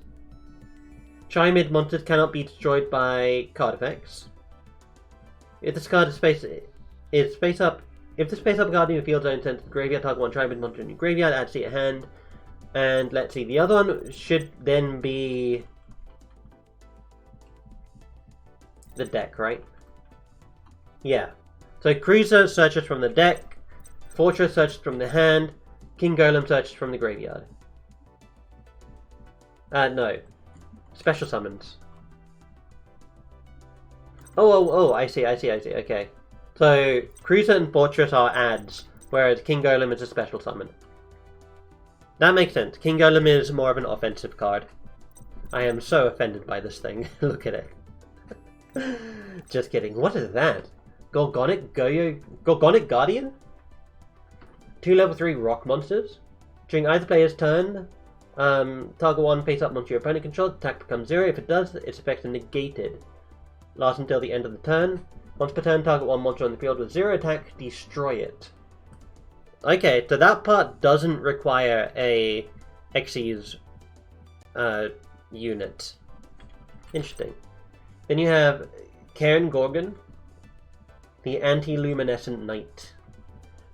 Trimid monsters cannot be destroyed by card effects. If this card is face up. If the space up card in your field zone sent to the graveyard, target 1 Trimid monster in your graveyard, add to your hand. And let's see, the other one should then be... the deck, right? Yeah. So Cruiser searches from the deck, Fortress searches from the hand, King Golem searches from the graveyard. No. Special summons. Oh, I see, okay. So, Cruiser and Fortress are adds, whereas King Golem is a special summon. That makes sense. King Golem is more of an offensive card. I am so offended by this thing. Look at it. Just kidding. What is that? Gorgonic Guardian? 2 level 3 rock monsters. During either player's turn, target 1 face-up monster your opponent controls. Attack becomes 0. If it does, its effects are negated. Lasts until the end of the turn. Once per turn, target 1 monster on the field with 0 attack. Destroy it. Okay, so that part doesn't require a Xyz unit. Interesting. Then you have Cairn Gorgon, the Anti-Luminescent Knight.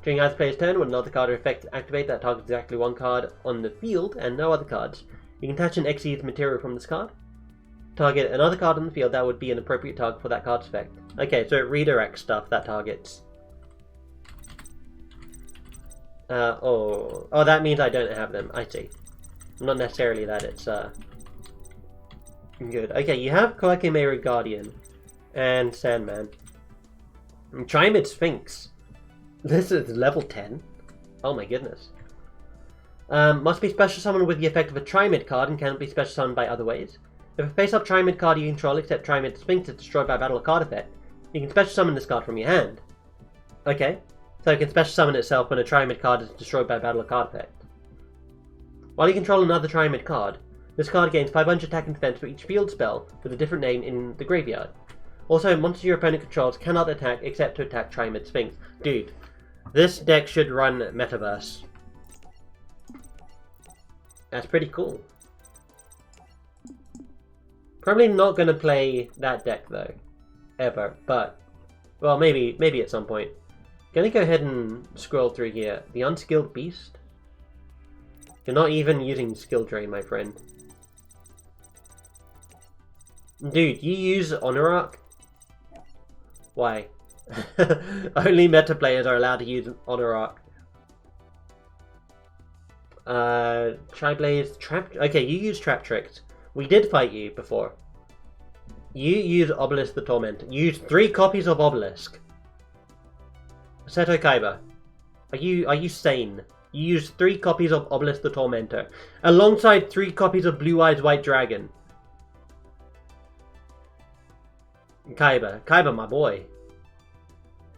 During either player's turn, when another card or effect activate that targets exactly one card on the field and no other cards, you can attach an Xyz material from this card. Target another card on the field that would be an appropriate target for that card's effect. Okay, so it redirects stuff that targets. Oh, that means I don't have them. I see. Not necessarily that it's good. Okay, you have Koakemeiru Guardian and Sandman. And Trimid Sphinx. This is level 10. Oh my goodness. Must be special summoned with the effect of a Trimid card and cannot be special summoned by other ways. If a face-up Trimid card you control except Trimid Sphinx is destroyed by a battle or card effect, you can special summon this card from your hand. Okay, so it can special summon itself when a Trimid card is destroyed by a battle or card effect. While you control another Trimid card, this card gains 500 attack and defense for each field spell with a different name in the graveyard. Also, monsters your opponent controls cannot attack except to attack Trimid Sphinx. Dude, this deck should run Metaverse. That's pretty cool. Probably not going to play that deck though, ever, but, well, maybe at some point. Gonna go ahead and scroll through here. The Unskilled Beast? You're not even using Skill Drain, my friend. Dude, you use Honor Arc? Why? Only meta players are allowed to use Honor Arc. Tri-Blaze, Trap... Okay, you use Trap Tricks. We did fight you before. You use Obelisk the Tormentor. You use 3 copies of Obelisk. Seto Kaiba, are you sane? You use 3 copies of Obelisk the Tormentor, alongside 3 copies of Blue Eyes White Dragon. Kaiba, my boy.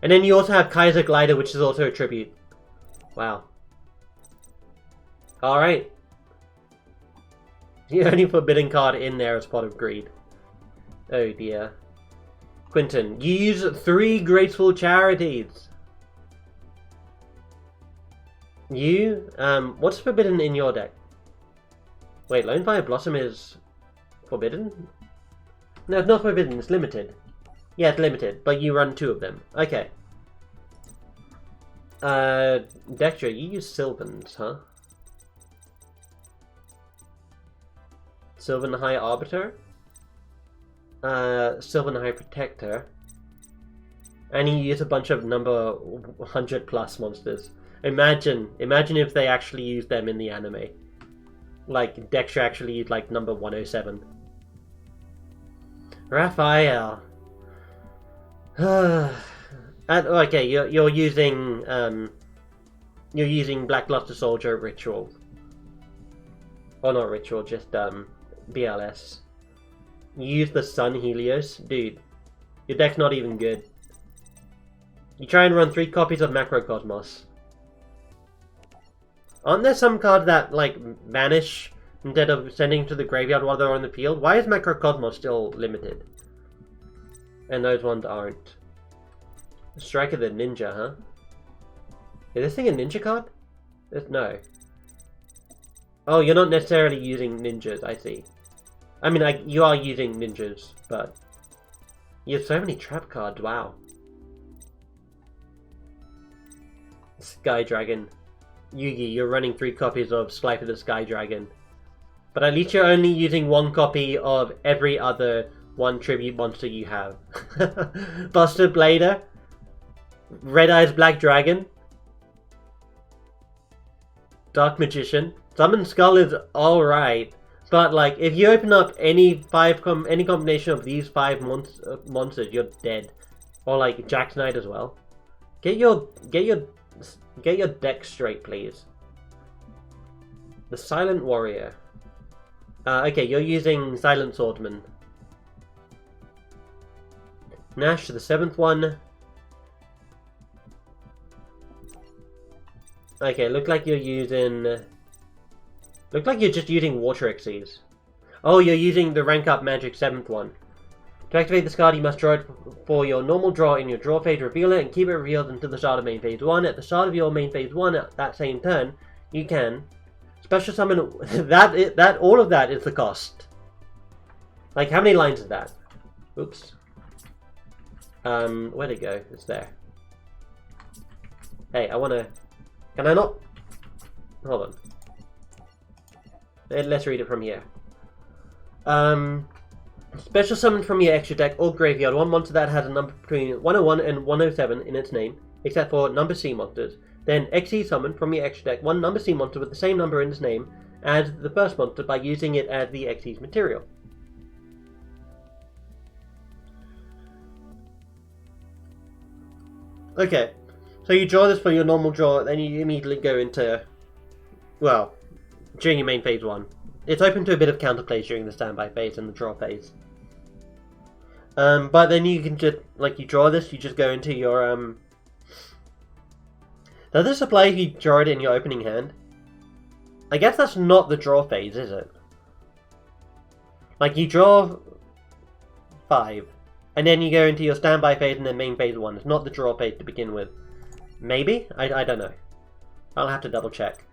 And then you also have Kaiser Glider, which is also a tribute. Wow. Alright. The only forbidden card in there is Pot of Greed. Oh dear. Quinton, you use 3 Graceful Charities. You, what's forbidden in your deck? Wait, Lone Fire Blossom is forbidden? No, it's not forbidden, it's limited. Yeah, it's limited, but you run 2 of them. Okay. Dexter, you use Sylvans, huh? Sylvan High Arbiter? Sylvan High Protector. And you use a bunch of number 100 plus monsters. Imagine if they actually used them in the anime. Like, Dexter actually used, like, number 107. Raphael. Okay, you're using Blackluster Soldier Ritual. Or not Ritual, just, BLS. You use the Sun Helios? Dude, your deck's not even good. You try and run 3 copies of Macrocosmos. Aren't there some cards that, like, vanish instead of sending to the graveyard while they're on the field? Why is Macrocosmos still limited? And those ones aren't. Striker the Ninja, huh? Is this thing a ninja card? No. Oh, you're not necessarily using ninjas, I see. I mean, you are using ninjas, but... You have so many trap cards, wow. Sky Dragon. Yugi, you're running 3 copies of Slifer the Sky Dragon. But at least you're only using 1 copy of every other one tribute monster you have. Buster Blader, Red Eyes Black Dragon, Dark Magician. Summon Skull is alright, but like if you open up any combination of these 5 monsters, you're dead. Or like Jack Knight as well. Get your deck straight, please. The Silent Warrior. Okay, you're using Silent Swordman. Nash, the 7th one. Okay, look like you're using... Look like you're just using Water Xyz. Oh, you're using the Rank Up Magic 7th one. To activate this card, you must draw it for your normal draw in your draw phase, reveal it, and keep it revealed until the start of main phase 1. At the start of your main phase 1, at that same turn, you can special summon... all of that is the cost. Like, how many lines is that? Oops. Where'd it go? It's there. Hey, I wanna... Can I not? Hold on. Let's read it from here. Special summon from your extra deck or graveyard one monster that has a number between 101 and 107 in its name, except for number C monsters. Then XE summon from your extra deck one number C monster with the same number in its name as the first monster by using it as the XE's material. Okay, so you draw this for your normal draw, then you immediately go into, well, during your main phase 1. It's open to a bit of counterplays during the standby phase and the draw phase. But then you can just, like, you draw this, you just go into your, Does this apply if you draw it in your opening hand? I guess that's not the draw phase, is it? Like, you draw 5, and then you go into your standby phase and then main phase 1. It's not the draw phase to begin with. Maybe? I don't know. I'll have to double check.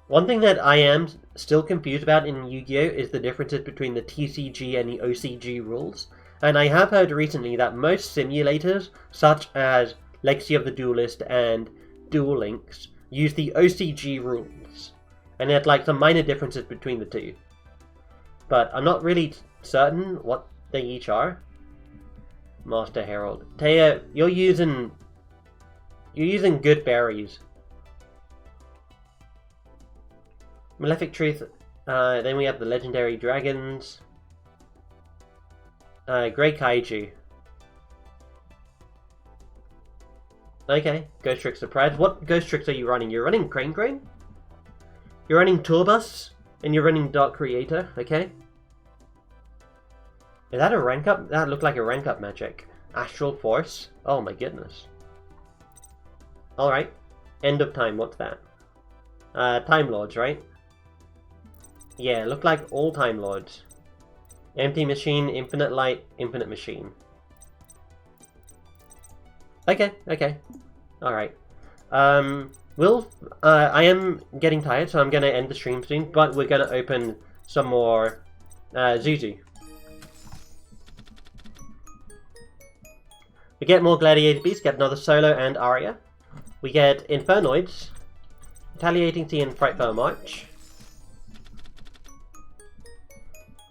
One thing that I am still confused about in Yu-Gi-Oh! Is the differences between the TCG and the OCG rules. And I have heard recently that most simulators, such as Legacy of the Duelist and Duel Links, use the OCG rules. And there's like some minor differences between the two. But I'm not really certain what they each are. Master Herald. Taya, you're using good berries. Malefic Truth, then we have the Legendary Dragons, Grey Kaiju. Okay, Ghost Trick Surprise. What Ghost Tricks are you running? You're running Crane Crane? You're running Tourbus? And you're running Dark Creator, okay? Is that a rank up? That looked like a rank up magic. Astral Force? Oh my goodness. Alright. End of Time, what's that? Time Lords, right? Yeah, look like all Time Lords. Empty Machine, Infinite Light, Infinite Machine. Okay. Alright. I am getting tired, so I'm gonna end the stream soon, but we're gonna open some more Zuzu. We get more Gladiator Beasts, get another Solo and Aria. We get Infernoids, Retaliating Sea and Frightful March.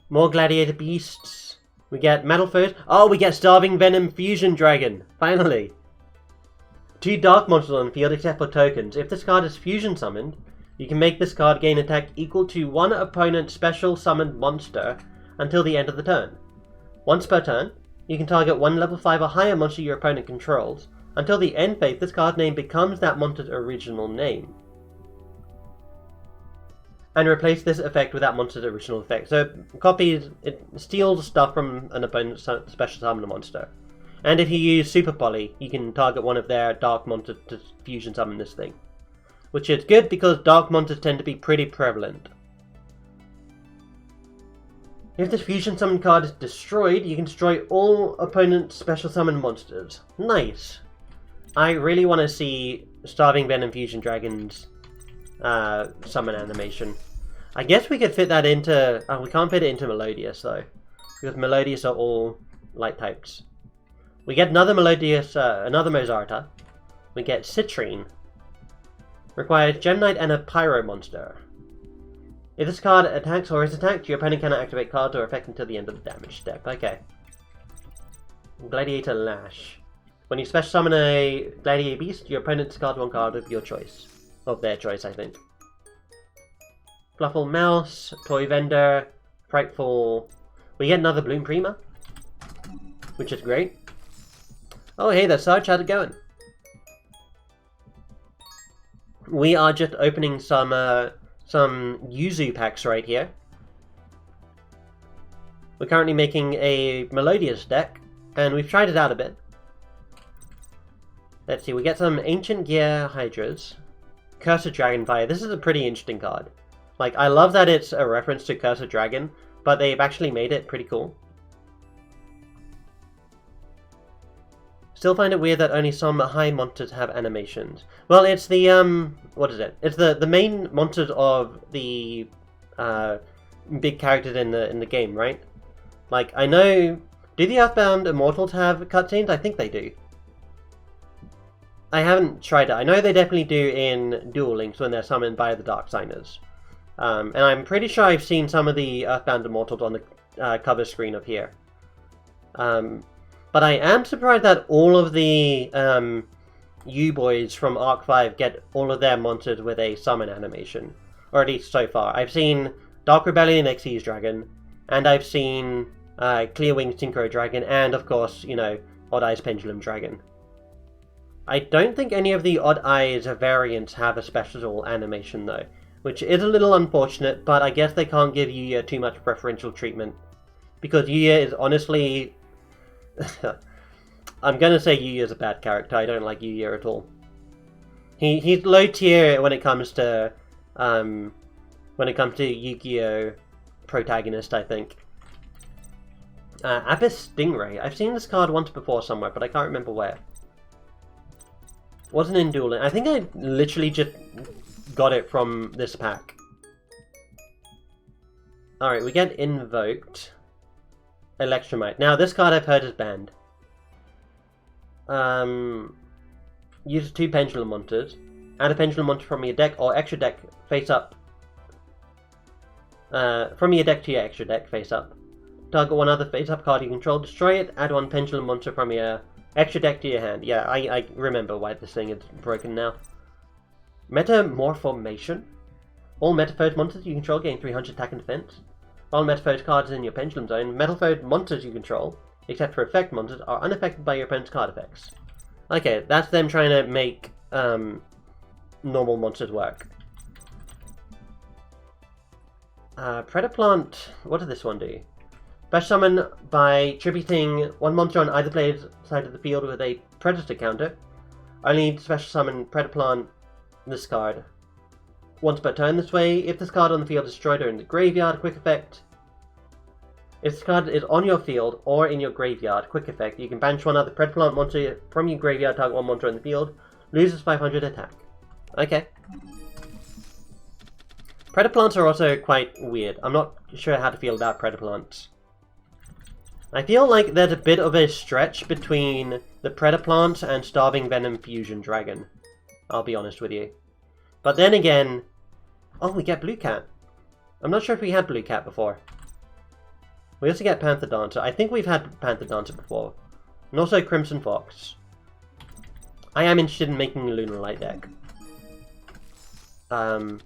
More Gladiator Beasts. We get Metal Foes. Oh, we get Starving Venom Fusion Dragon. Finally. 2 Dark Monsters on the field except for tokens. If this card is Fusion Summoned, you can make this card gain attack equal to one opponent's special summoned monster until the end of the turn. Once per turn, you can target one level 5 or higher monster your opponent controls. Until the end phase, this card name becomes that monster's original name. And replace this effect with that monster's original effect. So it steals stuff from an opponent's special summon monster. And if you use Super Poly, you can target one of their dark monsters to fusion summon this thing. Which is good because dark monsters tend to be pretty prevalent. If this fusion summon card is destroyed, you can destroy all opponent's special summon monsters. Nice! I really want to see Starving Venom Fusion Dragon's summon animation. I guess we could fit that into... Oh, we can't fit it into Melodious though. Because Melodious are all light types. We get another Melodious, another Mozarta. We get Citrine. Requires Gem Knight and a Pyro monster. If this card attacks or is attacked, your opponent cannot activate cards or effect until the end of the damage step. Okay. Gladiator Lash. When you special summon a Gladiator Beast, your opponent discards one card of your choice. Of their choice, I think. Fluffle Mouse, Toy Vendor, Frightful. We get another Bloom Prima, which is great. Oh, hey there, Sarge, how's it going? We are just opening some Yuzu packs right here. We're currently making a Melodious deck, and we've tried it out a bit. Let's see, we get some Ancient Gear Hydras. Cursed Dragonfire. This is a pretty interesting card. Like, I love that it's a reference to Cursed Dragon, but they've actually made it pretty cool. Still find it weird that only some high monsters have animations. Well, it's the, what is it? It's the main monsters of the, big characters in the game, right? Like, I know... Do the Earthbound Immortals have cutscenes? I think they do. I haven't tried it. I know they definitely do in Duel Links when they're summoned by the Dark Signers. And I'm pretty sure I've seen some of the Earthbound Immortals on the cover screen of here. But I am surprised that all of the U-Boys from Arc 5 get all of their monsters with a summon animation. Or at least so far. I've seen Dark Rebellion Xyz Dragon, and I've seen Clearwing Synchro Dragon, and of course, you know, Odd Eyes Pendulum Dragon. I don't think any of the Odd Eyes variants have a special animation though, which is a little unfortunate, but I guess they can't give Yuya too much preferential treatment. Because Yuya is honestly... I'm gonna say Yuya's a bad character. I don't like Yuya at all. He's low tier when it comes to Yu-Gi-Oh! Protagonist, I think. Abyss Stingray. I've seen this card once before somewhere, but I can't remember where. Wasn't in Duel Links. I think I literally just got it from this pack. Alright, we get Invoked. Electromite. Now, this card I've heard is banned. Use 2 Pendulum Monsters. Add a Pendulum Monster from your deck or extra deck face up. From your deck to your extra deck face up. Target one other face up card you control, destroy it, add 1 Pendulum Monster from your extra deck to your hand. Yeah, I remember why this thing is broken now. Metamorphomation. All Metaphode monsters you control gain 300 attack and defense. While Metaphode cards in your Pendulum Zone, Metaphode monsters you control, except for effect monsters, are unaffected by your opponent's card effects. Okay, that's them trying to make normal monsters work. Predaplant, what does this one do? Special summon by tributing 1 monster on either player's side of the field with a Predator counter. Only need to special summon Predaplant this card once per turn this way. If this card on the field is destroyed or in the graveyard, quick effect. If this card is on your field or in your graveyard, quick effect, you can banish 1 other Predaplant monster from your graveyard, target 1 monster in the field, loses 500 attack. Okay. Predaplants are also quite weird. I'm not sure how to feel about Predaplants. I feel like there's a bit of a stretch between the Predaplant and Starving Venom Fusion Dragon. I'll be honest with you. But then again... Oh, we get Blue Cat. I'm not sure if we had Blue Cat before. We also get Panther Dancer. I think we've had Panther Dancer before. And also Crimson Fox. I am interested in making a Lunar Light deck. I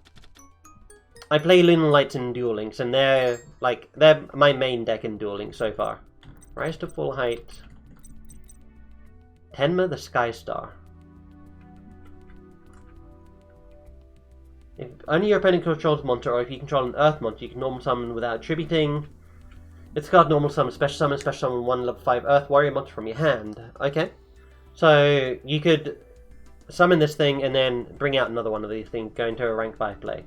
play Lunar Lights in Duel Links, and they're my main deck in Duel Links so far. Rise to Full Height. Tenma the Sky Star. If only your opponent controls a monster, or if you control an Earth monster, you can normal summon without attributing. If this card normal summon, special summon 1 level 5 Earth Warrior monster from your hand. Okay. So you could summon this thing and then bring out another one of these things, go into a rank 5 play.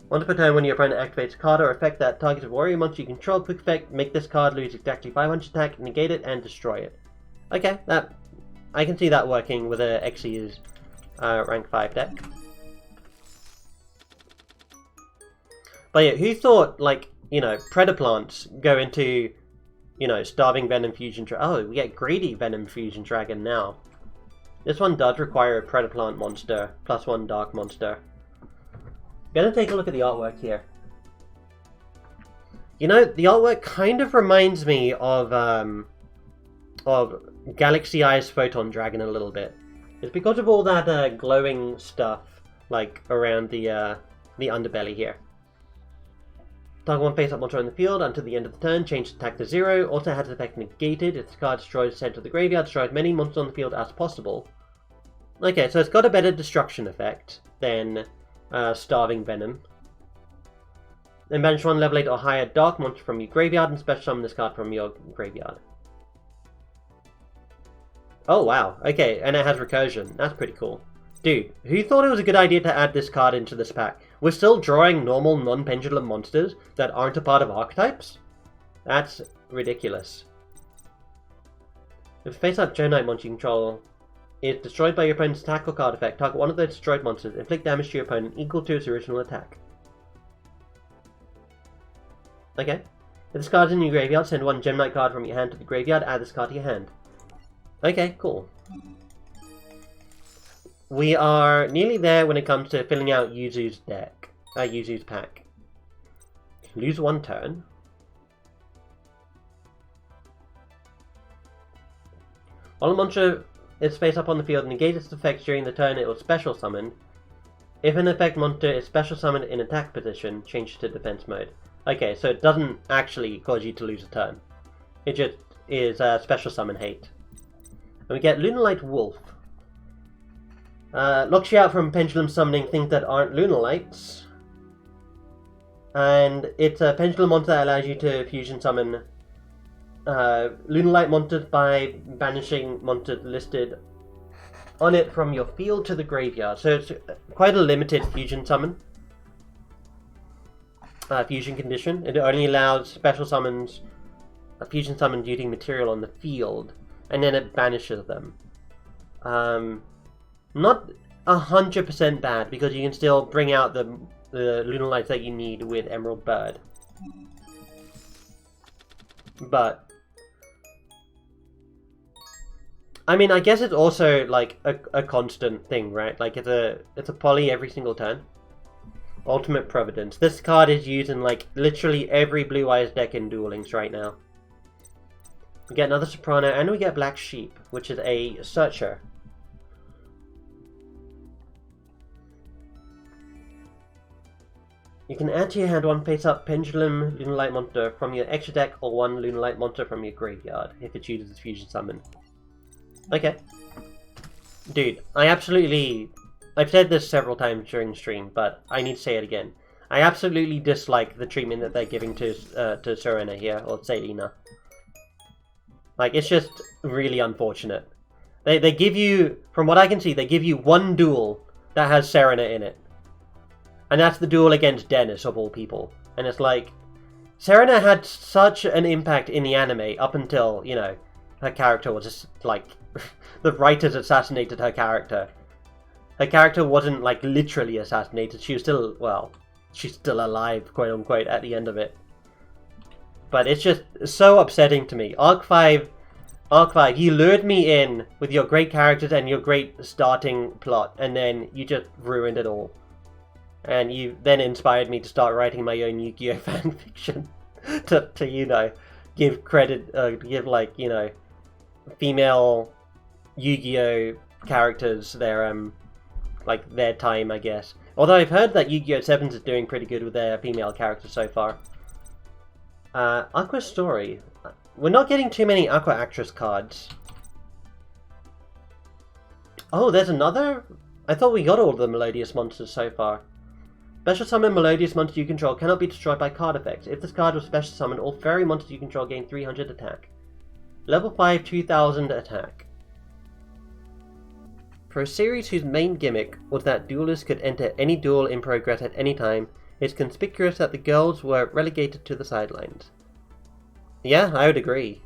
Once per turn, when your opponent activates a card or effect that targets a warrior monster you control, quick effect, make this card lose exactly 500 attack, negate it, and destroy it. Okay, I can see that working with a Xyz rank 5 deck. But yeah, who thought, like, you know, Predaplants go into, you know, Starving Venom Fusion Dragon. Oh, we get Greedy Venom Fusion Dragon now. This one does require a Predaplant monster, plus 1 Dark monster. Gonna take a look at the artwork here. You know, the artwork kind of reminds me of Galaxy Eyes Photon Dragon a little bit. It's because of all that glowing stuff, like, around the underbelly here. Target one face-up monster on the field until the end of the turn, change attack to 0, also has effect negated. If the card destroys the center of the graveyard, destroy as many monsters on the field as possible. Okay, so it's got a better destruction effect than Starving Venom. Then banish one level 8 or higher dark monster from your graveyard and special summon this card from your graveyard. Oh wow, okay, and it has recursion. That's pretty cool. Dude, who thought it was a good idea to add this card into this pack? We're still drawing normal non-pendulum monsters that aren't a part of archetypes? That's ridiculous. If face-up Gemini monster you control is destroyed by your opponent's attack or card effect, target one of those destroyed monsters, inflict damage to your opponent equal to its original attack. Okay. If this card's in your graveyard, send one Gemini card from your hand to the graveyard, add this card to your hand. Okay, cool. We are nearly there when it comes to filling out Yuzu's deck. Yuzu's pack. Lose one turn. While a monster is face up on the field, negate its effects during the turn it was special summoned. If an effect monster is special summoned in attack position, change to defense mode. Okay, so it doesn't actually cause you to lose a turn. It just is special summon hate. And we get Lunalight Wolf. Locks you out from pendulum summoning things that aren't Lunalights. And it's a pendulum monster that allows you to fusion summon Lunalight monsters by banishing monsters listed on it from your field to the graveyard. So it's quite a limited fusion summon. Fusion condition. It only allows special summons, fusion summons using material on the field, and then it banishes them. Not 100% bad, because you can still bring out the Lunalights that you need with Emerald Bird. But I mean, I guess it's also like a constant thing, right? Like it's a poly every single turn. Ultimate Providence. This card is used in like literally every Blue Eyes deck in Duel Links right now. We get another Soprano, and we get Black Sheep, which is a Searcher. You can add to your hand one face-up Pendulum Lunalight monster from your extra deck or one Lunalight monster from your graveyard, if it chooses Fusion Summon. Okay. Dude, I've said this several times during stream, but I need to say it again. I absolutely dislike the treatment that they're giving to Serena here, or Selena. Like, it's just really unfortunate. They give you, from what I can see, they give you one duel that has Serena in it. And that's the duel against Dennis, of all people. And it's like, Serena had such an impact in the anime up until, you know, her character was just, like, the writers assassinated her character. Her character wasn't, like, literally assassinated. She was still, well, she's still alive, quote-unquote, at the end of it. But it's just so upsetting to me. Arc 5, you lured me in with your great characters and your great starting plot, and then you just ruined it all. And you then inspired me to start writing my own Yu-Gi-Oh! Fanfiction. to, you know, give credit, give, like, you know, female Yu-Gi-Oh! Characters their, like, their time, I guess. Although I've heard that Yu-Gi-Oh! 7s is doing pretty good with their female characters so far. Aqua Story. We're not getting too many Aqua Actress cards. Oh, there's another? I thought we got all the Melodious monsters so far. Special summon Melodious monster you control cannot be destroyed by card effects. If this card was special summoned, all fairy monsters you control gain 300 attack. Level 5, 2000 attack. For a series whose main gimmick was that duelists could enter any duel in progress at any time, it's conspicuous that the girls were relegated to the sidelines. Yeah, I would agree.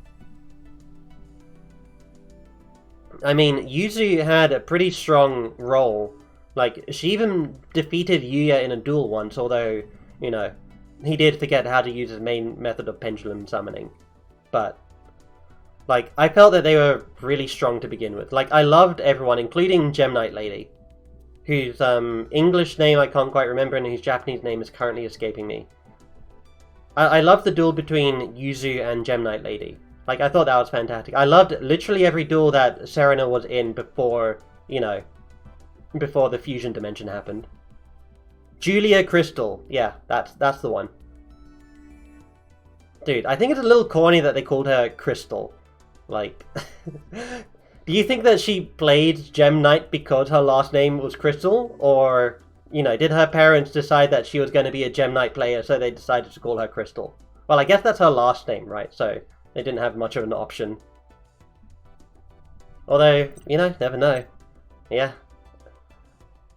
I mean, Yuzu had a pretty strong role. Like, she even defeated Yuya in a duel once, although, you know, he did forget how to use his main method of pendulum summoning. But, like, I felt that they were really strong to begin with. Like, I loved everyone, including Gem Knight Lady, whose English name I can't quite remember and whose Japanese name is currently escaping me. I love the duel between Yuzu and Gem Knight Lady. Like, I thought that was fantastic. I loved literally every duel that Serena was in before, you know, before the fusion dimension happened. Julia Crystal. Yeah, that's the one. Dude, I think it's a little corny that they called her Crystal. Like, do you think that she played Gem Knight because her last name was Crystal? Or, you know, did her parents decide that she was going to be a Gem Knight player, so they decided to call her Crystal? Well, I guess that's her last name, right? So they didn't have much of an option. Although, you know, never know. Yeah.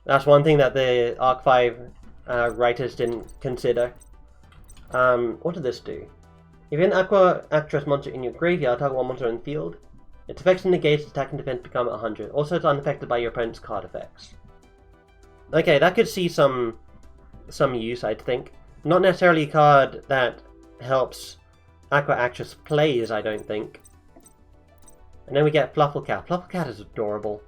That's one thing that the Arc 5 writers didn't consider. What did this do? If you have an Aqua Actress monster in your graveyard, target one monster in the field. Its effects and negates, attack and defense become 100. Also, it's unaffected by your opponent's card effects. Okay, that could see some use, I'd think. Not necessarily a card that helps Aqua Actress plays, I don't think. And then we get Flufflecat. Flufflecat is adorable.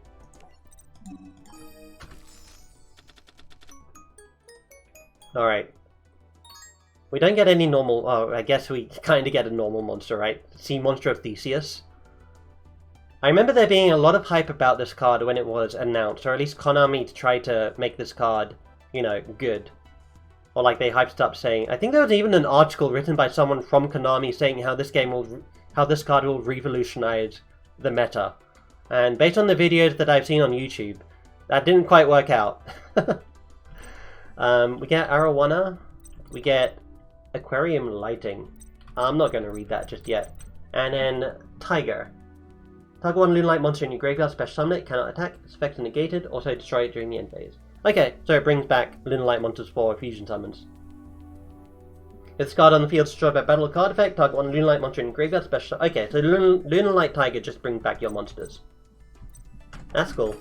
Alright. We don't get any normal... Oh, I guess we kind of get a normal monster, right? Sea Monster of Theseus. I remember there being a lot of hype about this card when it was announced, or at least Konami tried to make this card, you know, good. Or like they hyped it up saying... I think there was even an article written by someone from Konami saying how this card will revolutionize the meta. And based on the videos that I've seen on YouTube, that didn't quite work out. We get Arowana. We get Aquarium Lighting. I'm not going to read that just yet. And then Tiger. Target one Lunalight monster in your graveyard, special summon it, cannot attack, its effects are negated, also destroy it during the end phase. Okay, so it brings back Lunalight monsters for fusion summons. If this card on the field is destroyed by battle card effect, target one Lunalight monster in your graveyard, special... Okay, so Lunalight Tiger just brings back your monsters. That's cool.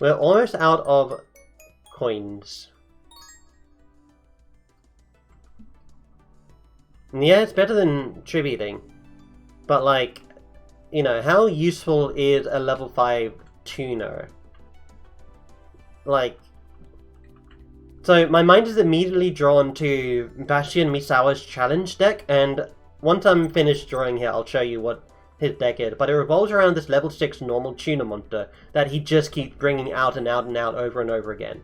We're almost out of coins. Yeah, it's better than Tributing. But like, you know, how useful is a level 5 tuner? Like, so my mind is immediately drawn to Bastion Misawa's challenge deck, and once I'm finished drawing here, I'll show you what his deck is. But it revolves around this level 6 normal tuner monster that he just keeps bringing out and out and out over and over again.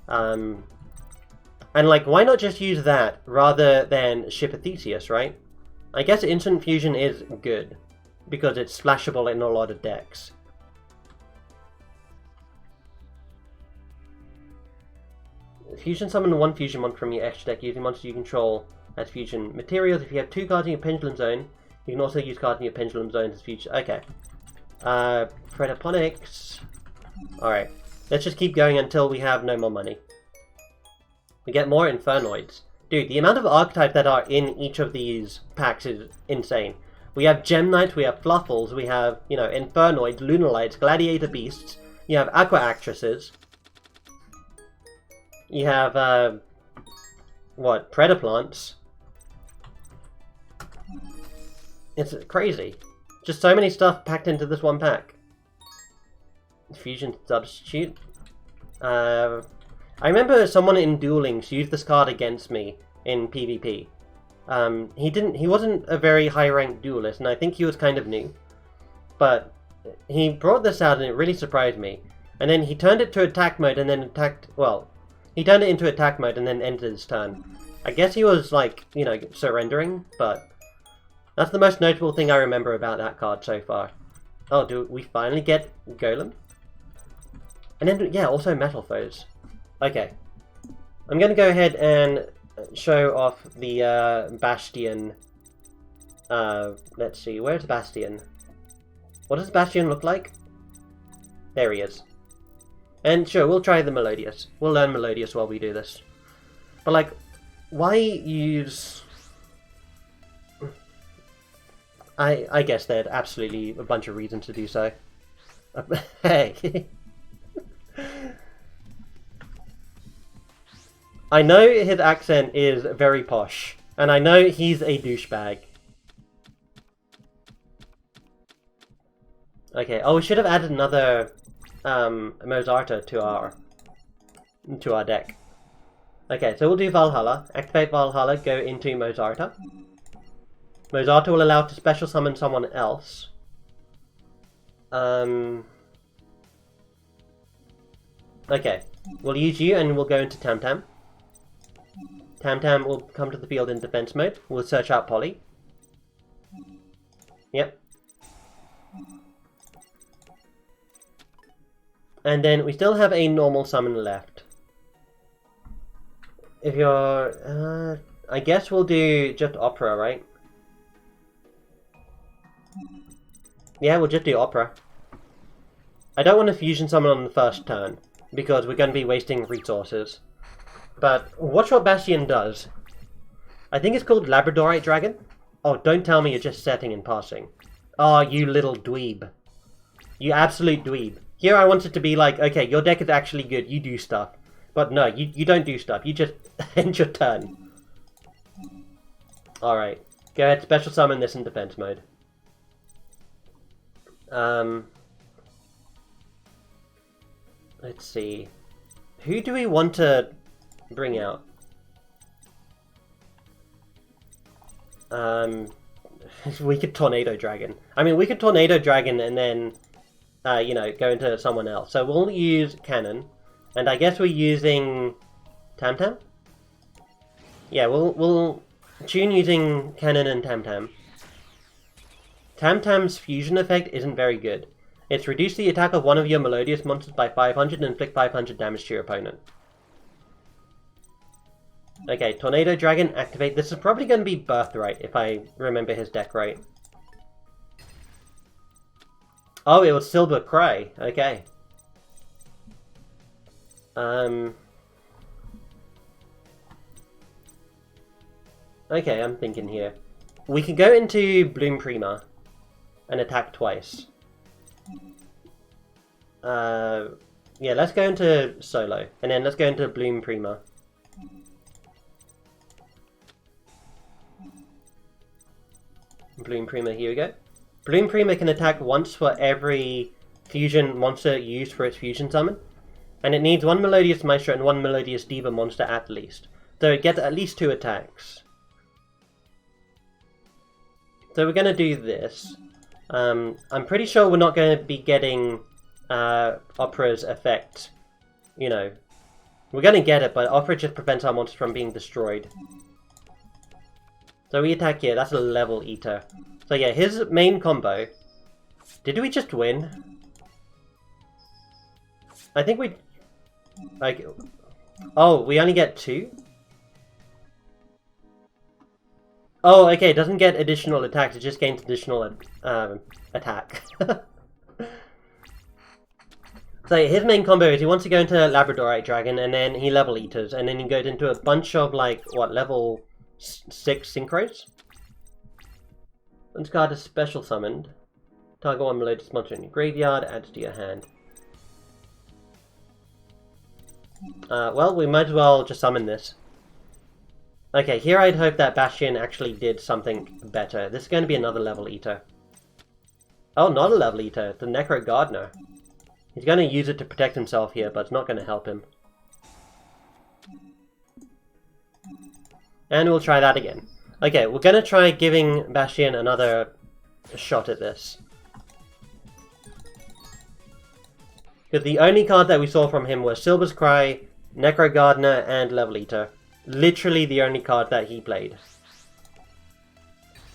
And like, why not just use that rather than ship a Theseus, right? I guess Instant Fusion is good, because it's splashable in a lot of decks. Fusion summon one fusion monster from your extra deck using monsters you control as fusion materials. If you have 2 cards in your Pendulum Zone, you can also use cards in your Pendulum Zone as fusion... Okay. Predaponics. Alright. Let's just keep going until we have no more money. We get more Infernoids. Dude, the amount of archetypes that are in each of these packs is insane. We have Gem Knights, we have Fluffles, we have, you know, Infernoids, Lunalights, Gladiator Beasts, you have Aqua Actresses, you have, what, Predaplants. It's crazy. Just so many stuff packed into this one pack. Fusion Substitute. I remember someone in Duel Links used this card against me in PvP. He wasn't a very high-ranked duelist, and I think he was kind of new. But he brought this out and it really surprised me. And then he turned it to attack mode and then he turned it into attack mode and then ended his turn. I guess he was, like, you know, surrendering, but that's the most notable thing I remember about that card so far. Oh, do we finally get Golem? And then, yeah, also Metal Foes. Okay. I'm going to go ahead and show off the Bastion. Let's see, where's Bastion? What does Bastion look like? There he is. And sure, we'll try the Melodious. We'll learn Melodious while we do this. But like, why use... I guess there's absolutely a bunch of reasons to do so. Hey! I know his accent is very posh, and I know he's a douchebag. Okay, oh, we should have added another Mozarta to our deck. Okay, so we'll do Valhalla. Activate Valhalla, go into Mozarta. Mozarta will allow to special summon someone else. Okay, we'll use you and we'll go into Tam-Tam. Tam-Tam will come to the field in defense mode. We'll search out Polly. Yep. And then we still have a normal summon left. If you're... I guess we'll do just Opera, right? Yeah, we'll just do Opera. I don't want to fusion summon on the first turn, because we're going to be wasting resources. But watch what Bastion does. I think it's called Labradorite Dragon. Oh, don't tell me you're just setting and passing. Oh, you little dweeb. You absolute dweeb. Here I want it to be like, okay, your deck is actually good, you do stuff. But no, you don't do stuff, you just end your turn. Alright, go ahead, special summon this in defense mode. Let's see. Who do we want to bring out? We could Tornado Dragon. I mean, we could Tornado Dragon and then, you know, go into someone else. So we'll use Cannon. And I guess we're using Tam-Tam? Yeah, we'll tune using Cannon and Tam-Tam. Tam-Tam's fusion effect isn't very good. It's reduce the attack of one of your Melodious monsters by 500 and inflict 500 damage to your opponent. Okay, Tornado Dragon, activate. This is probably going to be Birthright, if I remember his deck right. Oh, it was Silver Cry. Okay. Okay, I'm thinking here. We can go into Bloom Prima and attack twice. Yeah, let's go into Solo, and then let's go into Bloom Prima. Bloom Prima, here we go. Bloom Prima can attack once for every fusion monster used for its fusion summon. And it needs one Melodious Maestro and one Melodious Diva monster at least. So it gets at least 2 attacks. So we're going to do this. I'm pretty sure we're not going to be getting Opera's effect. You know, we're going to get it, but Opera just prevents our monsters from being destroyed. So we attack here, that's a level eater. So yeah, his main combo... Did we just win? I think we... Like... Oh, we only get 2? Oh, okay, it doesn't get additional attacks, it just gains additional attack. So his main combo is he wants to go into Labradorite Dragon, and then he level eaters, and then he goes into a bunch of, like, what, level 6 synchros? Once card is special summoned, target one Melodious monster in your graveyard, adds to your hand. Well, we might as well just summon this. Okay, here I'd hope that Bastion actually did something better. This is going to be another level eater. Oh, not a level eater, the Necro Gardener. He's going to use it to protect himself here, but it's not going to help him. And we'll try that again. Okay, we're going to try giving Bastion another shot at this. Because the only card that we saw from him was Silver's Cry, Necro Gardener, and Level Eater. Literally the only card that he played.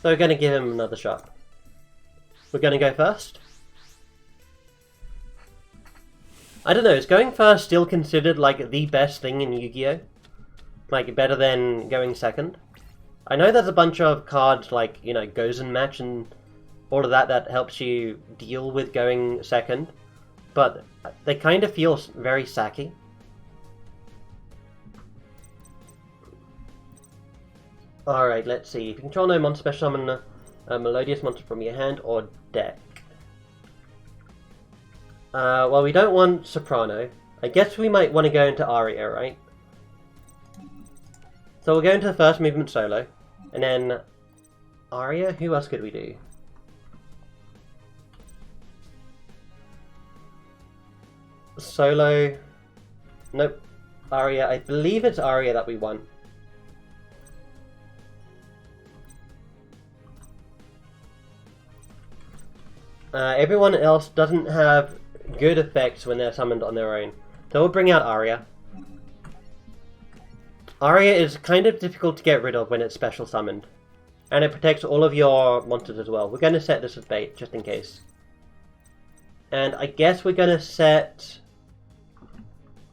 So we're going to give him another shot. We're going to go first. I don't know, is going first still considered like the best thing in Yu-Gi-Oh? Like better than going second? I know there's a bunch of cards like, you know, Gozen Match and all of that that helps you deal with going second. But they kind of feel very sacky. Alright, let's see. If you control no monster, special summon a Melodious monster from your hand or deck. Well, we don't want Soprano. I guess we might want to go into Aria, right? So we'll go into the first movement solo. And then Aria, who else could we do? Solo. Nope. Arya. I believe it's Arya that we want. Everyone else doesn't have good effects when they're summoned on their own. So we'll bring out Arya. Arya is kind of difficult to get rid of when it's special summoned. And it protects all of your monsters as well. We're going to set this as bait, just in case. And I guess we're going to set...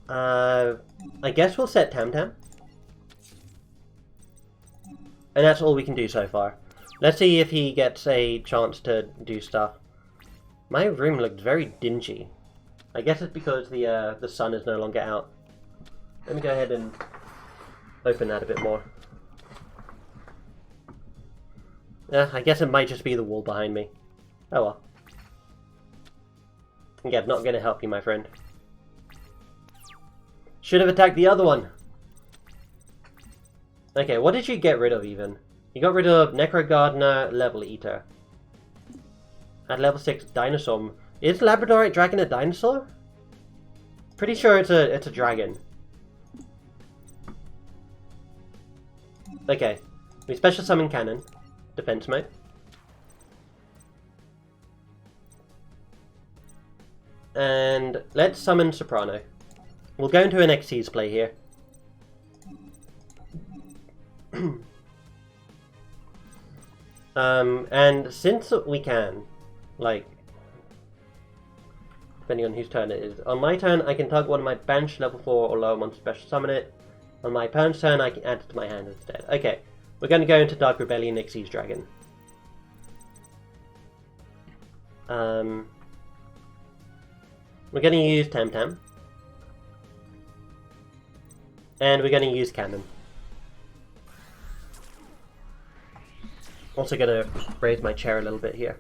I guess we'll set Tam Tam. And that's all we can do so far. Let's see if he gets a chance to do stuff. My room looked very dingy. I guess it's because the sun is no longer out. Let me go ahead and open that a bit more. Yeah, I guess it might just be the wall behind me. Oh well. Yeah, not going to help you, my friend. Should have attacked the other one. Okay, what did you get rid of even? You got rid of Necro Gardener, Level Eater. At level 6, Dinosaur. Is Labradorite Dragon a dinosaur? Pretty sure it's a dragon. Okay, we special summon Cannon. Defense mode. And let's summon Soprano. We'll go into an Xyz play here. And since we can, like, depending on whose turn it is. On my turn, I can target one of my bench level 4 or lower monster special summon it. On my opponent's turn, I can add it to my hand instead. Okay, we're going to go into Dark Rebellion Xyz Dragon. We're going to use Tam Tam. And we're going to use Cannon. Also going to raise my chair a little bit here.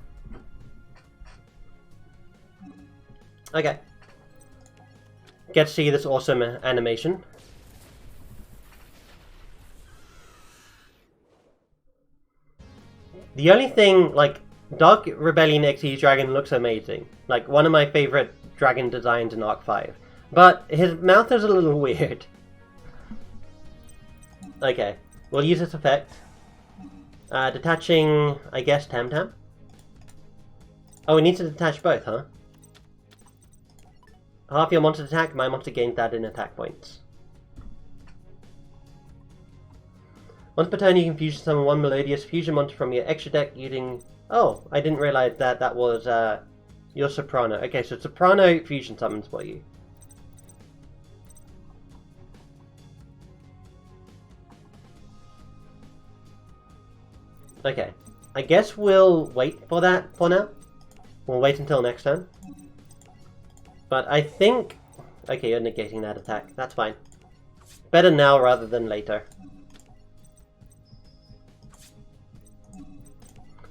Okay. Get to see this awesome animation. The only thing, like, Dark Rebellion Xyz Dragon looks amazing. Like, one of my favorite dragon designs in Arc 5. But his mouth is a little weird. Okay, we'll use this effect. Detaching, I guess, Tam Tam? Oh, we need to detach both, huh? Half your monster's attack, my monster gains that in attack points. Once per turn, you can fusion summon one Melodious fusion monster from your extra deck using... Oh, I didn't realize that that was your Soprano. Okay, so Soprano fusion summons for you. Okay, I guess we'll wait for that for now. We'll wait until next turn. But I think... Okay, you're negating that attack. That's fine. Better now rather than later.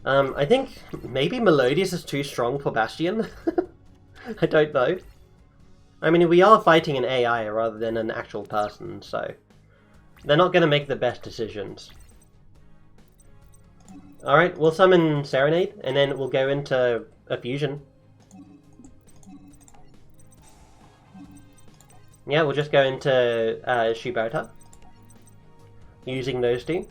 I think maybe Melodious is too strong for Bastion. I don't know. I mean, we are fighting an AI rather than an actual person, so... They're not going to make the best decisions. Alright, we'll summon Serenade, and then we'll go into a fusion. Yeah, we'll just go into Shibata. Using those two.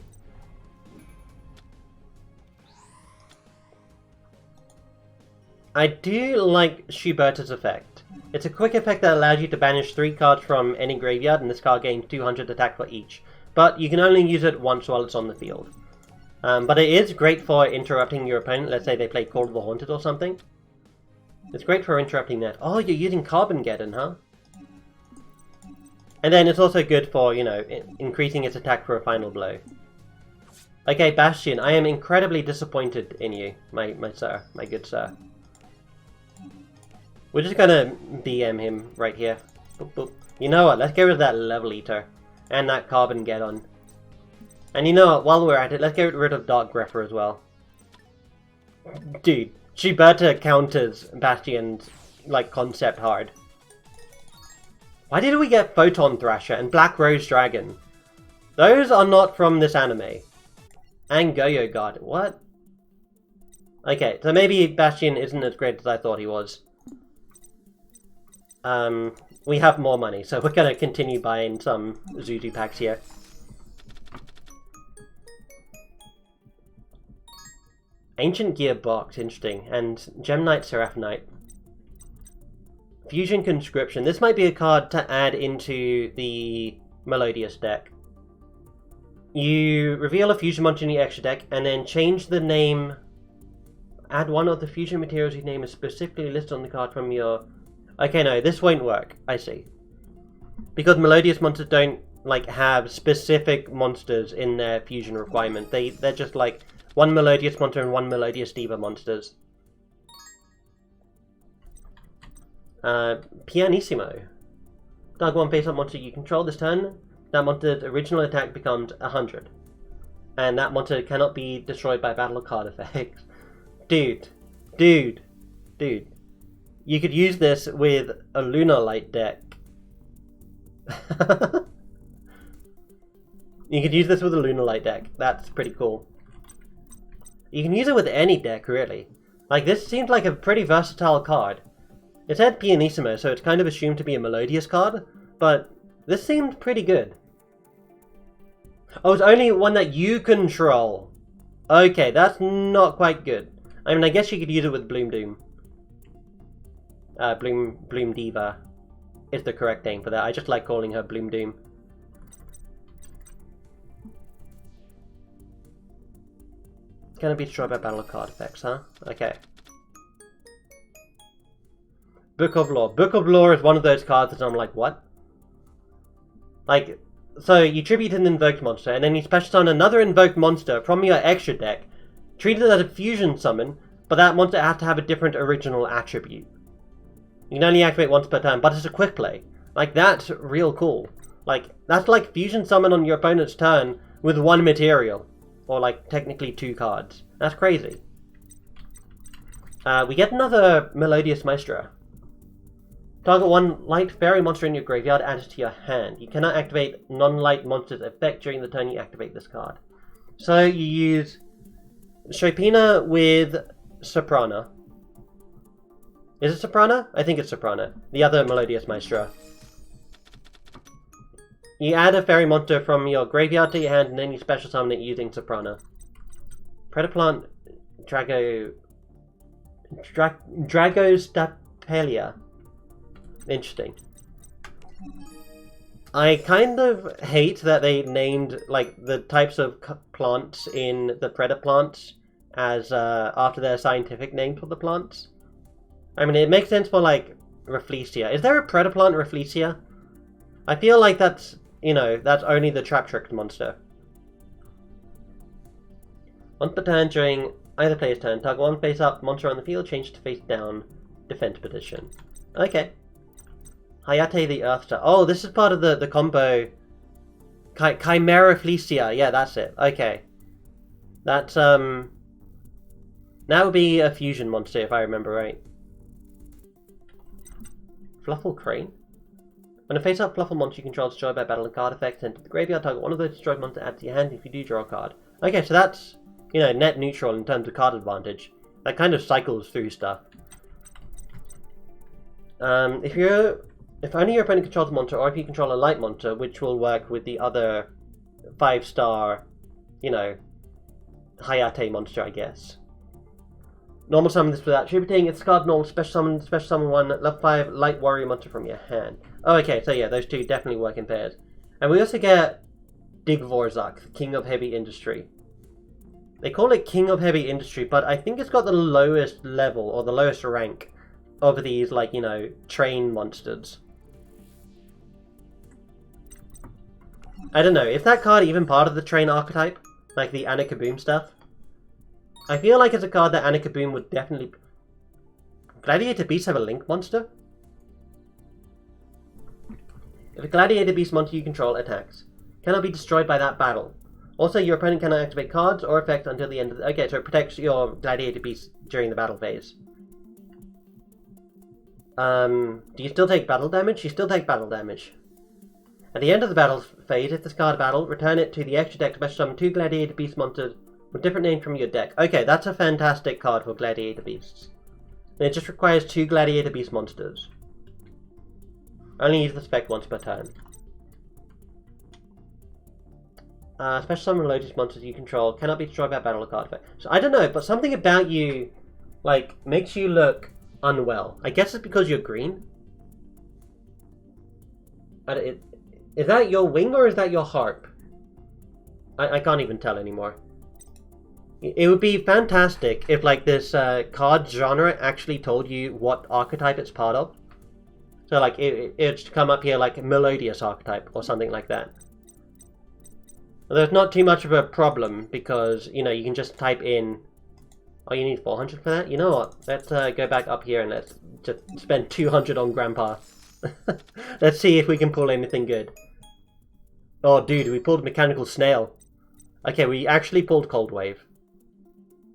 I do like Shuberta's effect. It's a quick effect that allows you to banish 3 cards from any graveyard, and this card gains 200 attack for each. But you can only use it once while it's on the field. But it is great for interrupting your opponent. Let's say they play Call of the Haunted or something. It's great for interrupting that. Oh, you're using Carbongeddon, huh? And then it's also good for, you know, increasing its attack for a final blow. Okay, Bastion, I am incredibly disappointed in you, my sir, my good sir. We're just gonna BM him right here. Boop, boop. You know what, let's get rid of that Level Eater. And that Carbongeddon. And you know what, while we're at it, let's get rid of Dark Grepher as well. Dude, Shibata counters Bastion's, like, concept hard. Why did we get Photon Thrasher and Black Rose Dragon? Those are not from this anime. And Goyo God, what? Okay, so maybe Bastion isn't as great as I thought he was. we have more money, so we're gonna continue buying some Zuzu packs here. Ancient Gearbox, interesting, and Gem Knight, Seraphonite. Fusion Conscription. This might be a card to add into the Melodious deck. You reveal a fusion monster in your extra deck, and then change the name. Add one of the fusion materials whose name is specifically listed on the card from your... Okay, no, this won't work. I see. Because Melodious monsters don't, like, have specific monsters in their fusion requirement. They're just, like, one Melodious monster and one Melodious Diva monsters. Pianissimo. Target one face-up monster you control this turn. That monster's original attack becomes 100. And that monster cannot be destroyed by battle or card effects. Dude. You could use this with a Lunar Light deck. You could use this with a Lunar Light deck. That's pretty cool. You can use it with any deck, really. Like, this seems like a pretty versatile card. It said Pianissimo, so it's kind of assumed to be a Melodious card, but this seemed pretty good. Oh, it's only one that you control. Okay, that's not quite good. I mean, I guess you could use it with Bloom Doom. Bloom Diva is the correct name for that. I just like calling her Bloom Doom. Gonna be destroyed by battle of card effects, huh? Okay. Book of Lore. Book of Lore is one of those cards that I'm like, what? Like, so you tribute an invoked monster, and then you special summon another invoked monster from your extra deck, treat it as a fusion summon, but that monster has to have a different original attribute. You can only activate once per turn, but it's a quick play. Like, that's real cool. Like, that's like fusion summon on your opponent's turn with one material. Or, like, technically 2 cards. That's crazy. We get another Melodious Maestro. Target one light fairy monster in your graveyard, add it to your hand. You cannot activate non-light monster's effect during the turn you activate this card. So you use Chopina with Soprana. Is it Soprana? I think it's Soprana. The other Melodious Maestro. You add a fairy monster from your graveyard to your hand, and then you special summon it using Soprana. Predaplant Dragostapelia. Interesting. I kind of hate that they named, like, the types of plants in the Predaplants as, after their scientific name for the plants. I mean, it makes sense for, like, Rafflesia. Is there a Predaplant Rafflesia? I feel like that's, you know, that's only the Trap Trick monster. Once per turn during either player's turn, target one face-up monster on the field, change to face-down defense position. Okay. Hayate the Earthstar. Oh, this is part of the combo. Chimera Fleecia. Yeah, that's it. Okay. That's, that would be a fusion monster if I remember right. Fluffle Crane. When a face-up Fluffle monster you control is destroyed by battle and card effects, enter the graveyard, target one of those destroyed monsters, add to your hand. If you do, draw a card. Okay, so that's, you know, net neutral in terms of card advantage. That kind of cycles through stuff. If only your opponent controls a monster, or if you control a light monster, which will work with the other 5-star, you know, Hayate monster, I guess. Normal summon this without attributing. It's card normal special summon one level 5 light warrior monster from your hand. Oh, okay, so yeah, those two definitely work in pairs. And we also get Digvorzak, King of Heavy Industry. They call it King of Heavy Industry, but I think it's got the lowest level, or the lowest rank, of these, like, you know, train monsters. I don't know, is that card even part of the train archetype? Like the Annika Boom stuff? I feel like it's a card that Annika Boom would definitely... Gladiator Beasts have a Link monster? If a Gladiator Beast monster you control attacks, cannot be destroyed by that battle. Also, your opponent cannot activate cards or effects until the end of the... Okay, so it protects your Gladiator Beast during the battle phase. Do you still take battle damage? You still take battle damage. At the end of the battle phase, if discard battle, return it to the extra deck to special summon 2 Gladiator Beast monsters with different names from your deck. Okay, that's a fantastic card for Gladiator Beasts. And it just requires 2 Gladiator Beast monsters. Only use the spec once per turn. Special summon melodious monsters you control cannot be destroyed by a battle card effect. So I don't know, but something about you, like, makes you look unwell. I guess it's because you're green. Is that your wing or is that your harp? I can't even tell anymore. It would be fantastic if, like, this card genre actually told you what archetype it's part of. So, like, it'd come up here like melodious archetype or something like that. There's not too much of a problem because, you know, you can just type in... Oh, you need 400 for that? You know what? Let's go back up here and let's just spend 200 on Grandpa. Let's see if we can pull anything good. Oh, dude, we pulled Mechanical Snail. Okay, we actually pulled Cold Wave.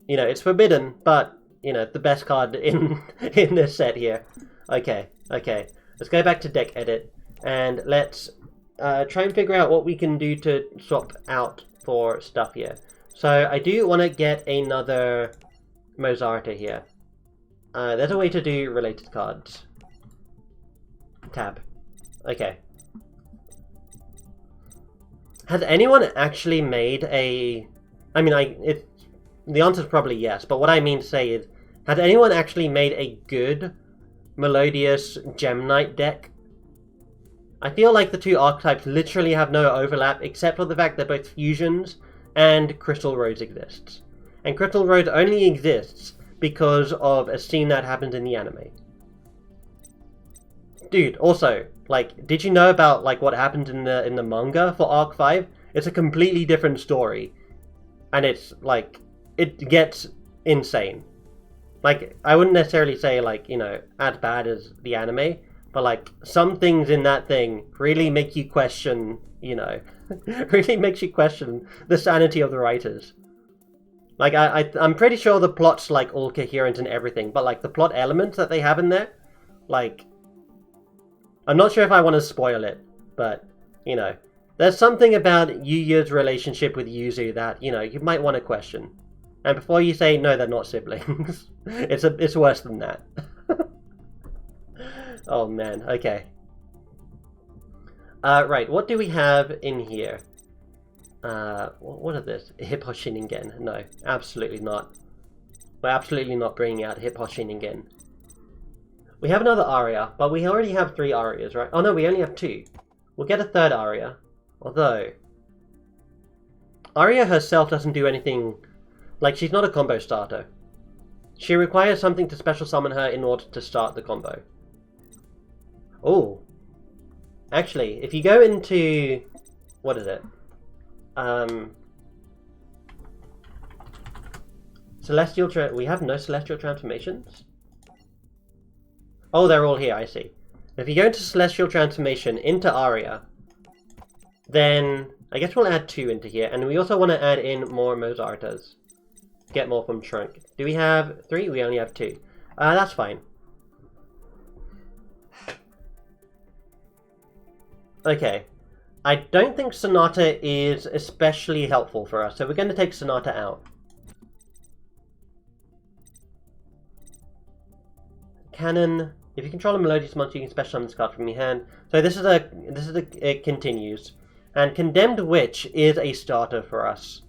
You know, it's forbidden, but, you know, the best card in this set here. Okay. Let's go back to deck edit and let's... try and figure out what we can do to swap out for stuff here. So I do want to get another Mozarta here. There's a way to do related cards. Tab. Okay. Has anyone actually made a... I mean, the answer is probably yes, but what I mean to say is, has anyone actually made a good melodious Gem Knight deck? I feel like the two archetypes literally have no overlap, except for the fact that both fusions and Crystal Rose exists. And Crystal Rose only exists because of a scene that happens in the anime. Dude, also, like, did you know about, like, what happened in the manga for Arc 5? It's a completely different story. And it's, like, it gets insane. Like, I wouldn't necessarily say, like, you know, as bad as the anime, but, like, some things in that thing really make you question, you know, really makes you question the sanity of the writers. Like, I'm pretty sure the plot's, like, all coherent and everything, but, like, the plot elements that they have in there, like, I'm not sure if I want to spoil it, but, you know, there's something about Yuya's relationship with Yuzu that, you know, you might want to question. And before you say, no, they're not siblings, it's worse than that. Oh man, okay. Right, what do we have in here? What is this? Hippo Shingen? No, absolutely not. We're absolutely not bringing out Hippo Shingen. We have another aria, but we already have 3 arias, right? Oh no, we only have 2. We'll get a 3rd aria. Although, Aria herself doesn't do anything... Like, she's not a combo starter. She requires something to special summon her in order to start the combo. Oh. Actually, if you go into... What is it? Celestial... We have no Celestial Transformations? Oh, they're all here, I see. If you go into Celestial Transformation into Aria, then I guess we'll add 2 into here, and we also want to add in more Mozartas. Get more from Trunk. Do we have 3? We only have 2. That's fine. Okay. I don't think Sonata is especially helpful for us, so we're going to take Sonata out. Cannon. If you control a melodious monster, you can special summon this card from your hand. So it continues. And Condemned Witch is a starter for us.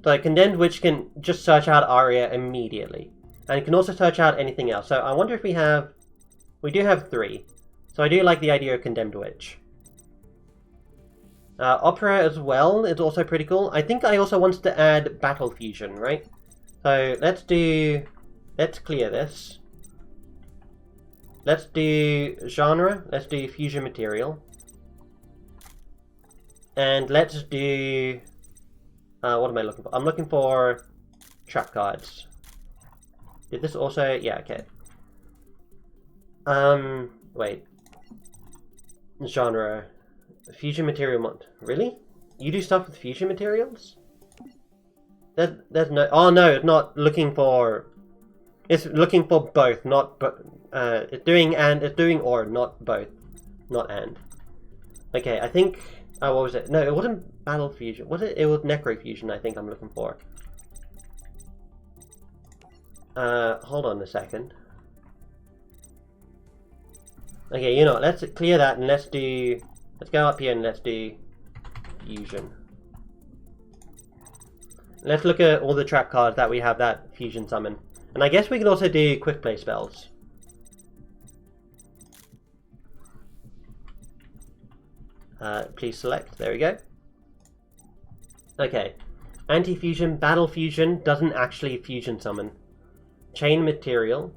So Condemned Witch can just search out Aria immediately. And it can also search out anything else. So I wonder if we have... We do have 3. So I do like the idea of Condemned Witch. Opera as well is also pretty cool. I think I also wanted to add Battle Fusion, right? So let's clear this. Let's do genre. Let's do Fusion Material. And let's do... what am I looking for? I'm looking for trap cards. Did this also... Yeah, okay. Wait. Genre. Fusion Material Really? You do stuff with Fusion Materials? There's no... Oh no, it's not looking for... It's looking for both, not... it's doing or, not both. Not and. Okay, I think... Oh, what was it? No, it wasn't Battle Fusion. Was it? It was Necro Fusion, I think I'm looking for. Hold on a second. Okay, you know what, let's clear that and let's go up here and let's do fusion. Let's look at all the trap cards that we have that fusion summon. And I guess we can also do quick play spells. Please select, there we go. Okay, anti-fusion, battle fusion doesn't actually fusion summon. Chain material.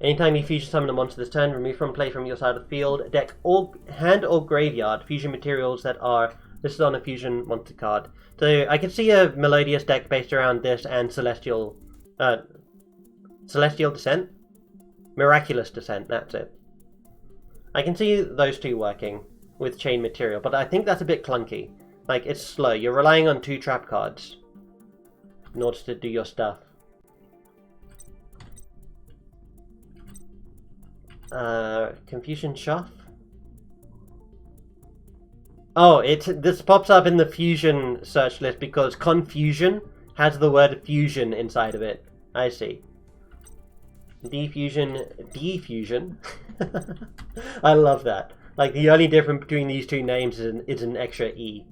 Anytime you fusion summon a monster this turn, remove from play from your side of the field, deck or hand or graveyard fusion materials that are listed on a fusion monster card. So I can see a Melodious deck based around this and Celestial Descent? Miraculous Descent, that's it. I can see those two working with chain material, but I think that's a bit clunky. Like, it's slow. You're relying on 2 trap cards in order to do your stuff. Confusion Chuff? Oh, this pops up in the fusion search list because confusion has the word fusion inside of it. I see. Diffusion. I love that. Like, the only difference between these two names is an extra E.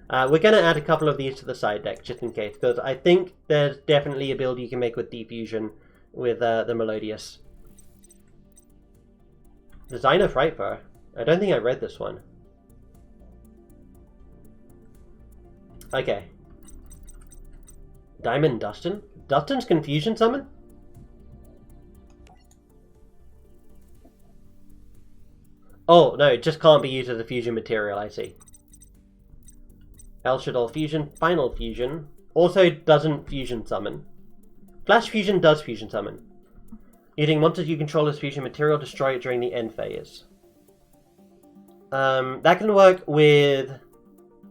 We're going to add a couple of these to the side deck, just in case, because I think there's definitely a build you can make with Diffusion with the Melodious. Design of Frightfur? I don't think I read this one. Okay. Diamond Dustin? Dustin's Confusion Summon? Oh, no, it just can't be used as a fusion material, I see. El Shaddai Fusion, Final Fusion, also doesn't fusion summon. Flash Fusion does fusion summon. Using monsters you control as fusion material, destroy it during the end phase. That can work with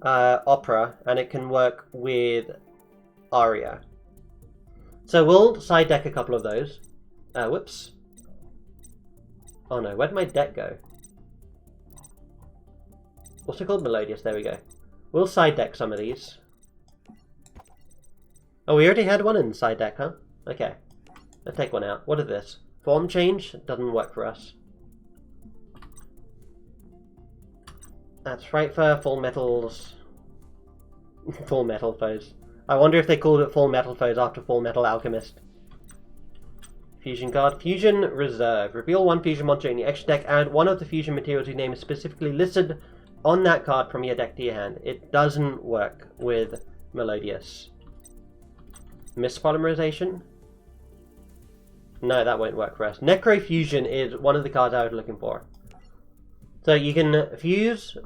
Opera, and it can work with Aria. So we'll side deck a couple of those. Whoops. Oh no, where'd my deck go? What's it called? Melodious, there we go. We'll side deck some of these. Oh, we already had one in side deck, huh? Okay. Let's take one out. What is this? Form change? Doesn't work for us. That's Frightfur, Full Metals. Full Metal Foes. I wonder if they called it Full Metal Foes after Full Metal Alchemist. Fusion card. Fusion Reserve. Reveal one fusion monster in your extra deck. Add one of the fusion materials whose name is specifically listed on that card from your deck to your hand. It doesn't work with Melodious. Mist Polymerization? No, that won't work for us. Necrofusion is one of the cards I was looking for. So you can fuse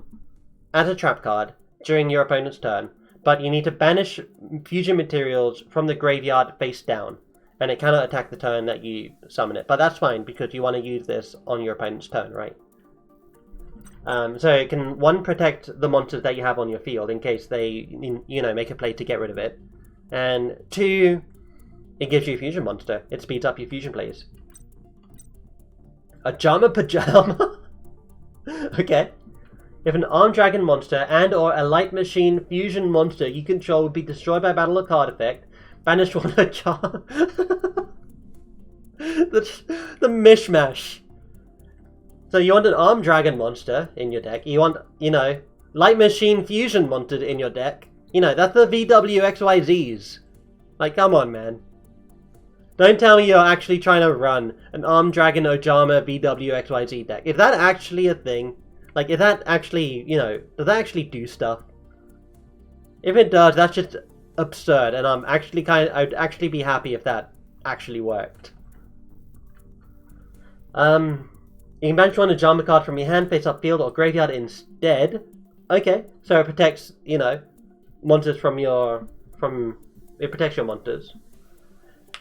as a trap card during your opponent's turn, but you need to banish fusion materials from the graveyard face down, and it cannot attack the turn that you summon it. But that's fine, because you want to use this on your opponent's turn, right? So it can, 1, protect the monsters that you have on your field in case they, you know, make a play to get rid of it. And 2, it gives you a fusion monster. It speeds up your fusion plays. A Jama Pajama? Okay. If an armed dragon monster and or a light machine fusion monster you control would be destroyed by battle or card effect, banish one of Jama. The mishmash. So you want an armed dragon monster in your deck. You want, you know, light machine fusion monster in your deck. You know, that's the VWXYZs. Like, come on, man. Don't tell me you're actually trying to run an armed dragon Ojama VWXYZ deck. Is that actually a thing? Like, is that actually, you know, does that actually do stuff? If it does, that's just absurd, and I'd actually be happy if that actually worked. You can banish one Ojama card from your hand, face up field, or graveyard instead. Okay, so it protects, you know, monsters it protects your monsters.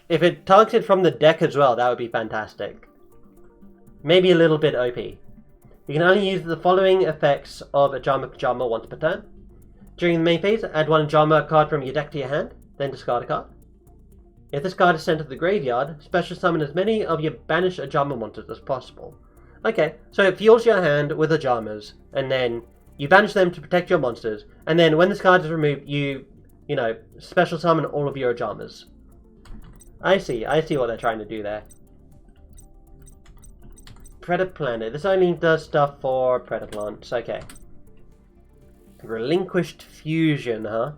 If it targets it from the deck as well, that would be fantastic. Maybe a little bit OP. You can only use the following effects of Ojama Pajama once per turn. During the main phase, add one Ojama card from your deck to your hand, then discard a card. If this card is sent to the graveyard, special summon as many of your banished Ojama monsters as possible. Okay, so it fuels your hand with Ojamas, and then you banish them to protect your monsters, and then when this card is removed, you know, special summon all of your Ojamas. I see what they're trying to do there. Predaplanet. This only does stuff for Predaplants. Okay. Relinquished Fusion, huh?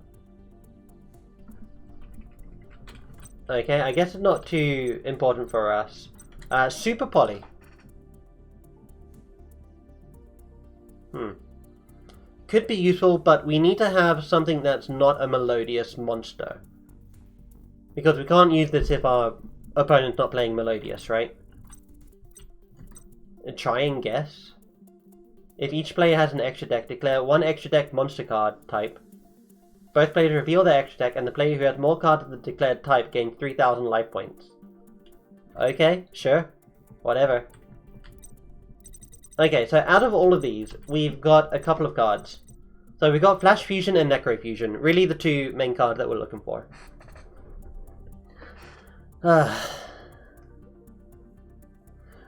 Okay, I guess it's not too important for us. Super Poly. Could be useful, but we need to have something that's not a Melodious monster. Because we can't use this if our opponent's not playing Melodious, right? Try and guess. If each player has an extra deck, declare one extra deck monster card type. Both players reveal their extra deck, and the player who has more cards of the declared type gains 3,000 life points. Okay, sure. Whatever. Okay, so out of all of these, we've got a couple of cards. So we've got Flash Fusion and Necro Fusion. Really the two main cards that we're looking for.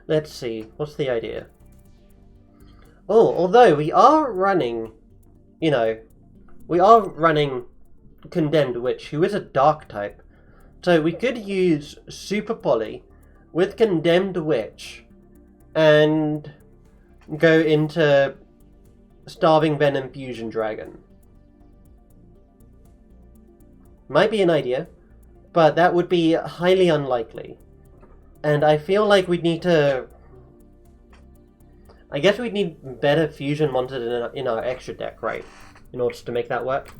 Let's see, what's the idea? Oh, although we are running, we are running Condemned Witch, who is a dark type. So we could use Super Poly with Condemned Witch and go into Starving Venom Fusion Dragon. Might be an idea, but that would be highly unlikely. And I feel like we'd need to... I guess we'd need better fusion monsters in our extra deck, right? In order to make that work.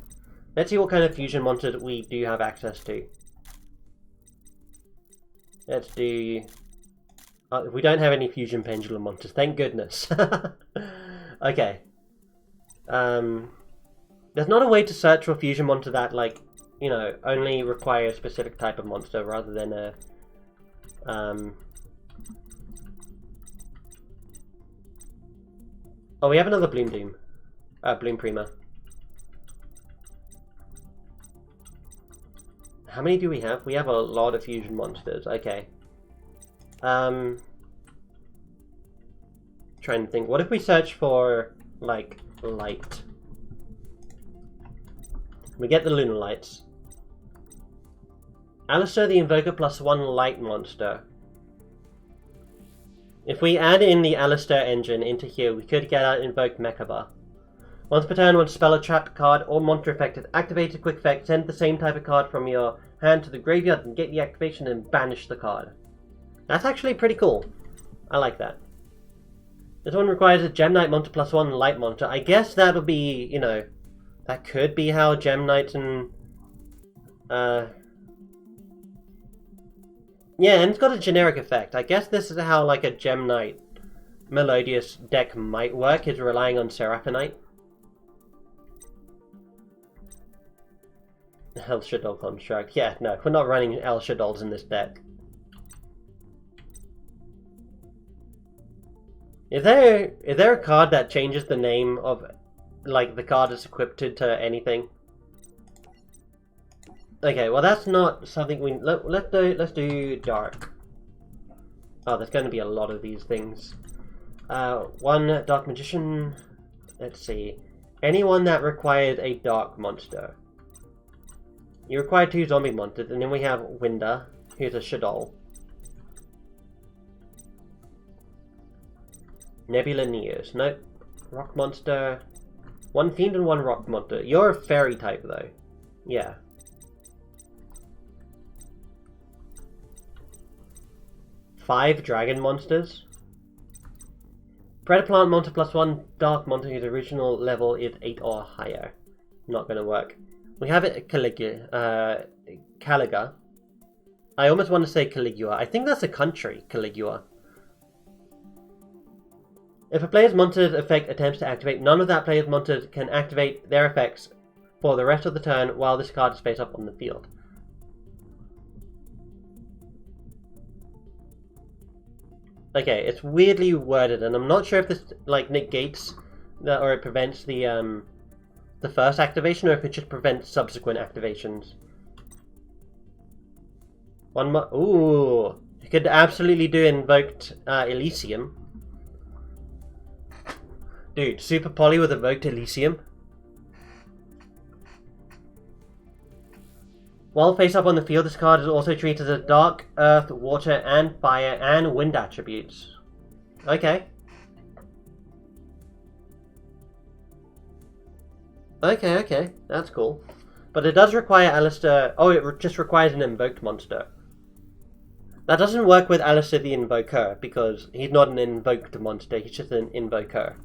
Let's see what kind of fusion monsters we do have access to. Let's do... we don't have any fusion pendulum monsters, thank goodness. Okay. There's not a way to search for fusion monster that, like, only require a specific type of monster rather than a... Oh, we have another Bloom Doom. Bloom Prima. How many do we have? We have a lot of fusion monsters. Okay. Trying to think. What if we search for, like, light? We get the Lunar Lights. Alistair the Invoker +1 light monster. If we add in the Alistair engine into here, we could get out Invoked Mechaba. Once per turn, when spell a trapped card or monster effect is activated, quick effect, send the same type of card from your hand to the graveyard and get the activation and banish the card. That's actually pretty cool. I like that. This one requires a Gem Knight monster +1 light monster. I guess that'll be, that could be how Gem Knights and... Yeah, and it's got a generic effect. I guess this is how, like, a Gem Knight Melodious deck might work, is relying on Seraphonite. El Shaddol construct. Yeah, no, we're not running El Shaddols in this deck. Is there a card that changes the name of, like, the card is equipped to anything? Okay, well that's not something we... Let's do dark. Oh, there's going to be a lot of these things. One Dark Magician. Let's see. Anyone that requires a dark monster. You require 2 zombie monsters, and then we have Winda, who's a Shaddol. Nebula Neos. Nope. Rock monster. 1 Fiend and 1 rock monster. You're a fairy type though. Yeah. Five dragon monsters. Predaplant monster +1 dark monster whose original level is 8 or higher. Not gonna work. We have it Caliga. I almost want to say Caligula. I think that's a country, Caligula. If a player's monster's effect attempts to activate, none of that player's monsters can activate their effects for the rest of the turn while this card is face up on the field. Okay, it's weirdly worded, and I'm not sure if this, like, negates or it prevents the first activation, or if it just prevents subsequent activations. One more. Ooh, you could absolutely do Invoked Elysium. Dude, Super Poly with Invoked Elysium. While face up on the field, this card is also treated as Dark, Earth, Water, and Fire, and Wind attributes. Okay. Okay. That's cool. But it does require Alistair... Oh, it just requires an invoked monster. That doesn't work with Alistair the Invoker, because he's not an invoked monster, he's just an invoker.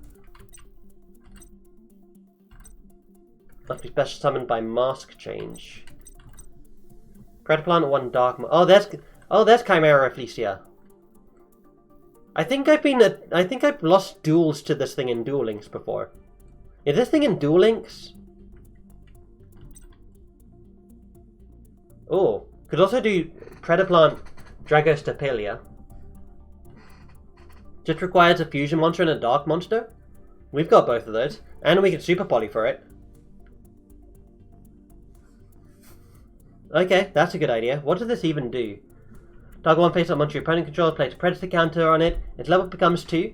Must be special summoned by mask change. Predaplant 1 dark... there's Chimera Felicia. I think I've lost duels to this thing in Duel Links before. Is this thing in Duel Links? Oh, could also do Predaplant Dragostapelia. Just requires a fusion monster and a dark monster. We've got both of those. And we can super poly for it. Okay, that's a good idea. What does this even do? Target 1 face up monster your opponent controls, place a predator counter on it. Its level becomes 2.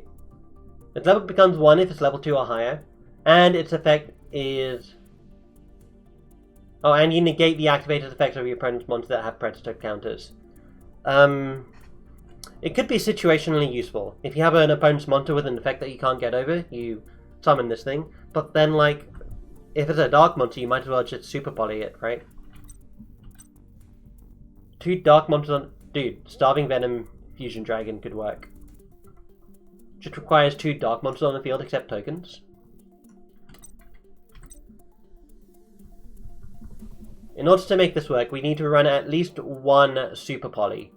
Its level becomes 1 if it's level 2 or higher. And its effect is... Oh, and you negate the activated effects of your opponent's monsters that have predator counters. It could be situationally useful. If you have an opponent's monster with an effect that you can't get over, you summon this thing. But then, like, if it's a dark monster, you might as well just super poly it, right? 2 dark monsters on... Dude, Starving Venom Fusion Dragon could work. Just requires 2 dark monsters on the field except tokens. In order to make this work, we need to run at least 1 super poly.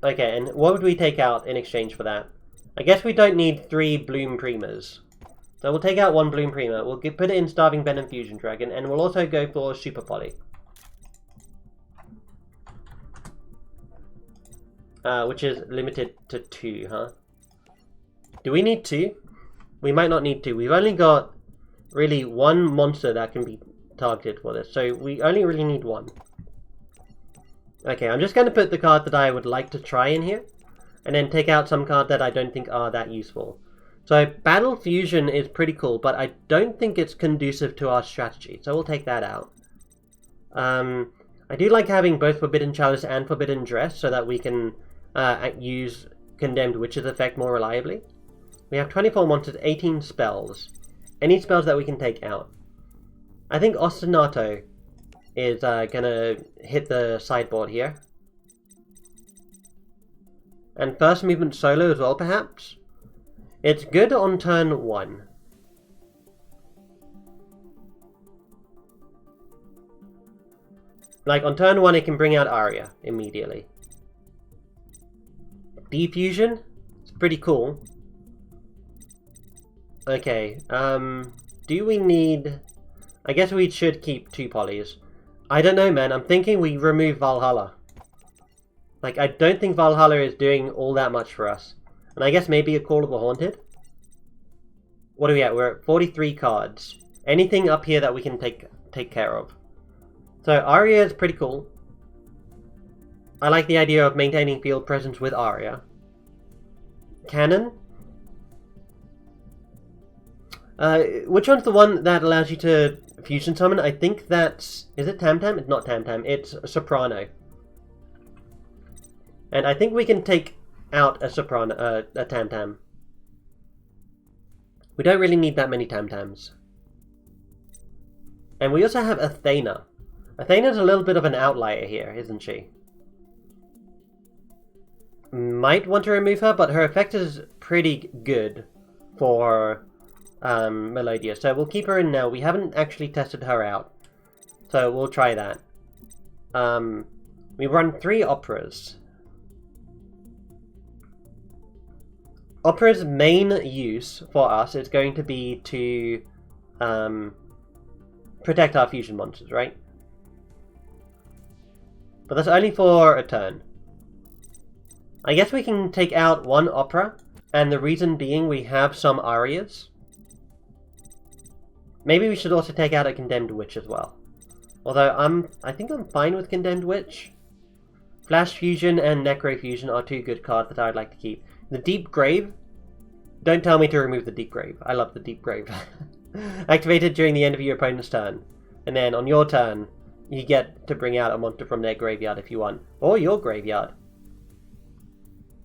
Okay, and what would we take out in exchange for that? I guess we don't need 3 Bloom Primas. So we'll take out 1 Bloom Prima, we'll put it in Starving Venom Fusion Dragon, and we'll also go for super poly. Which is limited to 2, huh? Do we need 2? We might not need 2. We've only got really 1 monster that can be targeted for this, so we only really need 1. Okay, I'm just going to put the card that I would like to try in here, and then take out some cards that I don't think are that useful. So Battle Fusion is pretty cool, but I don't think it's conducive to our strategy, so we'll take that out. I do like having both Forbidden Chalice and Forbidden Dress, so that we can use Condemned Witch's effect more reliably. We have 24 monsters, 18 spells. Any spells that we can take out. I think Ostinato is gonna hit the sideboard here. And First Movement Solo as well, perhaps? It's good on turn 1. Like, on turn 1 it can bring out Arya immediately. Defusion? It's pretty cool. Okay, do we need... I guess we should keep 2 polys. I don't know, man. I'm thinking we remove Valhalla. Like, I don't think Valhalla is doing all that much for us. And I guess maybe a Call of the Haunted? What are we at? We're at 43 cards. Anything up here that we can take care of. So, Arya is pretty cool. I like the idea of maintaining field presence with Arya. Cannon? Which one's the one that allows you to fusion summon? I think that's... Is it Tam Tam? It's not Tam Tam. It's Soprano. And I think we can take out a Soprano, a Tam Tam. We don't really need that many Tam Tams. And we also have Athena. Athena's a little bit of an outlier here, isn't she? Might want to remove her, but her effect is pretty good for... Melodia, so we'll keep her in now. We haven't actually tested her out, so we'll try that. We run 3 operas. Opera's main use for us is going to be to protect our fusion monsters, right? But that's only for a turn. I guess we can take out 1 opera, and the reason being we have some arias. Maybe we should also take out a Condemned Witch as well. Although I think I'm fine with Condemned Witch. Flash Fusion and Necro Fusion are 2 good cards that I'd like to keep. The Deep Grave? Don't tell me to remove the Deep Grave. I love the Deep Grave. Activated during the end of your opponent's turn. And then on your turn, you get to bring out a monster from their graveyard if you want. Or your graveyard.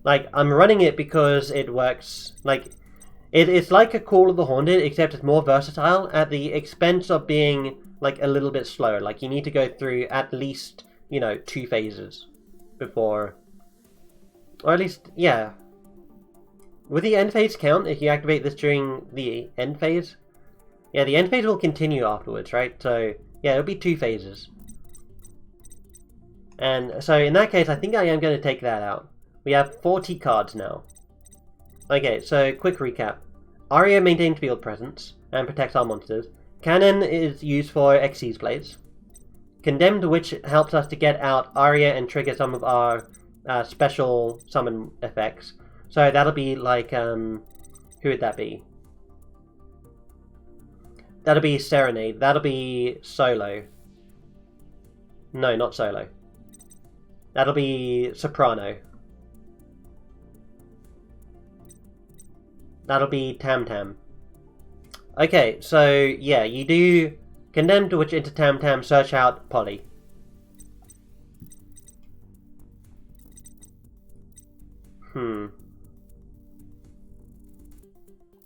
Like, I'm running it because it works. Like, it's like a Call of the Haunted, except it's more versatile at the expense of being, like, a little bit slower. Like, you need to go through at least, 2 phases before... Or at least, yeah. Would the end phase count if you activate this during the end phase? Yeah, the end phase will continue afterwards, right? So, yeah, it'll be 2 phases. And so, in that case, I think I am going to take that out. We have 40 cards now. Okay, so quick recap. Aria maintains field presence and protects our monsters. Cannon is used for Xyz plays. Condemned Witch helps us to get out Aria and trigger some of our special summon effects. So that'll be like, who would that be? That'll be Serenade. That'll be Solo. No, not Solo. That'll be Soprano. That'll be Tam Tam. Okay, so yeah, you do Condemned Witch into Tam Tam, search out Polly.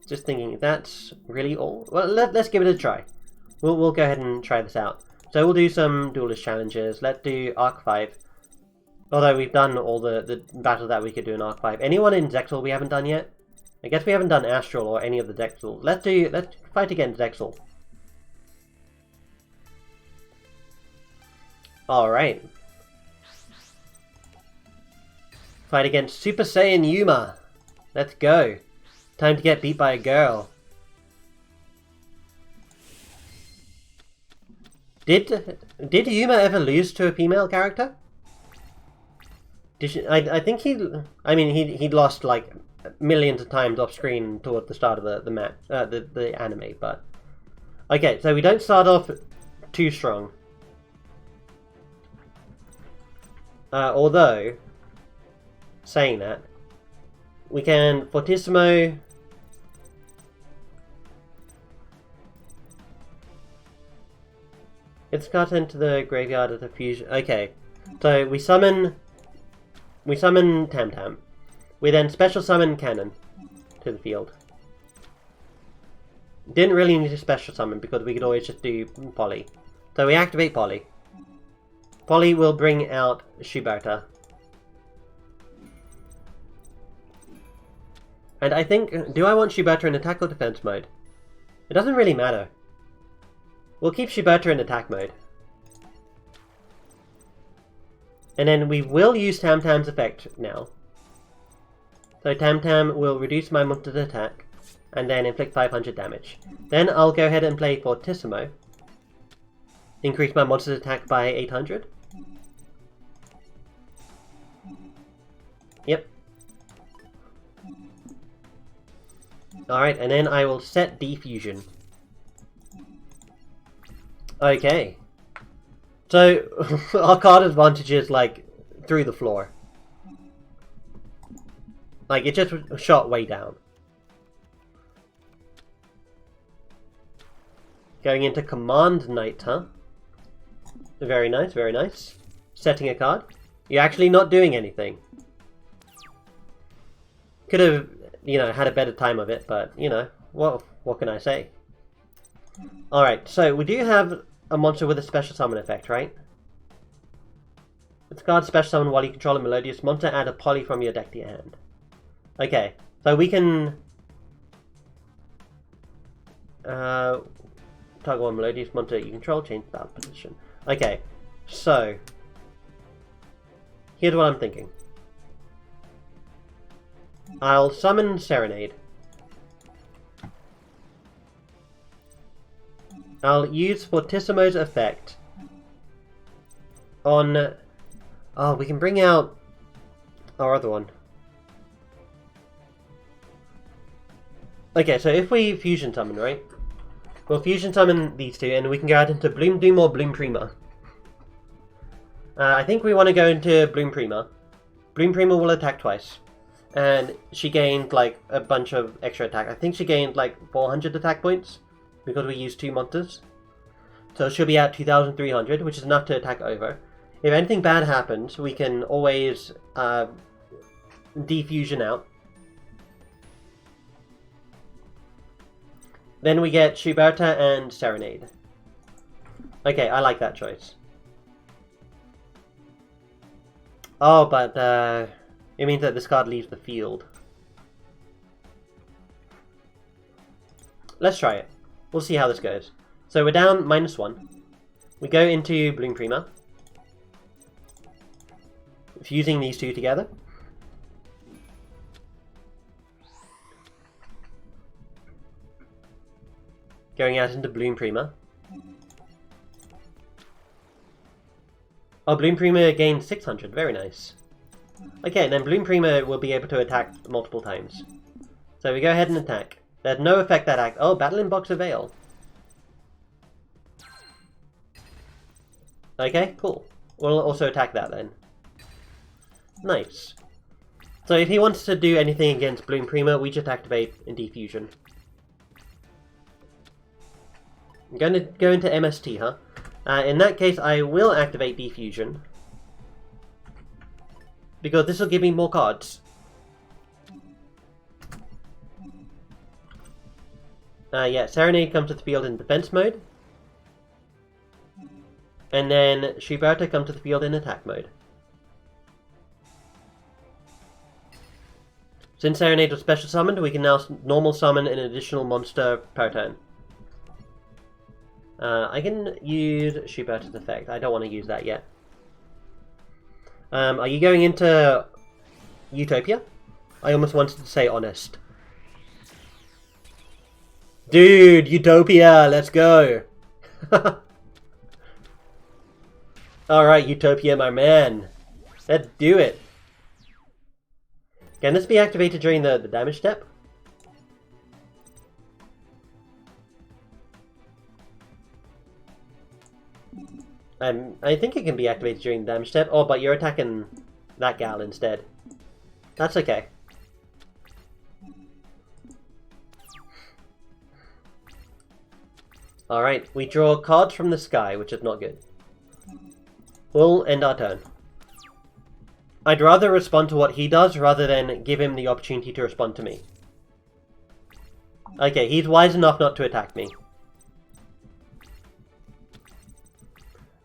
Just thinking, that's really all? Well, let's give it a try. We'll go ahead and try this out. So we'll do some duelist challenges. Let's do Arc 5. Although we've done all the battles that we could do in Arc 5. Anyone in Zexal we haven't done yet? I guess we haven't done Astral or any of the Zexals. Let's fight against Zexal. Alright. Fight against Super Saiyan Yuma. Let's go. Time to get beat by a girl. Did Yuma ever lose to a female character? Did she, I think he lost like millions of times off screen toward the start of the match, the anime, but okay, so we don't start off too strong. Although, saying that, we can Fortissimo. It's got into the graveyard of the fusion. Okay, so we summon Tam Tam. We then special summon Cannon to the field. Didn't really need to special summon because we could always just do Polly. So we activate Polly. Polly will bring out Shubata. And I think, do I want Shubata in attack or defense mode? It doesn't really matter. We'll keep Shubata in attack mode. And then we will use Tam Tam's effect now. So Tam Tam will reduce my monster's attack and then inflict 500 damage. Then I'll go ahead and play Fortissimo. Increase my monster's attack by 800. Yep. Alright, and then I will set Defusion. Okay. So, our card advantage is like through the floor. Like, it just shot way down. Going into Command Knight, huh? Very nice, very nice. Setting a card. You're actually not doing anything. Could have, had a better time of it, but, what can I say? Alright, so we do have a monster with a special summon effect, right? With card special summon while you control a melodious monster, add a Polly from your deck to your hand. Okay, so we can target one melodious monster you control, change battle position. Okay, so here's what I'm thinking. I'll summon Serenade. I'll use Fortissimo's effect on... Oh, we can bring out our other one. Okay, so if we fusion summon, right? We'll fusion summon these two, and we can go out into Bloom Doom or Bloom Prima. I think we want to go into Bloom Prima. Bloom Prima will attack twice. And she gained, like, a bunch of extra attack. I think she gained, like, 400 attack points. Because we used 2 monsters. So she'll be at 2,300, which is enough to attack over. If anything bad happens, we can always Defusion out. Then we get Shuberta and Serenade. Okay, I like that choice. Oh, but it means that this card leaves the field. Let's try it. We'll see how this goes. So we're down -1. We go into Bloom Prima. Fusing these two together. Going out into Bloom Prima. Oh, Bloom Prima gained 600. Very nice. Okay, then Bloom Prima will be able to attack multiple times. So we go ahead and attack. There's no effect that act. Oh, Battle in Box of Veil. Okay, cool. We'll also attack that then. Nice. So if he wants to do anything against Bloom Prima, we just activate in Defusion. I'm going to go into MST, huh? In that case, I will activate Defusion. Because this will give me more cards. Yeah, Serenade comes to the field in defense mode. And then Shuberta comes to the field in attack mode. Since Serenade was special summoned, we can now normal summon an additional monster per turn. I can use Shuberta's effect. I don't want to use that yet. Are you going into Utopia? I almost wanted to say Honest. Dude, Utopia, let's go! Alright, Utopia, my man. Let's do it. Can this be activated during the damage step? I think it can be activated during the damage step. Oh, but you're attacking that gal instead. That's okay. Alright, we draw cards from the sky, which is not good. We'll end our turn. I'd rather respond to what he does rather than give him the opportunity to respond to me. Okay, he's wise enough not to attack me.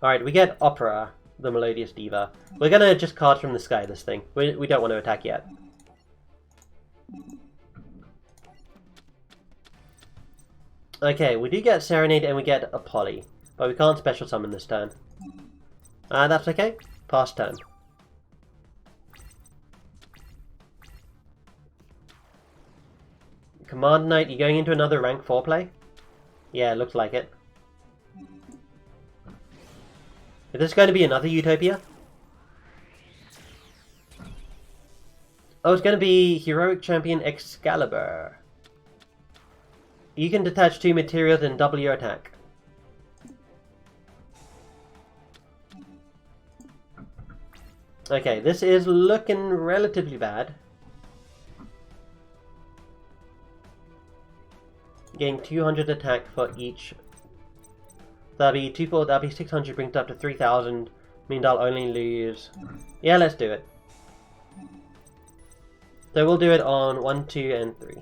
Alright, we get Opera, the Melodious Diva. We're gonna just cards from the sky this thing. We don't want to attack yet. Okay, we do get Serenade and we get a Poly, but we can't special summon this turn. That's okay. Pass turn. Command Knight, you going into another rank 4 play? Yeah, looks like it. Is this going to be another Utopia? Oh, it's going to be Heroic Champion Excalibur. You can detach 2 materials and double your attack. Okay, this is looking relatively bad. Gain 200 attack for each. That'll be 600, brings it up to 3,000. Means I'll only lose. Yeah, let's do it. So we'll do it on 1, 2, and 3.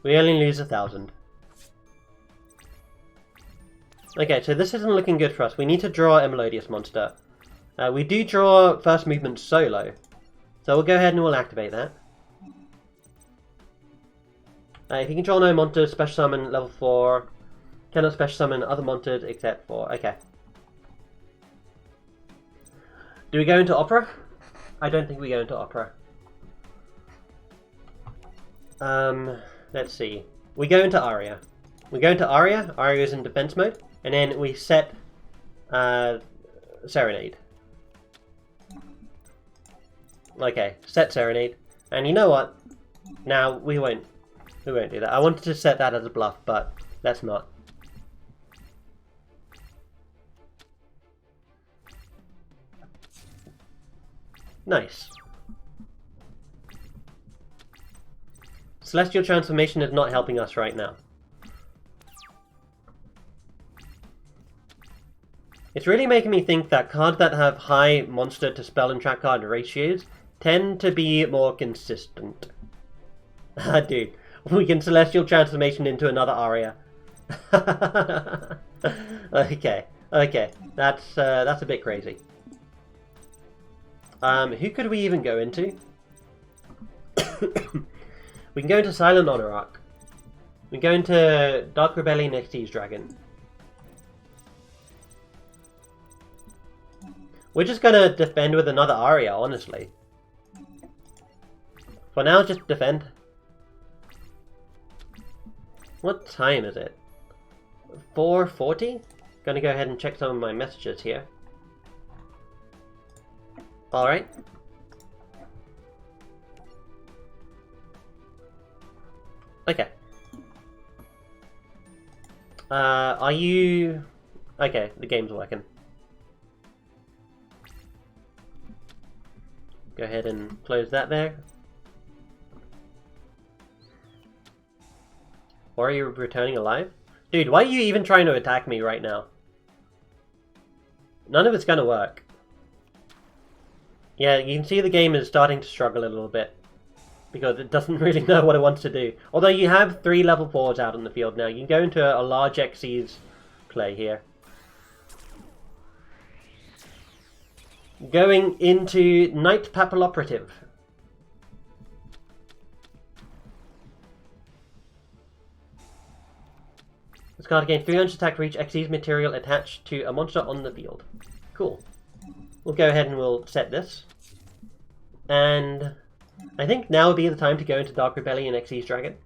We only lose 1,000. Okay, so this isn't looking good for us. We need to draw a Melodious monster. We do draw first movement solo. So we'll go ahead and we'll activate that. If you control no monsters, special summon level 4. Cannot special summon other monsters except for... Okay. Do we go into Opera? I don't think we go into Opera. Let's see. We go into Aria. We go into Aria. Aria is in defense mode. And then we set Serenade. Okay, set Serenade. And you know what? Now, we won't do that. I wanted to set that as a bluff, but let's not. Nice. Celestial Transformation is not helping us right now. It's really making me think that cards that have high monster to spell and trap card ratios tend to be more consistent. Ah, dude. We can Celestial Transformation into another Aria. Okay. That's a bit crazy. Who could we even go into? We can go into Silent Honor Arc. We can go into Dark Rebellion XT's Dragon. We're just gonna defend with another Aria, honestly. For now, just defend. What time is it? 4:40? Gonna go ahead and check some of my messages here. Alright. Okay. Are you... Okay, the game's working. Go ahead and close that there. Or are you returning alive? Dude, why are you even trying to attack me right now? None of it's gonna work. Yeah, you can see the game is starting to struggle a little bit. Because it doesn't really know what it wants to do. Although you have 3 level 4s out in the field now. You can go into a large Xyz play here. Going into Knight Papilloperative. This card gains 300 attack for each Xyz material attached to a monster on the field. Cool. We'll go ahead and we'll set this. And I think now would be the time to go into Dark Rebellion Xyz Dragon.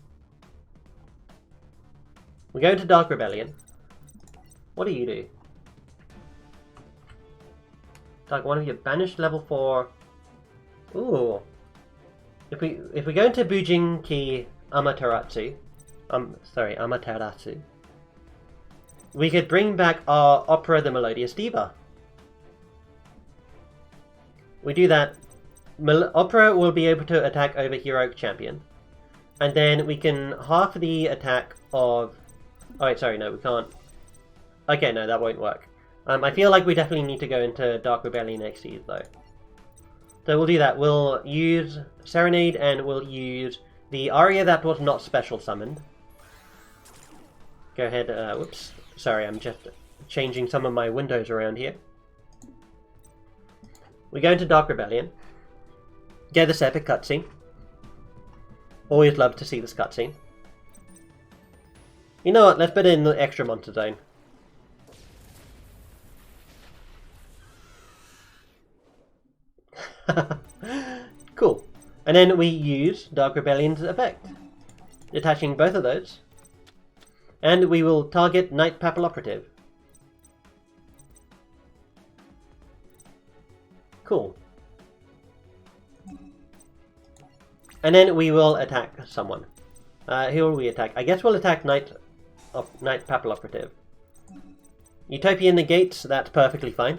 We go into Dark Rebellion. What do you do? Like one of your banished level 4. Ooh. If we go into Bujinki Amaterasu, Amaterasu, we could bring back our Opera the Melodious Diva. We do that. Opera will be able to attack over Heroic Champion. And then we can half the attack of... Oh, wait, sorry, no, we can't. Okay, no, that won't work. I feel like we definitely need to go into Dark Rebellion XYZ, though. So we'll do that. We'll use Serenade, and we'll use the Aria that was not special summoned. Go ahead, whoops. Sorry, I'm just changing some of my windows around here. We go into Dark Rebellion. Get this epic cutscene. Always love to see this cutscene. You know what, let's put it in the extra monster zone. Cool. And then we use Dark Rebellion's effect. Detaching both of those. And we will target Knight Papilloperative. Cool. And then we will attack someone. Who will we attack? I guess we'll attack Knight Papilloperative. Utopian negates, that's perfectly fine.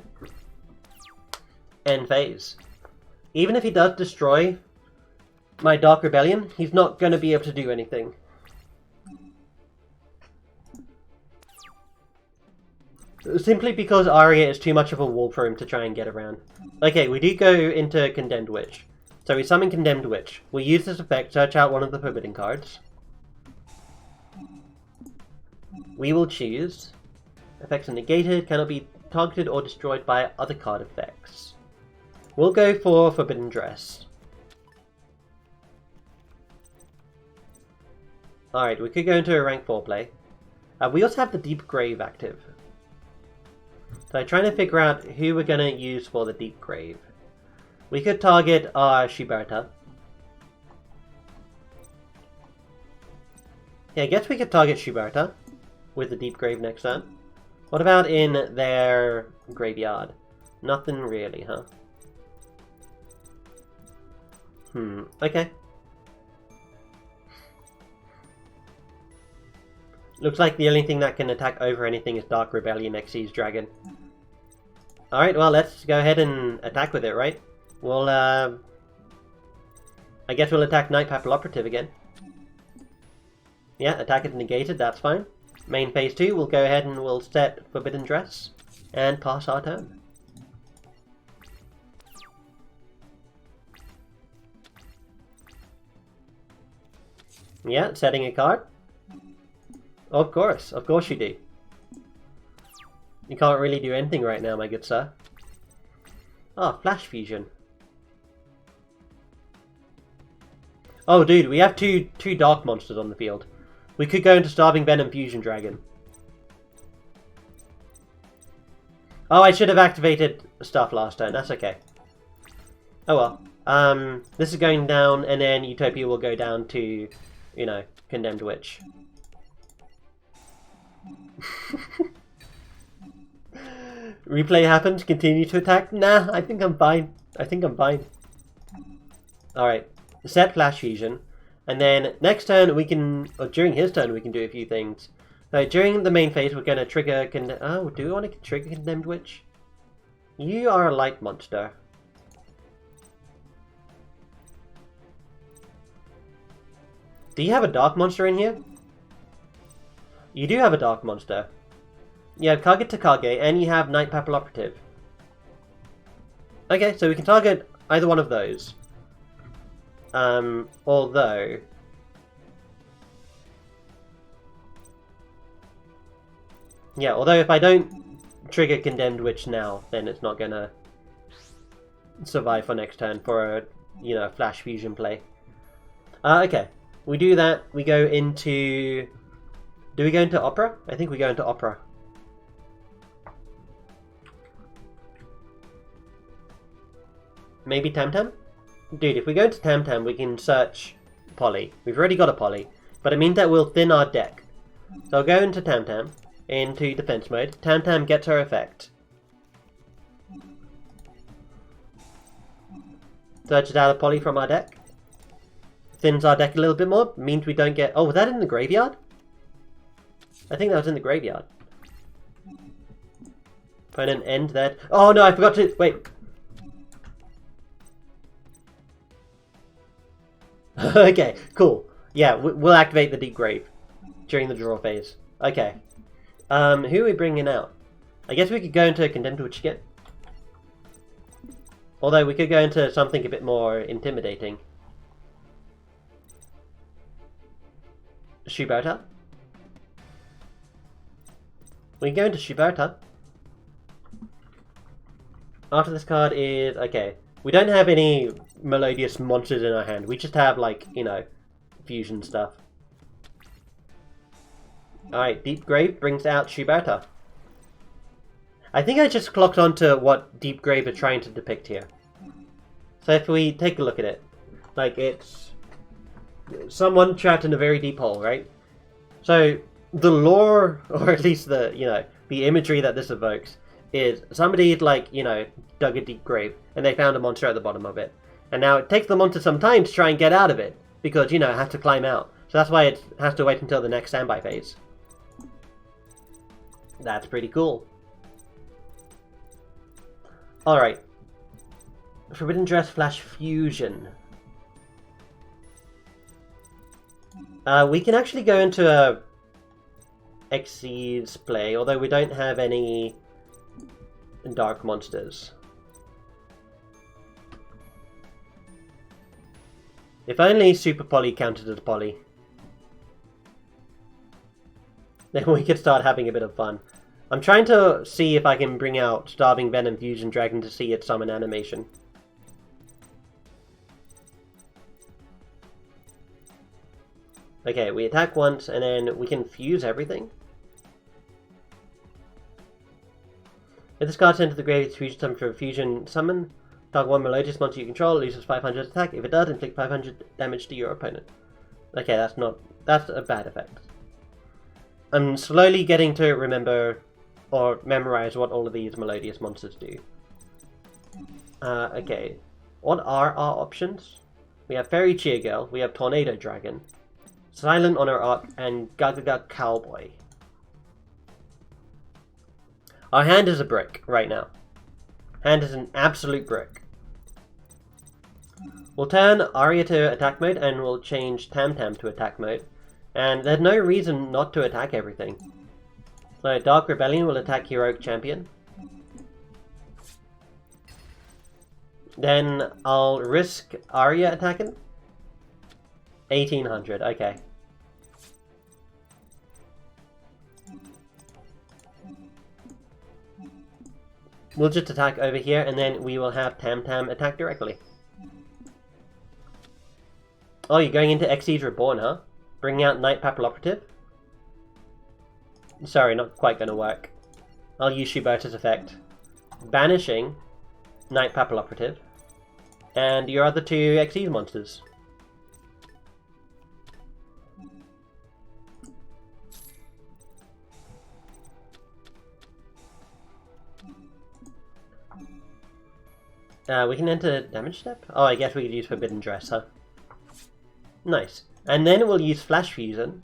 End phase. Even if he does destroy my Dark Rebellion, he's not going to be able to do anything. Simply because Aria is too much of a wall for him to try and get around. Okay, we do go into Condemned Witch. So we summon Condemned Witch. We use this effect, search out one of the forbidden cards. We will choose. Effects are negated, cannot be targeted or destroyed by other card effects. We'll go for Forbidden Dress. Alright, we could go into a rank 4 play. We also have the Deep Grave active. So I'm trying to figure out who we're going to use for the Deep Grave. We could target our Shiberta. Yeah, I guess we could target Shiberta with the Deep Grave next turn. What about in their graveyard? Nothing really, huh? Okay. Looks like the only thing that can attack over anything is Dark Rebellion XYZ Dragon. Alright, well, let's go ahead and attack with it, right? We'll, I guess we'll attack Knight Papilloperative again. Yeah, attack is negated, that's fine. Main phase 2, we'll go ahead and we'll set Forbidden Dress. and pass our turn. Yeah, setting a card. Of course you do. You can't really do anything right now, my good sir. Oh, Flash Fusion. Oh, dude, we have two Dark Monsters on the field. We could go into Starving Venom Fusion Dragon. Oh, I should have activated stuff last turn. That's okay. Oh well. This is going down, and then Utopia will go down to, you know, Condemned Witch. Replay happens. Continue to attack. Nah, I think I'm fine. Alright. Set Flash Fusion. And then next turn we can... Or during his turn we can do a few things. So during the main phase we're going to trigger... Oh, do we want to trigger Condemned Witch? You are a light monster. Do you have a dark monster in here? You do have a dark monster. You have Kage Takage, and you have Night Papal Operative. Okay, so we can target either one of those. Although... Yeah, although if I don't trigger Condemned Witch now, then it's not gonna survive for next turn for a, you know, Flash Fusion play. Okay. We do that, we go into... Do we go into Opera? I think we go into Opera. Maybe Tam-Tam? Dude, if we go into Tam-Tam, we can search Poly. We've already got a Poly, but it means that we'll thin our deck. So I'll go into Tam-Tam, into defense mode. Tam-Tam gets her effect. Searches out a Poly from our deck. Thins our deck a little bit more, means we don't get... Oh, was that in the graveyard? I think that was in the graveyard. Find an end that... Oh no, I forgot to... Wait. Okay, cool. Yeah, we'll activate the Deep Grave during the draw phase. Okay. Who are we bringing out? I guess we could go into Condemned Witch again. Although we could go into something a bit more intimidating. Shubota. We go into Shubota. After this card is... Okay. We don't have any melodious monsters in our hand. We just have, like, you know, fusion stuff. Alright, Deep Grave brings out Shubota. I think I just clocked onto what Deep Grave are trying to depict here. So if we take a look at it, like, it's someone trapped in a very deep hole, right? So the lore, or at least the, you know, the imagery that this evokes is somebody, like, you know, dug a deep grave and they found a monster at the bottom of it. And now it takes the monster some time to try and get out of it because, you know, it has to climb out. So that's why it has to wait until the next standby phase. That's pretty cool. Alright. Forbidden Dress Flash Fusion. We can actually go into a Xyz play, although we don't have any dark monsters. If only Super Poly counted as Poly. Then we could start having a bit of fun. I'm trying to see if I can bring out Starving Venom Fusion Dragon to see its summon animation. Okay, we attack once and then we can fuse everything. If this card sent to the grave, it's fusion summon for a fusion summon. Target one melodious monster you control loses 500 attack. If it does, inflict 500 damage to your opponent. Okay, that's a bad effect. I'm slowly getting to remember or memorize what all of these melodious monsters do. Okay, what are our options? We have Fairy Cheer Girl, we have Tornado Dragon, Silent Honor Arc, and Gagaga Cowboy. Our hand is a brick right now. Hand is an absolute brick. We'll turn Arya to attack mode and we'll change Tam-Tam to attack mode. And there's no reason not to attack everything. So Dark Rebellion will attack Heroic Champion. Then I'll risk Arya attacking. 1800, okay. We'll just attack over here, and then we will have Tam Tam attack directly. Oh, you're going into Xyz Reborn, huh? Bringing out Knight Papilloperative? Sorry, not quite gonna work. I'll use Shuberta's effect. Banishing Knight Papilloperative. And your other two Xyz monsters. We can enter damage step? Oh, I guess we could use Forbidden Dress, huh? Nice. And then we'll use Flash Fusion.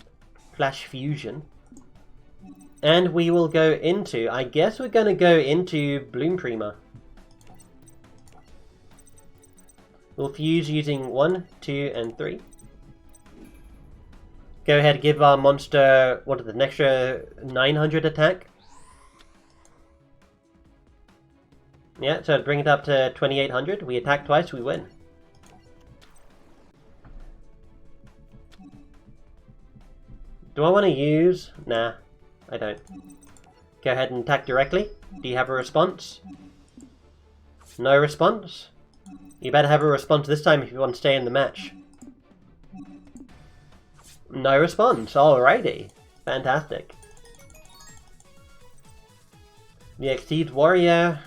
And we will go into... I guess we're going to go into Bloom Prima. We'll fuse using 1, 2, and 3. Go ahead, give our monster, what is it, an extra 900 attack? Yeah, so bring it up to 2800. We attack twice, we win. Do I want to use... Nah, I don't. Go ahead and attack directly. Do you have a response? No response? You better have a response this time if you want to stay in the match. No response, alrighty. Fantastic. The Xyz Warrior.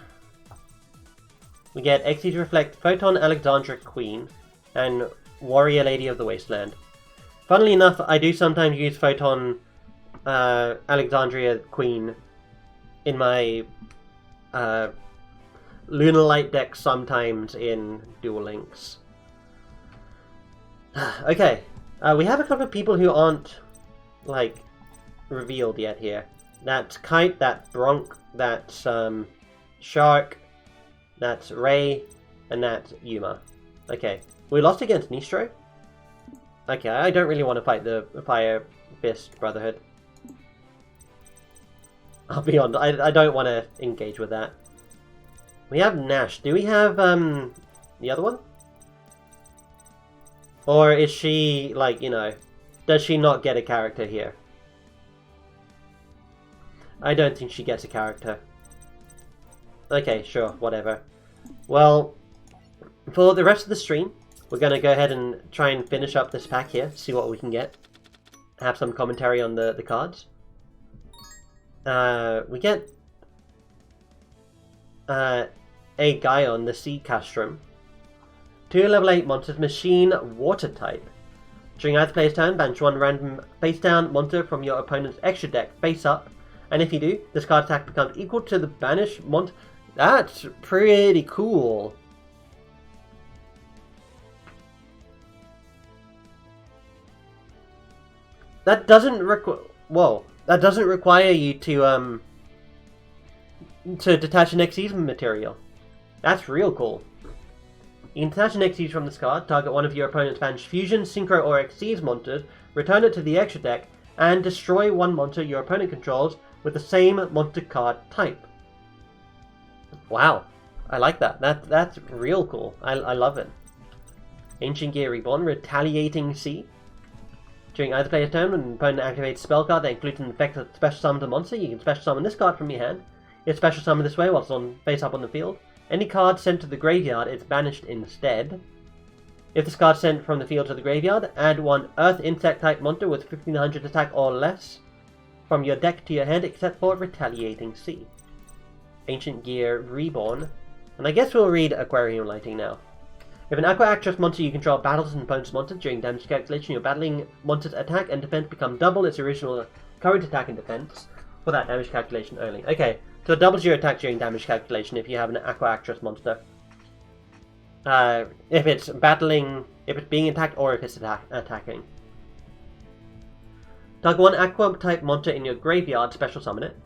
We get Xyz Reflect, Photon Alexandra Queen, and Warrior Lady of the Wasteland. Funnily enough, I do sometimes use Photon Alexandria Queen in my Lunar Light deck sometimes in Duel Links. Okay, we have a couple of people who aren't, like, revealed yet here. That's Kite, that's Bronk, that's Shark, that's Ray, and that's Yuma. Okay, we lost against Nistro. Okay, I don't really want to fight the Fire Fist Brotherhood. I'll be honest, I don't want to engage with that. We have Nash. Do we have the other one? Or is she, like, you know, does she not get a character here? I don't think she gets a character. Okay, sure, whatever. Well, for the rest of the stream, we're going to go ahead and try and finish up this pack here, see what we can get. Have some commentary on the cards. We get a Gaion, the Sea Castrum. 2 level 8 monsters, Machine, Water type. During either player's turn, banish 1 random face down monster from your opponent's extra deck face up. And if you do, this card attack becomes equal to the banished monster. That's pretty cool. That doesn't require... Whoa. That doesn't require you to detach an Xyz material. That's real cool. You can detach an Xyz from this card, target one of your opponent's banished Fusion, Synchro, or Xyz monsters, return it to the extra deck, and destroy one monster your opponent controls with the same monster card type. Wow. I like that. That's real cool. I love it. Ancient Gear Reborn, Retaliating Sea. During either player's turn, when an opponent activates a spell card that includes an effect that special summons a monster, you can special summon this card from your hand. If special summoned this way while it's on face up on the field, any card sent to the graveyard is banished instead. If this card is sent from the field to the graveyard, add 1 Earth Insect type monster with 1500 attack or less from your deck to your hand except for Retaliating Sea. Ancient Gear Reborn. And I guess we'll read Aquarium Lighting now. If an Aqua Actress monster you control battles an opponent's monster during damage calculation, your battling monster's attack and defense become double its original current attack and defense for that damage calculation only. Okay, so it doubles your attack during damage calculation if you have an Aqua Actress monster. If it's battling, if it's being attacked, or if it's attacking. Target 1 Aqua type monster in your graveyard, special summon it.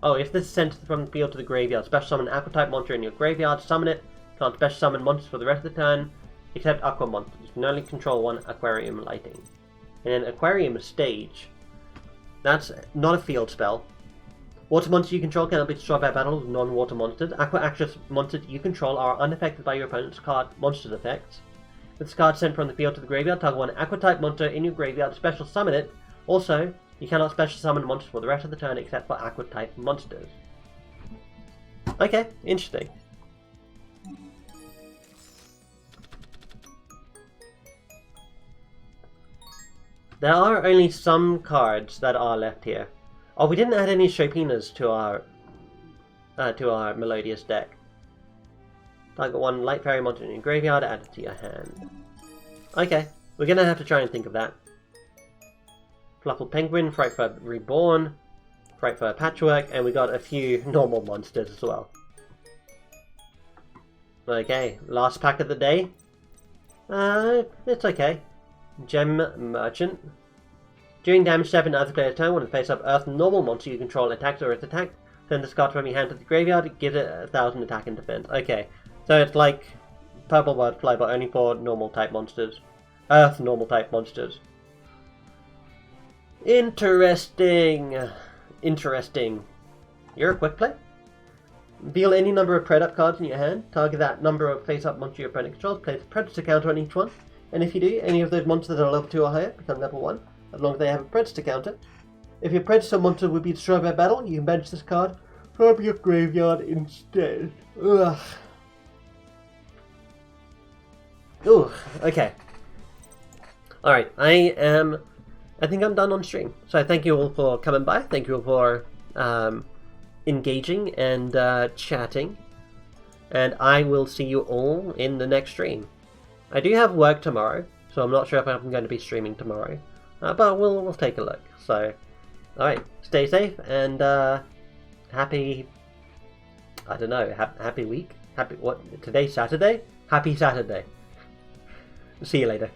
Oh, if this is sent from the field to the graveyard, special summon an Aqua type monster in your graveyard, summon it. Can't special summon monsters for the rest of the turn, except Aqua monsters. You can only control 1 Aquarium Lighting. And then Aquarium Stage. That's not a field spell. Water monsters you control cannot be destroyed by battle with non-water monsters. Aqua actress monsters you control are unaffected by your opponent's card monster's effects. With this card sent from the field to the graveyard, target one Aqua-type monster in your graveyard, special summon it. Also, you cannot special summon monsters for the rest of the turn except for Aqua-type monsters. Okay, interesting. There are only some cards that are left here. Oh, we didn't add any Shopinas to our Melodious deck. Target one Light Fairy monster in your graveyard, add it to your hand. Okay, we're gonna have to try and think of that. Fluffle Penguin, Frightfur Reborn, Frightfur Patchwork, and we got a few normal monsters as well. Okay, last pack of the day. It's okay. Gem Merchant. During damage step in other player's turn, when it face up Earth normal monster you control attacks or is attacked, send this card from your hand to the graveyard, it gives it 1000 attack and defense. Okay, so it's like Purple Butterfly but only for normal type monsters. Earth normal type monsters. Interesting. Interesting. You're a quick play? Deal any number of Predator cards in your hand, target that number of face-up monster your opponent controls, place a Predator counter on each one, and if you do, any of those monsters that are level 2 or higher become level 1, as long as they have a Predator counter. If your Predator monster would be destroyed by battle, you can bench this card from your graveyard instead. Ugh. Ooh, okay. Alright, I think I'm done on stream. So thank you all for coming by, thank you all for engaging and chatting, and I will see you all in the next stream. I do have work tomorrow, so I'm not sure if I'm going to be streaming tomorrow, but we'll take a look. So, alright, stay safe and happy, I don't know, happy week? Happy, what, today's Saturday? Happy Saturday. See you later.